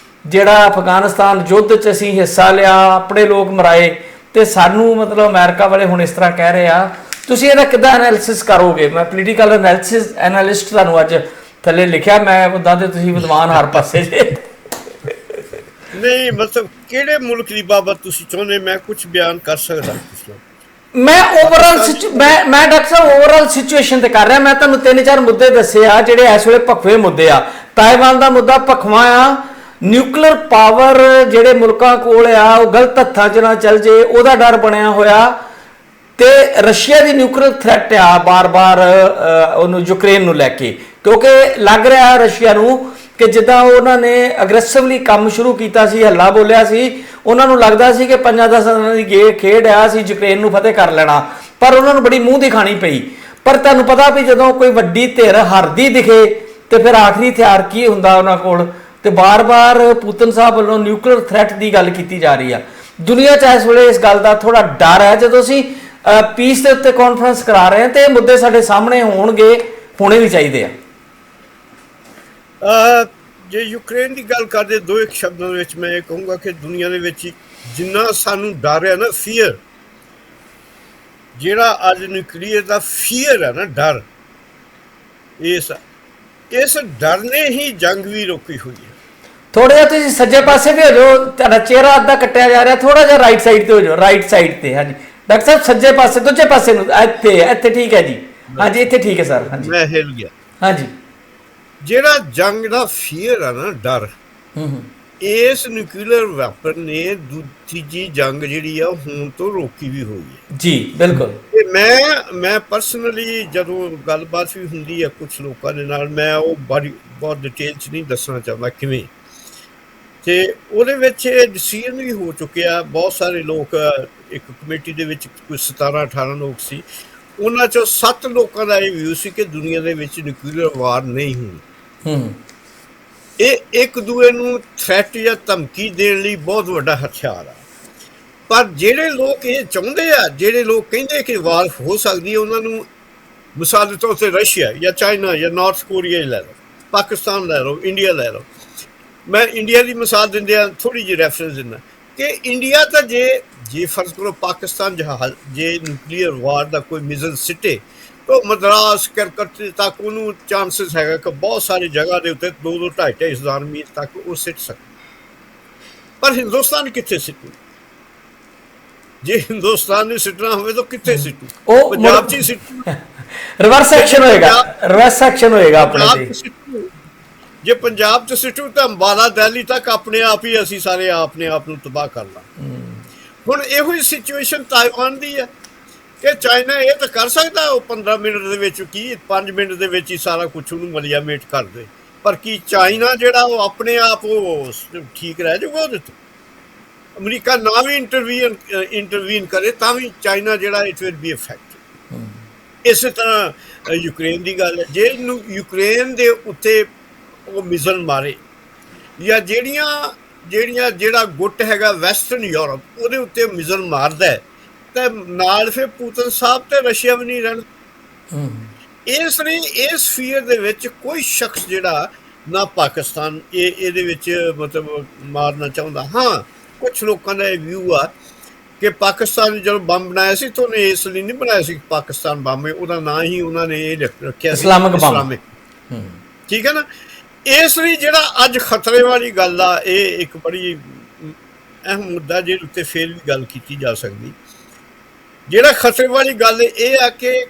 ਜਿਹੜਾ ਅਫਗਾਨਿਸਤਾਨ ਯੁੱਧ 'ਚ ਅਸੀਂ ਹਿੱਸਾ ਲਿਆ, ਆਪਣੇ ਲੋਕ ਮਰਾਏ, ਤੇ ਸਾਨੂੰ ਮਤਲਬ ਅਮਰੀਕਾ ਵਾਲੇ ਹੁਣ ਇਸ ਤਰ੍ਹਾਂ ਕਹਿ ਰਹੇ ਆ। ਤੁਸੀਂ ਇਹਦਾ ਕਿੱਦਾਂ ਐਨਾਲਿਸਿਸ ਕਰੋਗੇ? ਮੈਂ ਪੋਲੀਟੀਕਲ ਐਨਾਲਿਸਟ ਤੁਹਾਨੂੰ ਅੱਜ ਥੱਲੇ ਲਿਖਿਆ, ਮੈਂ ਉੱਦਾਂ ਤੇ ਤੁਸੀਂ ਵਿਦਵਾਨ ਹਰ ਪਾਸੇ ਜੇ। ਨਹੀਂ, ਮਤਲਬ ਕਿਹੜੇ ਮੁਲਕ ਦੀ ਬਾਬਤ ਤੁਸੀਂ ਚਾਹੁੰਦੇ ਮੈਂ ਕੁਝ ਬਿਆਨ ਕਰ ਸਕਦਾ? ਮੈਂ ਓਵਰਆਲ ਮੈਂ ਡਾਕਟਰ ਸਾਹਿਬ ਓਵਰਆਲ ਸਿਚੁਏਸ਼ਨ ਤੇ ਕਰ ਰਿਹਾ। ਮੈਂ ਤੁਹਾਨੂੰ 3-4 ਮੁੱਦੇ ਦੱਸੇ ਆ ਜਿਹੜੇ ਇਸ ਵੇਲੇ ਭਖਵੇਂ ਮੁੱਦੇ ਆ। ਤਾਇਵਾਨ ਦਾ ਮੁੱਦਾ ਭਖਵਾ ਆ, ਨਿਊਕਲੀਅਰ ਪਾਵਰ ਜਿਹੜੇ ਮੁਲਕਾਂ ਕੋਲ ਆ ਉਹ ਗਲਤ ਹੱਥਾਂ 'ਚ ਨਾ ਚੱਲ ਜੇ ਉਹਦਾ ਡਰ ਬਣਿਆ ਹੋਇਆ, ਤੇ ਰਸ਼ੀਆ ਦੀ ਨਿਊਕਲੀਅਰ ਥ੍ਰੈਟ ਆ ਬਾਰ-ਬਾਰ ਉਹਨੂੰ ਯੂਕਰੇਨ ਨੂੰ ਲੈ ਕੇ, ਕਿਉਂਕਿ ਲੱਗ ਰਿਹਾ ਰਸ਼ੀਆ ਨੂੰ ਕਿ ਜਿੱਦਾਂ ਉਹਨਾਂ ਨੇ ਅਗਰੈਸਿਵਲੀ ਕੰਮ ਸ਼ੁਰੂ ਕੀਤਾ ਸੀ, ਹੱਲਾ ਬੋਲਿਆ ਸੀ, ਉਹਨਾਂ ਨੂੰ ਲੱਗਦਾ ਸੀ ਕਿ 5-10 ਦਿਨਾਂ ਦੀ ਖੇਡ ਆ, ਅਸੀਂ ਯੂਕਰੇਨ ਨੂੰ ਫਤਿਹ ਕਰ ਲੈਣਾ, ਪਰ ਉਹਨਾਂ ਨੂੰ ਬੜੀ ਮੂੰਹ ਦਿਖਾਣੀ ਪਈ। ਪਰ ਤੁਹਾਨੂੰ ਪਤਾ ਵੀ ਜਦੋਂ ਕੋਈ ਵੱਡੀ ਧਿਰ ਹਾਰਦੀ ਦਿਖੇ ਤੇ ਫਿਰ ਆਖਰੀ ਹਥਿਆਰ ਕੀ ਹੁੰਦਾ ਉਹਨਾਂ ਕੋਲ। ਤੇ ਬਾਰ-ਬਾਰ ਪੁਤਨ ਸਾਹਿਬ ਵੱਲੋਂ ਨਿਊਕਲੀਅਰ ਥ੍ਰੈਟ ਦੀ ਗੱਲ ਕੀਤੀ ਜਾ ਰਹੀ ਆ। ਦੁਨੀਆ 'ਚ ਇਸ ਵੇਲੇ ਇਸ ਗੱਲ ਦਾ ਥੋੜਾ ਡਰ ਹੈ। ਜਦੋਂ ਅਸੀਂ ਪੀਸ ਦੇ ਉੱਤੇ ਕਾਨਫਰੰਸ ਕਰਾ ਰਹੇ ਹਾਂ ਤੇ ਇਹ ਮੁੱਦੇ ਸਾਡੇ ਸਾਹਮਣੇ ਹੋਣਗੇ, ਹੋਣੇ ਵੀ ਚਾਹੀਦੇ ਆ। ਜੇ ਯੂਕਰੇਨ ਦੀ ਗੱਲ ਕਰਦੇ, ਦੋ ਇੱਕ ਸ਼ਬਦਾਂ ਵਿੱਚ ਮੈਂ ਇਹ ਕਹੂੰਗਾ ਕਿ ਦੁਨੀਆ ਦੇ ਵਿੱਚ ਜਿੰਨਾ ਸਾਨੂੰ ਡਰ ਹੈ ਨਾ, ਫੀਅਰ, ਜਿਹੜਾ ਅੱਜ ਨਿਊਕਲੀਅਰ ਦਾ ਫੀਅਰ ਹੈ ਨਾ, ਡਰ, ਇਸ ਡਰ ਨੇ ਹੀ ਜੰਗ ਵੀ ਰੋਕੀ ਹੋਈ ਹੈ। ਥੋੜਾ ਜਿਹਾ ਤੁਸੀਂ ਸੱਜੇ ਪਾਸੇ ਵੀ ਹੋ ਜਾਓ, ਤੁਹਾਡਾ ਚਿਹਰਾ ਅੱਧਾ ਕੱਟਿਆ ਜਾ ਰਿਹਾ, ਥੋੜਾ ਜਿਹਾ ਰਾਈਟ ਸਾਈਡ ਤੇ ਹੋ ਜਾਓ, ਰਾਈਟ ਸਾਈਡ ਤੇ। ਹਾਂਜੀ ਡਾਕਟਰ ਸਾਹਿਬ, ਸੱਜੇ ਪਾਸੇ, ਦੂਜੇ ਪਾਸੇ ਨੂੰ, ਇੱਥੇ ਠੀਕ ਹੈ ਜੀ। ਹਾਂਜੀ ਇੱਥੇ ਠੀਕ ਹੈ ਸਰ। ਹਾਂਜੀ ਮੈਂ ਹਿੱਲ ਗਿਆ। ਹਾਂਜੀ, ਜਿਹੜਾ ਜੰਗ ਦਾ ਫੀਅਰ ਆ ਨਾ, ਡਰ, ਇਸ ਨਿਊਕਲੀਅਰ ਵੈਪਨ ਨੇ ਤੀਜੀ ਜੰਗ ਜਿਹੜੀ ਆ ਹੁਣ ਤੋਂ ਰੋਕੀ ਵੀ ਹੋਈ ਹੈ ਜੀ। ਬਿਲਕੁਲ। ਤੇ ਮੈਂ ਪਰਸਨਲੀ ਜਦੋਂ ਗੱਲਬਾਤ ਵੀ ਹੁੰਦੀ ਹੈ ਕੁਝ ਲੋਕਾਂ ਦੇ ਨਾਲ, ਮੈਂ ਉਹ ਬਹੁਤ ਡਿਟੇਲ 'ਚ ਨਹੀਂ ਦੱਸਣਾ ਚਾਹੁੰਦਾ ਕਿਵੇਂ, ਤੇ ਉਹਦੇ ਵਿੱਚ ਇਹ ਡਿਸੀਜਨ ਵੀ ਹੋ ਚੁੱਕਿਆ। ਬਹੁਤ ਸਾਰੇ ਲੋਕ, ਇੱਕ ਕਮੇਟੀ ਦੇ ਵਿੱਚ ਕੋਈ 17-18 ਲੋਕ ਸੀ, ਉਹਨਾਂ 'ਚੋਂ 7 ਲੋਕਾਂ ਦਾ ਇਹ ਵਿਊ ਸੀ ਕਿ ਦੁਨੀਆ ਦੇ ਵਿੱਚ ਨਿਊਕਲੀਅਰ ਵਾਰ ਨਹੀਂ ਹੋਣੀ। ਇਹ ਇੱਕ ਦੂਏ ਨੂੰ ਥ੍ਰੈਟ ਜਾਂ ਧਮਕੀ ਦੇਣ ਲਈ ਬਹੁਤ ਵੱਡਾ ਹਥਿਆਰ ਆ। ਪਰ ਜਿਹੜੇ ਲੋਕ ਇਹ ਚਾਹੁੰਦੇ ਆ, ਜਿਹੜੇ ਲੋਕ ਕਹਿੰਦੇ ਕਿ ਵਾਰ ਹੋ ਸਕਦੀ ਹੈ, ਉਹਨਾਂ ਨੂੰ ਮਿਸਾਲ ਦੇ ਤੌਰ 'ਤੇ ਰਸ਼ੀਆ ਜਾਂ ਚਾਈਨਾ ਜਾਂ ਨਾਰਥ ਕੋਰੀਆ ਲੈ ਲਓ, ਪਾਕਿਸਤਾਨ ਲੈ ਲਓ, ਇੰਡੀਆ ਲੈ ਲਓ। ਮੈਂ ਇੰਡੀਆ ਦੀ ਮਿਸਾਲ ਦਿੰਦਿਆਂ ਥੋੜ੍ਹੀ ਜਿਹੀ ਰੈਫਰੈਂਸ ਦਿੰਦਾ ਕਿ ਇੰਡੀਆ ਤਾਂ ਜੇ ਫਰਜ਼ ਕਰੋ ਪਾਕਿਸਤਾਨ ਜੇ ਨਿਊਕਲੀਅਰ ਵਾਰ ਦਾ ਕੋਈ ਮਿਜ਼ਲ ਸਿੱਟੇ ਤਾਂ ਮਦਰਾਸ ਕਲਕੱਤੇ ਤੱਕ ਉਹਨੂੰ ਚਾਂਸਿਸ ਹੈਗਾ ਕਿ ਬਹੁਤ ਸਾਰੀ ਜਗ੍ਹਾ ਦੇ ਉੱਤੇ 2-2, 2.5 ਮੀਲ ਤੱਕ ਉਹ ਸਿੱਟ ਸਕਦਾ। ਪਰ ਹਿੰਦੁਸਤਾਨ ਕਿੱਥੇ ਸਿੱਟੂ? ਜੇ ਹਿੰਦੁਸਤਾਨ ਨੂੰ ਸਿੱਟਣਾ ਹੋਵੇ ਤਾਂ ਕਿੱਥੇ ਸਿੱਟੂ? ਉਹ ਪੰਜਾਬ 'ਚ ਹੀ ਸਿੱਟੂ। ਰਿਵਰਸ ਐਕਸ਼ਨ ਹੋਏਗਾ ਆਪਣੇ ਤੇ। ਜੇ ਪੰਜਾਬ 'ਚ ਸਿੱਟੂ ਤਾਂ ਅੰਬਾਲਾ ਦਿੱਲੀ ਤੱਕ ਆਪਣੇ ਆਪ ਹੀ ਅਸੀਂ ਸਾਰੇ ਆਪਣੇ ਆਪ ਨੂੰ ਤਬਾਹ ਕਰ ਲਾਂ। ਹੁਣ ਇਹੋ ਹੀ ਸਿਚੁਏਸ਼ਨ ਤਾਇਵਾਨ ਦੀ ਹੈ ਕਿ ਚਾਈਨਾ ਇਹ ਤਾਂ ਕਰ ਸਕਦਾ ਉਹ 15 ਮਿੰਟ ਦੇ ਵਿੱਚ, ਕੀ 5 ਮਿੰਟ ਦੇ ਵਿੱਚ ਹੀ ਸਾਰਾ ਕੁਛ ਉਹਨੂੰ ਮਲੀਆਮੇਟ ਕਰ ਦੇ। ਪਰ ਕੀ ਚਾਈਨਾ ਜਿਹੜਾ ਉਹ ਆਪਣੇ ਆਪ ਉਹ ਠੀਕ ਰਹਿ ਜਾਊਗਾ ਉਹਦੇ ਤੋਂ? ਅਮਰੀਕਾ ਨਾ ਵੀ ਇੰਟਰਵੀਨ ਕਰੇ ਤਾਂ ਵੀ ਚਾਈਨਾ ਜਿਹੜਾ ਇਟ ਵਿਲ ਬੀ ਇਫੈਕਟਿਵ। ਇਸੇ ਤਰ੍ਹਾਂ ਯੂਕਰੇਨ ਦੀ ਗੱਲ ਹੈ, ਜੇ ਯੂਕਰੇਨ ਦੇ ਉੱਤੇ ਉਹ ਮਿਜ਼ਲ ਮਾਰੇ ਜਾਂ ਜਿਹੜਾ ਗੁੱਟ ਹੈਗਾ ਵੈਸਟਰਨ ਯੂਰਪ ਉਹਦੇ ਉੱਤੇ ਮਿਜ਼ਲ ਮਾਰਦਾ ਤੇ ਨਾਲ ਫਿਰ ਪੁਤਨ ਸਾਹਿਬ ਤੇ ਰਸ਼ੀਆ ਵੀ ਨਹੀਂ ਰਹਿਣ। ਇਸ ਲਈ ਇਸ ਫੀਅਰ ਦੇ ਵਿੱਚ ਕੋਈ ਸ਼ਖਸ ਜਿਹੜਾ ਨਾ ਪਾਕਿਸਤਾਨ ਇਹਦੇ ਵਿੱਚ ਮਤਲਬ ਮਾਰਨਾ ਚਾਹੁੰਦਾ। ਹਾਂ, ਕੁਛ ਲੋਕਾਂ ਦਾ ਇਹ ਵਿਊ ਆ ਕਿ ਪਾਕਿਸਤਾਨ ਨੇ ਜਦੋਂ ਬੰਬ ਬਣਾਇਆ ਸੀ ਤਾਂ ਉਹਨੇ ਇਸ ਲਈ ਨਹੀਂ ਬਣਾਇਆ ਸੀ ਪਾਕਿਸਤਾਨ ਬੰਬ, ਉਹਦਾ ਨਾਂ ਹੀ ਉਹਨਾਂ ਨੇ ਇਹ ਰੱਖਿਆ ਸੀ ਇਸਲਾਮਿਕ। ਠੀਕ ਹੈ ਨਾ? ਇਸ ਲਈ ਜਿਹੜਾ ਅੱਜ ਖਤਰੇ ਵਾਲੀ ਗੱਲ ਆ, ਇਹ ਇੱਕ ਬੜੀ ਅਹਿਮ ਮੁੱਦਾ ਜਿਹਦੇ ਉੱਤੇ ਫਿਰ ਵੀ ਗੱਲ ਕੀਤੀ ਜਾ ਸਕਦੀ। ਜਿਹੜਾ ਖਤਰੇ ਵਾਲੀ ਗੱਲ ਇਹ ਆ ਕਿ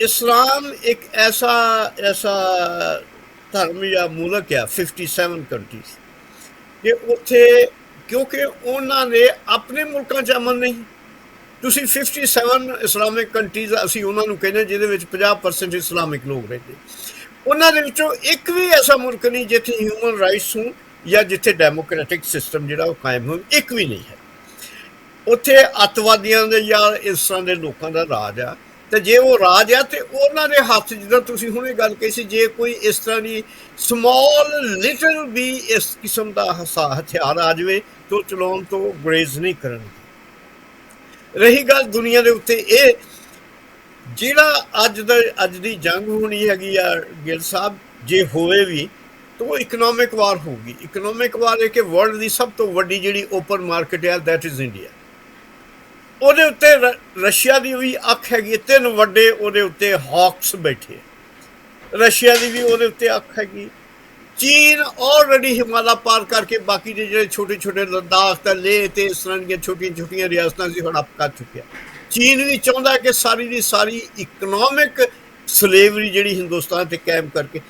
ਇਸਲਾਮ ਇੱਕ ਐਸਾ ਐਸਾ ਧਰਮ ਜਾਂ ਮੁਲਕ ਆ 57 ਕੰਟਰੀਜ਼ ਕਿ ਉੱਥੇ ਕਿਉਂਕਿ ਉਹਨਾਂ ਨੇ ਆਪਣੇ ਮੁਲਕਾਂ 'ਚ ਅਮਨ ਨਹੀਂ। ਤੁਸੀਂ 57 ਇਸਲਾਮਿਕ ਕੰਟਰੀਜ਼ ਅਸੀਂ ਉਹਨਾਂ ਨੂੰ ਕਹਿੰਦੇ ਜਿਹਦੇ ਵਿੱਚ 50% ਇਸਲਾਮਿਕ ਲੋਕ ਰਹਿੰਦੇ, ਉਹਨਾਂ ਦੇ ਵਿੱਚੋਂ ਇੱਕ ਵੀ ਐਸਾ ਮੁਲਕ ਨਹੀਂ ਜਿੱਥੇ ਹਿਊਮਨ ਰਾਈਟਸ ਹੋਣ ਜਾਂ ਜਿੱਥੇ ਡੈਮੋਕ੍ਰੈਟਿਕ ਸਿਸਟਮ ਜਿਹੜਾ ਉਹ ਕਾਇਮ ਹੋਵੇ, ਇੱਕ ਵੀ ਨਹੀਂ ਹੈ। ਉੱਥੇ ਅੱਤਵਾਦੀਆਂ ਦੇ ਜਾਂ ਇਸ ਤਰ੍ਹਾਂ ਦੇ ਲੋਕਾਂ ਦਾ ਰਾਜ ਆ, ਤੇ ਜੇ ਉਹ ਰਾਜ ਆ ਤੇ ਉਹਨਾਂ ਦੇ ਹੱਥ, ਜਿੱਦਾਂ ਤੁਸੀਂ ਹੁਣੇ ਗੱਲ ਕਹੀ ਸੀ, ਜੇ ਕੋਈ ਇਸ ਤਰ੍ਹਾਂ ਦੀ ਸਮਾਲ ਲਿਟਲ ਵੀ ਇਸ ਕਿਸਮ ਦਾ ਹਥਿਆਰ ਆ ਜਾਵੇ ਤਾਂ ਉਹ ਚਲਾਉਣ ਤੋਂ ਗੁਰੇਜ਼ ਨਹੀਂ ਕਰਨਗੇ। ਰਹੀ ਗੱਲ ਦੁਨੀਆ ਦੇ ਉੱਤੇ ਇਹ ਜਿਹੜਾ ਅੱਜ ਦੀ ਜੰਗ ਹੋਣੀ ਹੈਗੀ ਆ ਗਿੱਲ ਸਾਹਿਬ, ਜੇ ਹੋਵੇ ਵੀ ਤਾਂ ਉਹ ਇਕਨੋਮਿਕ ਵਾਰ ਹੋਊਗੀ। ਇਕਨੋਮਿਕ ਵਾਰ ਹੈ ਕਿ ਵਰਲਡ ਦੀ ਸਭ ਤੋਂ ਵੱਡੀ ਜਿਹੜੀ ਓਪਨ ਮਾਰਕੀਟ ਹੈ ਦੈਟ ਇਜ਼ ਇੰਡੀਆ, ਉਹਦੇ ਉੱਤੇ ਰਸ਼ੀਆ ਦੀ ਵੀ ਅੱਖ ਹੈਗੀ, 3 ਵੱਡੇ ਉਹਦੇ ਉੱਤੇ ਹੌਕਸ ਬੈਠੇ, ਰਸ਼ੀਆ ਦੀ ਵੀ ਉਹਦੇ ਉੱਤੇ ਅੱਖ ਹੈਗੀ। ਚੀਨ ਆਲਰੇਡੀ ਹਿਮਾਲਾ ਪਾਰ ਕਰਕੇ ਬਾਕੀ ਦੇ ਜਿਹੜੇ ਛੋਟੇ ਛੋਟੇ ਲੱਦਾਖ ਤੇ ਲੇਹ ਤੇ ਇਸ ਤਰ੍ਹਾਂ ਦੀਆਂ ਛੋਟੀਆਂ ਛੋਟੀਆਂ ਰਿਆਸਤਾਂ ਸੀ ਹੜਪ ਕਰ ਚੁੱਕਿਆ। ਚੀਨ ਵੀ ਚਾਹੁੰਦਾ ਕਿ ਸਾਰੀ ਦੀ ਸਾਰੀ ਇਕਨੋਮਿਕ ਸਲੇਵਰੀ ਜਿਹੜੀ ਹਿੰਦੁਸਤਾਨ ਤੇ ਕਾਇਮ ਕਰਕੇ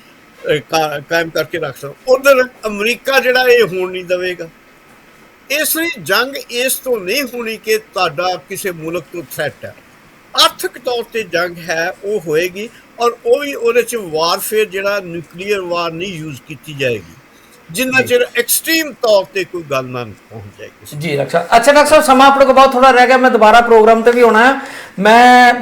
ਰੱਖ ਸਕਣ। ਉਧਰ ਅਮਰੀਕਾ ਜਿਹੜਾ ਇਹ ਹੋਣ ਨਹੀਂ ਦੇਵੇਗਾ। ਇਸ ਲਈ ਜੰਗ ਇਸ ਤੋਂ ਨਹੀਂ ਹੋਣੀ ਕਿ ਤੁਹਾਡਾ ਕਿਸੇ ਮੁਲਕ ਤੋਂ ਥ੍ਰੈਟ ਹੈ, ਆਰਥਿਕ ਤੌਰ ਤੇ ਜੰਗ ਹੈ ਉਹ ਹੋਏਗੀ, ਔਰ ਉਹ ਵੀ ਉਹਦੇ 'ਚ ਵਾਰਫੇਅਰ ਜਿਹੜਾ ਨਿਊਕਲੀਅਰ ਵਾਰ ਨਹੀਂ ਯੂਜ਼ ਕੀਤੀ ਜਾਏਗੀ ਜਿੰਨਾ ਚਿਰ ਐਕਸਟ੍ਰੀਮ ਤੌਰ ਤੇ ਕੋਈ ਗੱਲ ਨਾ ਪਹੁੰਚ ਜਾਏਗੀ। ਜੀ ਡਾਕਟਰ ਸਾਹਿਬ ਸਮਾਂ ਆਪਣੇ ਕੋਲ ਬਹੁਤ ਥੋੜਾ ਰਹਿ ਗਿਆ, ਮੈਂ ਦੁਬਾਰਾ ਪ੍ਰੋਗਰਾਮ ਤੇ ਵੀ ਆਉਣਾ ਹੈ। ਮੈਂ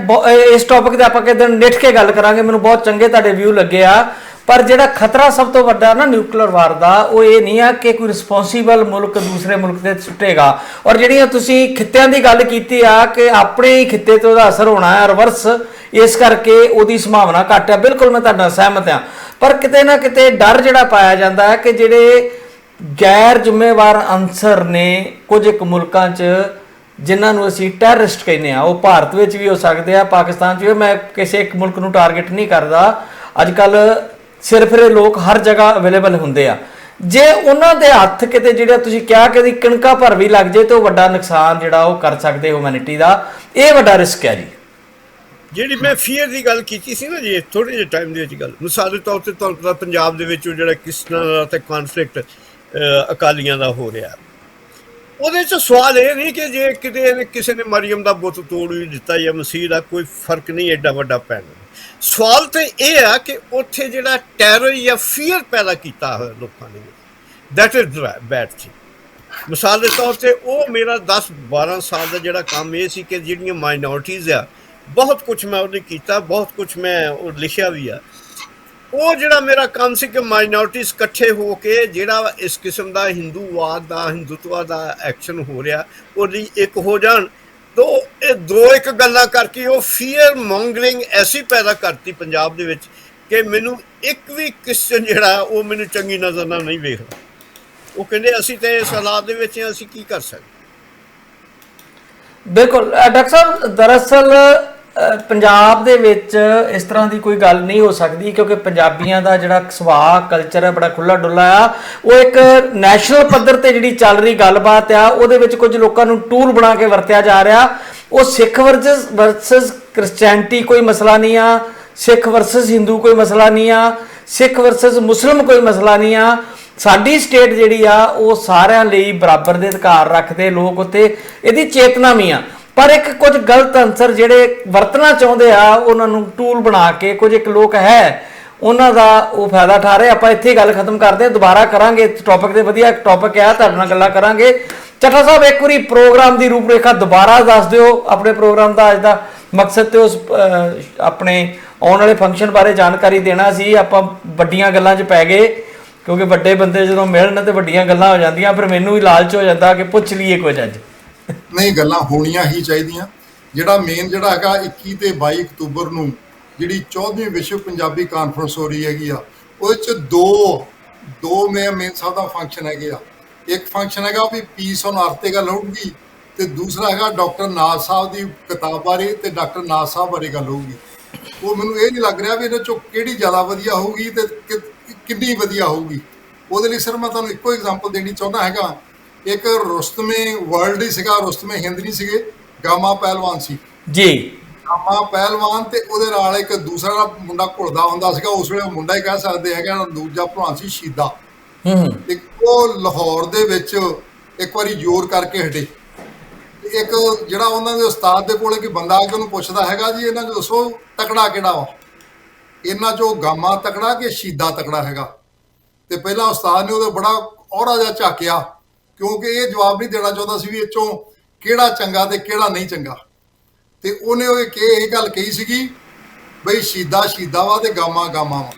ਇਸ ਟੌਪਿਕ ਤੇ ਆਪਾਂ ਕਿਤੇ ਨਿੱਠ ਕੇ ਗੱਲ ਕਰਾਂਗੇ। ਮੈਨੂੰ ਬਹੁਤ ਚੰਗੇ ਤੁਹਾਡੇ ਵਿਊ ਲੱਗੇ ਆ, ਪਰ ਜਿਹੜਾ ਖਤਰਾ ਸਭ ਤੋਂ ਵੱਡਾ ਨਾ ਨਿਊਕਲੀਅਰ ਵਾਰ ਦਾ, ਉਹ ਇਹ ਨਹੀਂ ਆ ਕਿ ਕੋਈ ਰਿਸਪੌਂਸੀਬਲ ਮੁਲਕ ਦੂਸਰੇ ਮੁਲਕ ਤੇ ਸੁੱਟੇਗਾ। ਔਰ ਜਿਹੜੀਆਂ ਤੁਸੀਂ ਖਿੱਤਿਆਂ ਦੀ ਗੱਲ ਕੀਤੀ ਆ ਕਿ ਆਪਣੇ ਹੀ ਖਿੱਤੇ ਤੇ ਉਹਦਾ ਅਸਰ ਹੋਣਾ ਹੈ ਰਿਵਰਸ, ਇਸ ਕਰਕੇ ਉਹਦੀ ਸੰਭਾਵਨਾ ਘੱਟ ਹੈ। ਬਿਲਕੁਲ ਮੈਂ ਤੁਹਾਡੇ ਨਾਲ ਸਹਿਮਤ ਹਾਂ, ਪਰ ਕਿਤੇ ਨਾ ਕਿਤੇ ਡਰ ਜਿਹੜਾ ਪਾਇਆ ਜਾਂਦਾ ਹੈ ਕਿ ਜਿਹੜੇ ਗੈਰ ਜ਼ਿੰਮੇਵਾਰ ਅਨਸਰ ਨੇ ਕੁਝ ਇੱਕ ਮੁਲਕਾਂ 'ਚ ਜਿਨ੍ਹਾਂ ਨੂੰ ਅਸੀਂ ਟੈਰਰਿਸਟ ਕਹਿੰਦੇ ਆ, ਉਹ ਭਾਰਤ ਵਿੱਚ ਵੀ ਹੋ ਸਕਦੇ ਆ, ਪਾਕਿਸਤਾਨ 'ਚ ਵੀ। ਮੈਂ ਕਿਸੇ ਇੱਕ ਮੁਲਕ ਨੂੰ ਟਾਰਗੇਟ ਨਹੀਂ ਕਰਦਾ। ਅੱਜ ਕੱਲ੍ਹ ਸਿਰਫਿਰੇ ਲੋਕ ਹਰ ਜਗ੍ਹਾ ਅਵੇਲੇਬਲ ਹੁੰਦੇ ਆ। ਜੇ ਉਹਨਾਂ ਦੇ ਹੱਥ ਕਿਤੇ ਜਿਹੜਾ ਤੁਸੀਂ ਕਿਹਾ ਕਿ ਉਹਦੀ ਕਣਕਾਂ ਭਰ ਵੀ ਲੱਗ ਜੇ ਤਾਂ ਉਹ ਵੱਡਾ ਨੁਕਸਾਨ ਜਿਹੜਾ ਉਹ ਕਰ ਸਕਦੇ ਹਿਊਮੈਨਿਟੀ ਦਾ। ਇਹ ਵੱਡਾ ਰਿਸਕ ਹੈ ਜੀ। ਜਿਹੜੀ ਮੈਂ ਫੀਅਰ ਦੀ ਗੱਲ ਕੀਤੀ ਸੀ ਨਾ ਜੀ ਥੋੜ੍ਹੇ ਜਿਹੇ ਟਾਈਮ ਦੇ ਵਿੱਚ ਗੱਲ, ਮਿਸਾਲ ਦੇ ਤੌਰ ਤੇ ਤੁਹਾਨੂੰ ਪਤਾ ਪੰਜਾਬ ਦੇ ਵਿੱਚ ਜਿਹੜਾ ਕਿਸਾਨਾਂ ਦਾ ਤੇ ਕੌਨਫਲਿਕਟ ਅਕਾਲੀਆਂ ਦਾ ਹੋ ਰਿਹਾ, ਉਹਦੇ 'ਚ ਸਵਾਲ ਇਹ ਨਹੀਂ ਕਿ ਜੇ ਕਿਤੇ ਕਿਸੇ ਨੇ ਮਰੀਅਮ ਦਾ ਬੁੱਤ ਤੋੜ ਵੀ ਦਿੱਤਾ ਜਾਂ ਮਸੀਹ ਦਾ, ਕੋਈ ਫਰਕ ਨਹੀਂ ਐਡਾ ਵੱਡਾ ਪੈਣਾ। ਸਵਾਲ ਤਾਂ ਇਹ ਆ ਕਿ ਉੱਥੇ ਜਿਹੜਾ ਟੈਰਰ ਜਾਂ ਫੀਅਰ ਪੈਦਾ ਕੀਤਾ ਹੋਇਆ ਲੋਕਾਂ ਨੇ, ਦੈਟ ਇਜ਼ ਬੈਡ ਥਿੰਗ। ਮਿਸਾਲ ਦੇ ਤੌਰ ਤੇ ਉਹ ਮੇਰਾ 10-12 ਸਾਲ ਦਾ ਜਿਹੜਾ ਕੰਮ ਇਹ ਸੀ ਕਿ ਜਿਹੜੀਆਂ ਮਾਈਨੋਰਟੀਜ਼ ਆ, ਬਹੁਤ ਕੁਛ ਮੈਂ ਉਹਨੇ ਕੀਤਾ, ਬਹੁਤ ਕੁਛ ਮੈਂ ਉਹ ਲਿਖਿਆ ਵੀ ਆ। ਉਹ ਜਿਹੜਾ ਮੇਰਾ ਕੰਮ ਸੀ ਕਿ ਮਾਈਨੋਰਟੀਜ਼ ਇਕੱਠੇ ਹੋ ਕੇ ਜਿਹੜਾ ਇਸ ਕਿਸਮ ਦਾ ਹਿੰਦੂਵਾਦ ਦਾ ਹਿੰਦੂਤਵਾ ਦਾ ਐਕਸ਼ਨ ਹੋ ਰਿਹਾ ਉਹਦੀ ਇੱਕ ਹੋ ਜਾਣ। ਤੋ ਇਹ ਇੱਕ ਗੱਲਾਂ ਕਰਕੇ ਉਹ ਫੀਅਰ ਮੌਂਗਰਿੰਗ ਐਸੀ ਪੈਦਾ ਕਰਤੀ ਪੰਜਾਬ ਦੇ ਵਿੱਚ ਕਿ ਮੈਨੂੰ ਇੱਕ ਵੀ ਕ੍ਰਿਸਚਨ ਜਿਹੜਾ ਉਹ ਮੈਨੂੰ ਚੰਗੀ ਨਜ਼ਰ ਨਾਲ ਨਹੀਂ ਵੇਖਦਾ। ਉਹ ਕਹਿੰਦੇ ਅਸੀਂ ਤਾਂ ਇਸ ਹਾਲਾਤ ਦੇ ਵਿੱਚ ਅਸੀਂ ਕੀ ਕਰ ਸਕਦੇ। ਬਿਲਕੁਲ ਡਾਕਟਰ ਸਾਹਿਬ, ਦਰਅਸਲ ਪੰਜਾਬ ਦੇ ਵਿੱਚ ਇਸ ਤਰ੍ਹਾਂ ਦੀ ਕੋਈ ਗੱਲ ਨਹੀਂ ਹੋ ਸਕਦੀ ਕਿਉਂਕਿ ਪੰਜਾਬੀਆਂ ਦਾ ਜਿਹੜਾ ਸੁਭਾਅ ਕਲਚਰ ਹੈ ਬੜਾ ਖੁੱਲ੍ਹਾ ਡੁੱਲਾ ਆ। ਉਹ ਇੱਕ ਨੈਸ਼ਨਲ ਪੱਧਰ ਤੇ ਜਿਹੜੀ ਚੱਲ ਰਹੀ ਗੱਲਬਾਤ ਆ ਉਹਦੇ ਵਿੱਚ ਕੁਝ ਲੋਕਾਂ ਨੂੰ ਟੂਲ ਬਣਾ ਕੇ ਵਰਤਿਆ ਜਾ ਰਿਹਾ। ਉਹ ਸਿੱਖ ਵਰਸਸ ਕ੍ਰਿਸਚੈਨਿਟੀ ਕੋਈ ਮਸਲਾ ਨਹੀਂ ਆ, ਸਿੱਖ ਵਰਸਸ ਹਿੰਦੂ ਕੋਈ ਮਸਲਾ ਨਹੀਂ ਆ, ਸਿੱਖ ਵਰਸਸ ਮੁਸਲਿਮ ਕੋਈ ਮਸਲਾ ਨਹੀਂ ਆ। ਸਾਡੀ ਸਟੇਟ ਜਿਹੜੀ ਆ ਉਹ ਸਾਰਿਆਂ ਲਈ ਬਰਾਬਰ ਦੇ ਅਧਿਕਾਰ ਰੱਖਦੇ ਲੋਕ ਉੱਤੇ, ਇਹਦੀ ਚੇਤਨਾ ਵੀ ਆ। ਪਰ ਇੱਕ ਕੁਝ ਗਲਤ ਅਨਸਰ ਜਿਹੜੇ ਵਰਤਣਾ ਚਾਹੁੰਦੇ ਆ ਉਹਨਾਂ ਨੂੰ ਟੂਲ ਬਣਾ ਕੇ ਕੁਝ ਇੱਕ ਲੋਕ ਹੈ ਉਹਨਾਂ ਦਾ ਉਹ ਫਾਇਦਾ ਉਠਾ ਰਹੇ। ਆਪਾਂ ਇੱਥੇ ਗੱਲ ਖਤਮ ਕਰਦੇ ਹਾਂ, ਦੁਬਾਰਾ ਕਰਾਂਗੇ ਇਸ ਟੌਪਿਕ ਤੇ। ਵਧੀਆ ਟੌਪਿਕ ਆ, ਤੁਹਾਡੇ ਨਾਲ ਗੱਲਾਂ ਕਰਾਂਗੇ। ਚੱਠਾ ਸਾਹਿਬ, ਇੱਕ ਵਾਰੀ ਪ੍ਰੋਗਰਾਮ ਦੀ ਰੂਪਰੇਖਾ ਦੁਬਾਰਾ ਦੱਸ ਦਿਓ। ਆਪਣੇ ਪ੍ਰੋਗਰਾਮ ਦਾ ਅੱਜ ਦਾ ਮਕਸਦ ਤੇ ਉਸ ਆਪਣੇ ਆਉਣ ਵਾਲੇ ਫੰਕਸ਼ਨ ਬਾਰੇ ਜਾਣਕਾਰੀ ਦੇਣਾ ਸੀ। ਆਪਾਂ ਵੱਡੀਆਂ ਗੱਲਾਂ 'ਚ ਪੈ ਗਏ ਕਿਉਂਕਿ ਵੱਡੇ ਬੰਦੇ ਜਦੋਂ ਮਿਲਣ ਤੇ ਵੱਡੀਆਂ ਗੱਲਾਂ ਹੋ ਜਾਂਦੀਆਂ, ਫਿਰ ਮੈਨੂੰ ਵੀ ਲਾਲਚ ਹੋ ਜਾਂਦਾ ਕਿ ਪੁੱਛ ਲਈਏ ਕੁਝ। ਅੱਜ ਨਹੀਂ, ਗੱਲਾਂ ਹੋਣੀਆਂ ਹੀ ਚਾਹੀਦੀਆਂ। ਜਿਹੜਾ ਮੇਨ ਜਿਹੜਾ ਹੈਗਾ 21 ਤੇ 22 ਅਕਤੂਬਰ ਨੂੰ ਜਿਹੜੀ 14ਵੀਂ ਵਿਸ਼ਵ ਪੰਜਾਬੀ ਕਾਨਫਰੰਸ ਹੋ ਰਹੀ ਹੈਗੀ ਆ, ਉਹਦੇ 'ਚ ਦੋ ਮੇਨ ਸਾਹਿਬ ਦਾ ਫੰਕਸ਼ਨ ਹੈਗੇ ਆ। ਇੱਕ ਫੰਕਸ਼ਨ ਹੈਗਾ ਵੀ ਪੀਸ ਔਨ ਅਰਥ ਤੇ ਗੱਲ ਹੋਊਗੀ, ਤੇ ਦੂਸਰਾ ਹੈਗਾ ਡਾਕਟਰ ਨਾਜ਼ ਸਾਹਿਬ ਦੀ ਕਿਤਾਬ ਬਾਰੇ ਤੇ ਡਾਕਟਰ ਨਾਜ਼ ਸਾਹਿਬ ਬਾਰੇ ਗੱਲ ਹੋਊਗੀ। ਉਹ ਮੈਨੂੰ ਇਹ ਨਹੀਂ ਲੱਗ ਰਿਹਾ ਵੀ ਇਹਨਾਂ 'ਚੋਂ ਕਿਹੜੀ ਜ਼ਿਆਦਾ ਵਧੀਆ ਹੋਊਗੀ ਤੇ ਕਿੰਨੀ ਵਧੀਆ ਹੋਊਗੀ। ਉਹਦੇ ਲਈ ਸਿਰ ਮੈਂ ਤੁਹਾਨੂੰ ਇੱਕੋ ਐਗਜ਼ਾਮਪਲ ਦੇਣੀ ਚਾਹੁੰਦਾ ਹੈਗਾ। ਇੱਕ ਰੁਸਤਮੇ ਵਰਲਡ ਹੀ ਸੀਗਾ, ਰੁਸਤਮੇ ਹਿੰਦ ਨਹੀਂ ਸੀਗੇ। ਗਾਮਾ ਪਹਿਲਵਾਨ ਸੀ। ਜੀ। ਗਾਮਾ ਪਹਿਲਵਾਨ ਤੇ ਉਹਦੇ ਨਾਲ ਇੱਕ ਦੂਸਰਾ ਮੁੰਡਾ ਘੁਲਦਾ ਹੁੰਦਾ ਸੀਗਾ, ਉਸ ਵੇਲੇ ਉਹ ਮੁੰਡਾ ਹੀ ਕਹਿ ਸਕਦੇ ਹੈਗੇ, ਦੂਜਾ ਭਲਵਾਨ ਸੀ ਸ਼ੀਦਾ। ਹੂੰ। ਤੇ ਉਹ ਲਾਹੌਰ ਦੇ ਵਿੱਚ ਇੱਕ ਵਾਰੀ ਜ਼ੋਰ ਕਰਕੇ ਹਟੇ। ਇੱਕ ਜਿਹੜਾ ਉਹਨਾਂ ਦੇ ਉਸਤਾਦ ਦੇ ਕੋਲ ਇੱਕ ਬੰਦਾ ਆ ਕੇ ਉਹਨੂੰ ਪੁੱਛਦਾ ਹੈਗਾ, ਜੀ ਇਹਨਾਂ 'ਚ ਦੱਸੋ ਤਕੜਾ ਕਿਹੜਾ ਵਾ, ਇਹਨਾਂ 'ਚੋਂ ਗਾਮਾ ਤਕੜਾ ਕਿ ਸ਼ੀਦਾ ਤਕੜਾ ਹੈਗਾ। ਤੇ ਪਹਿਲਾਂ ਉਸਤਾਦ ਨੇ ਉਹਦਾ ਬੜਾ ਔੜਾ ਜਿਹਾ ਝਾਕਿਆ, ਕਿਉਂਕਿ ਇਹ ਜਵਾਬ ਨਹੀਂ ਦੇਣਾ ਚਾਹੁੰਦਾ ਸੀ ਵੀ ਇਹ 'ਚੋਂ ਕਿਹੜਾ ਚੰਗਾ ਤੇ ਕਿਹੜਾ ਨਹੀਂ ਚੰਗਾ। ਤੇ ਉਹਨੇ ਉਹ ਇਹ ਗੱਲ ਕਹੀ ਸੀਗੀ ਬਈ ਸ਼ੀਦਾ ਸ਼ੀਦਾ ਵਾ ਤੇ ਗਾਮਾ ਗਾਮਾ ਵਾ।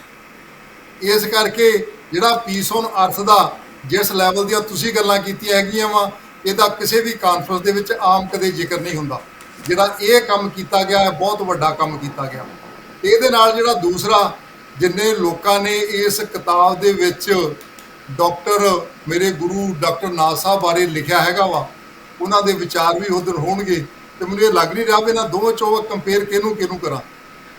ਇਸ ਕਰਕੇ ਜਿਹੜਾ ਪੀਸ ਔਨ ਅਰਥ ਦਾ ਜਿਸ ਲੈਵਲ ਦੀਆਂ ਤੁਸੀਂ ਗੱਲਾਂ ਕੀਤੀਆਂ ਹੈਗੀਆਂ ਵਾ, ਇਹਦਾ ਕਿਸੇ ਵੀ ਕਾਨਫਰੰਸ ਦੇ ਵਿੱਚ ਆਮ ਕਦੇ ਜ਼ਿਕਰ ਨਹੀਂ ਹੁੰਦਾ। ਜਿਹੜਾ ਇਹ ਕੰਮ ਕੀਤਾ ਗਿਆ ਹੈ, ਬਹੁਤ ਵੱਡਾ ਕੰਮ ਕੀਤਾ ਗਿਆ। ਤੇ ਇਹਦੇ ਨਾਲ ਜਿਹੜਾ ਦੂਸਰਾ, ਜਿੰਨੇ ਲੋਕਾਂ ਨੇ ਇਸ ਕਿਤਾਬ ਦੇ ਵਿੱਚ ਡਾਕਟਰ ਮੇਰੇ ਗੁਰੂ ਡਾਕਟਰ ਨਾਥ ਸਾਹਿਬ ਬਾਰੇ ਲਿਖਿਆ ਹੈਗਾ ਵਾ, ਉਹਨਾਂ ਦੇ ਵਿਚਾਰ ਵੀ ਉਧਰ ਹੋਣਗੇ। ਤੇ ਮੈਨੂੰ ਇਹ ਲੱਗ ਨਹੀਂ ਰਿਹਾ ਵੀ ਇਹਨਾਂ ਦੋਵੇਂ ਚੋਂ ਕੰਪੇਅਰ ਕਿਹਨੂੰ ਕਰਾਂ।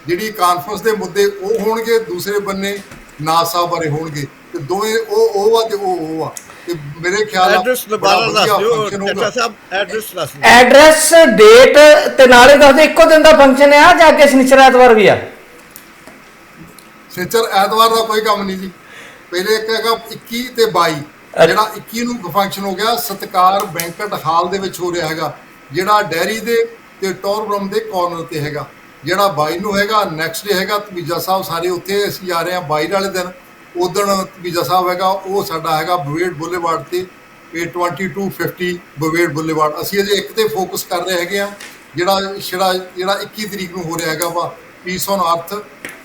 ਜਿਹੜੀ ਕਾਨਫਰੰਸ ਦੇ ਮੁੱਦੇ ਉਹ ਹੋਣਗੇ, ਦੂਸਰੇ ਬੰਨੇ ਨਾਥ ਸਾਹਿਬ ਬਾਰੇ ਹੋਣਗੇ, ਤੇ ਦੋਵੇਂ ਉਹ ਆ ਤੇ ਉਹ ਆ। ਤੇ ਮੇਰੇ ਖਿਆਲ ਐਡਰੈਸ ਦੁਬਾਰਾ ਦੱਸ ਦਿਓ ਡਾਕਟਰ ਸਾਹਿਬ, ਐਡਰੈਸ ਦੱਸ ਦਿਓ। ਐਡਰੈਸ, ਡੇਟ ਤੇ ਨਾਲੇ ਦੱਸ ਦਿਓ ਇੱਕੋ ਦਿਨ ਦਾ ਫੰਕਸ਼ਨ ਆ ਜਾਂ ਅੱਗੇ ਸ਼ਨੀਚਰ ਐਤਵਾਰ ਵੀ ਆ? ਸ਼ਨੀਚਰ ਐਤਵਾਰ ਦਾ ਕੋਈ ਕੰਮ ਨਹੀਂ ਜੀ। ਪਹਿਲੇ ਇੱਕ ਹੈਗਾ 21 ਤੇ 22। ਜਿਹੜਾ 21 ਨੂੰ ਫੰਕਸ਼ਨ ਹੋ ਗਿਆ ਸਤਕਾਰ ਬੈਂਕਟ ਹਾਲ ਦੇ ਵਿੱਚ ਹੋ ਰਿਹਾ ਹੈਗਾ, ਜਿਹੜਾ ਡੈਰੀ ਦੇ ਤੇ ਟੌਰਬਰਮ ਦੇ ਕਾਰਨਰ ਤੇ ਹੈਗਾ। ਜਿਹੜਾ 22 ਨੂੰ ਹੈਗਾ ਨੈਕਸਟ ਡੇ ਹੈਗਾ ਤਵੀਜਾ ਸਾਹਿਬ, ਸਾਰੇ ਉੱਥੇ ਅਸੀਂ ਜਾ ਰਹੇ ਹਾਂ 22 ਵਾਲੇ ਦਿਨ। ਉਦਣ ਤਵੀਜਾ ਸਾਹਿਬ ਹੈਗਾ, ਉਹ ਸਾਡਾ ਹੈਗਾ ਬਵੇਡ ਬੁੱਲੇਵਾਰਡ ਤੇ, ਇਹ 2250 ਬਵੇਡ ਬੁੱਲੇਵਾਰਡ। ਅਸੀਂ ਅਜੇ ਇੱਕ ਤੇ ਫੋਕਸ ਕਰ ਰਹੇ ਹੈਗੇ ਆ, ਜਿਹੜਾ 21 ਤਰੀਕ ਨੂੰ ਹੋ ਰਿਹਾ ਹੈਗਾ ਵਾ ਪੀਸ ਔਨ ਅਰਥ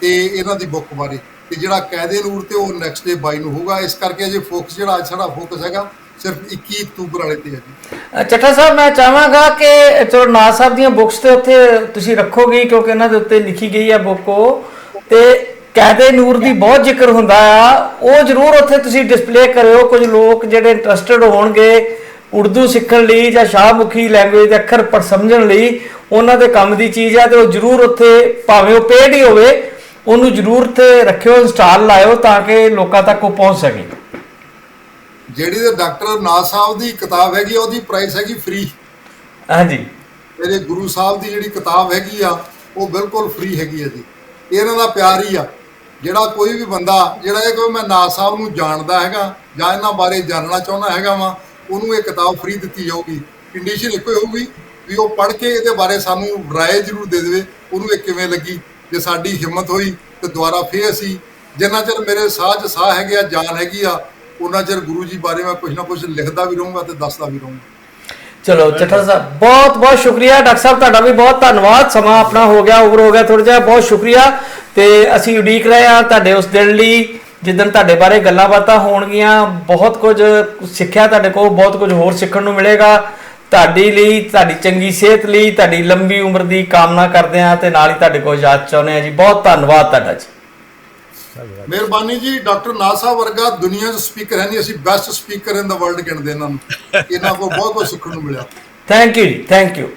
ਤੇ ਇਹਨਾਂ ਦੀ ਬੁੱਕ ਬਾਰੇ। ਤੇ ਜਿਹੜਾ ਕਾਇਦੇ ਨੂਰ ਤੇ ਉਹ ਨੈਕਸਟ ਡੇ 22 ਨੂੰ ਹੋਊਗਾ। ਇਸ ਕਰਕੇ ਅਜੇ ਫੋਕਸ ਜਿਹੜਾ ਅੱਜ ਸਾਡਾ ਫੋਕਸ ਹੈਗਾ ਸਿਰਫ 21 ਅਕਤੂਬਰ ਵਾਲੇ ਤੇ ਹੈ ਜੀ। ਚੱਠਾ ਸਾਹਿਬ, ਮੈਂ ਚਾਹਾਂਗਾ ਕਿ ਚਲੋ ਨਾਥ ਸਾਹਿਬ ਦੀਆਂ ਬੁੱਕਸ ਤੇ ਉੱਥੇ ਤੁਸੀਂ ਰੱਖੋਗੇ, ਕਿਉਂਕਿ ਇਹਨਾਂ ਦੇ ਉੱਤੇ ਲਿਖੀ ਗਈ ਆ ਬੁੱਕ ਉਹ, ਤੇ ਕਾਇਦੇ ਨੂਰ ਦੀ ਬਹੁਤ ਜ਼ਿਕਰ ਹੁੰਦਾ ਆ, ਉਹ ਜ਼ਰੂਰ ਉੱਥੇ ਤੁਸੀਂ ਡਿਸਪਲੇ ਕਰਿਓ। ਕੁਝ ਲੋਕ ਜਿਹੜੇ ਇੰਟਰਸਟਿਡ ਹੋਣਗੇ ਉਰਦੂ ਸਿੱਖਣ ਲਈ ਜਾਂ ਸ਼ਾਹਮੁਖੀ ਲੈਂਗੁਏਜ ਦੇ ਅੱਖਰ ਸਮਝਣ ਲਈ, ਉਹਨਾਂ ਦੇ ਕੰਮ ਦੀ ਚੀਜ਼ ਆ, ਤੇ ਉਹ ਜ਼ਰੂਰ ਉੱਥੇ ਭਾਵੇਂ ਉਹ ਪੇਡ ਹੀ ਹੋਵੇ ਉਹਨੂੰ ਜ਼ਰੂਰ ਉੱਥੇ ਰੱਖਿਓ, ਇੰਸਟਾਲ ਲਾਇਓ ਤਾਂ ਕਿ ਲੋਕਾਂ ਤੱਕ ਉਹ ਪਹੁੰਚ ਸਕੇ। ਜਿਹੜੀ ਤੇ ਡਾਕਟਰ ਨਾਥ ਸਾਹਿਬ ਦੀ ਕਿਤਾਬ ਹੈਗੀ ਉਹਦੀ ਪ੍ਰਾਈਸ ਹੈਗੀ ਫ੍ਰੀ। ਹਾਂਜੀ। ਮੇਰੇ ਗੁਰੂ ਸਾਹਿਬ ਦੀ ਜਿਹੜੀ ਕਿਤਾਬ ਹੈਗੀ ਆ ਉਹ ਬਿਲਕੁਲ ਫ੍ਰੀ ਹੈਗੀ ਹੈ ਜੀ। ਇਹਨਾਂ ਦਾ ਪਿਆਰ ਹੀ ਆ। ਜਿਹੜਾ ਕੋਈ ਵੀ ਬੰਦਾ ਜਿਹੜਾ ਇਹ ਕਹੇ ਮੈਂ ਨਾਥ ਸਾਹਿਬ ਨੂੰ ਜਾਣਦਾ ਹੈਗਾ ਜਾਂ ਇਹਨਾਂ ਬਾਰੇ ਜਾਣਨਾ ਚਾਹੁੰਦਾ ਹੈਗਾ ਵਾ, ਉਹਨੂੰ ਇਹ ਕਿਤਾਬ ਫ੍ਰੀ ਦਿੱਤੀ ਜਾਊਗੀ। ਕੰਡੀਸ਼ਨ ਇੱਕੋ ਹੀ ਹੋਊਗੀ ਵੀ ਉਹ ਪੜ੍ਹ ਕੇ ਇਹਦੇ ਬਾਰੇ ਸਾਨੂੰ ਰਾਏ ਜ਼ਰੂਰ ਦੇ ਦੇਵੇ, ਉਹਨੂੰ ਇਹ ਕਿਵੇਂ ਲੱਗੀ। ਜੇ ਸਾਡੀ ਹਿੰਮਤ ਹੋਈ ਤੇ ਦੁਬਾਰਾ ਫੇਰ ਅਸੀਂ, ਜਿੰਨਾ ਚਿਰ ਮੇਰੇ ਸਾਹ 'ਚ ਸਾਹ ਹੈਗੇ ਆ, ਜਾਨ ਹੈਗੀ ਆ, ਉਹਨਾਂ ਚਿਰ ਗੁਰੂ ਜੀ ਬਾਰੇ ਮੈਂ ਕੁਛ ਨਾ ਕੁਛ ਲਿਖਦਾ ਵੀ ਰਹੂੰਗਾ ਤੇ ਦੱਸਦਾ ਵੀ ਰਹੂੰਗਾ। ਚਲੋ ਚੱਠਾ ਸਾਹਿਬ, ਬਹੁਤ ਬਹੁਤ ਸ਼ੁਕਰੀਆ। ਡਾਕਟਰ ਸਾਹਿਬ ਤੁਹਾਡਾ ਵੀ ਬਹੁਤ ਧੰਨਵਾਦ। ਸਮਾਂ ਆਪਣਾ ਹੋ ਗਿਆ, ਓਵਰ ਹੋ ਗਿਆ ਥੋੜਾ ਜਿਹਾ। ਬਹੁਤ ਸ਼ੁਕਰੀਆ। ਤੇ ਅਸੀਂ ਉਡੀਕ ਰਹੇ ਹਾਂ ਤੁਹਾਡੇ ਉਸ ਦਿਨ ਲਈ ਜਿੱਦਣ ਤੁਹਾਡੇ ਬਾਰੇ ਗੱਲਾਂ ਬਾਤਾਂ ਹੋਣਗੀਆਂ। ਬਹੁਤ ਕੁਝ ਸਿੱਖਿਆ ਤੁਹਾਡੇ ਕੋਲ, ਬਹੁਤ ਕੁਝ ਹੋਰ ਸਿੱਖਣ ਨੂੰ ਮਿਲੇਗਾ। ਤੁਹਾਡੀ ਲਈ, ਤੁਹਾਡੀ ਚੰਗੀ ਸਿਹਤ ਲਈ, ਤੁਹਾਡੀ ਲੰਬੀ ਉਮਰ ਦੀ ਕਾਮਨਾ ਕਰਦੇ ਹਾਂ ਤੇ ਨਾਲ ਹੀ ਤੁਹਾਡੇ ਕੋਲ ਇਜਾਜ਼ਤ ਚਾਹੁੰਦੇ ਹਾਂ ਜੀ। ਬਹੁਤ ਧੰਨਵਾਦ ਤੁਹਾਡਾ ਜੀ। ਮਿਹਰਬਾਨੀ ਜੀ। ਡਾਕਟਰ ਨਾਥ ਸਾਹਿਬ ਵਰਗਾ ਦੁਨੀਆ 'ਚ ਸਪੀਕਰ ਹੈ ਨਹੀਂ, ਅਸੀਂ ਬੈਸਟ ਸਪੀਕਰ ਇਨ ਦਾ ਵਰਲਡ ਗਿਣਦੇ ਇਹਨਾਂ ਨੂੰ। ਇਹਨਾਂ ਕੋਲ ਬਹੁਤ ਕੁਝ ਸਿੱਖਣ ਨੂੰ ਮਿਲਿਆ। ਥੈਂਕ ਯੂ ਜੀ, ਥੈਂਕ ਯੂ।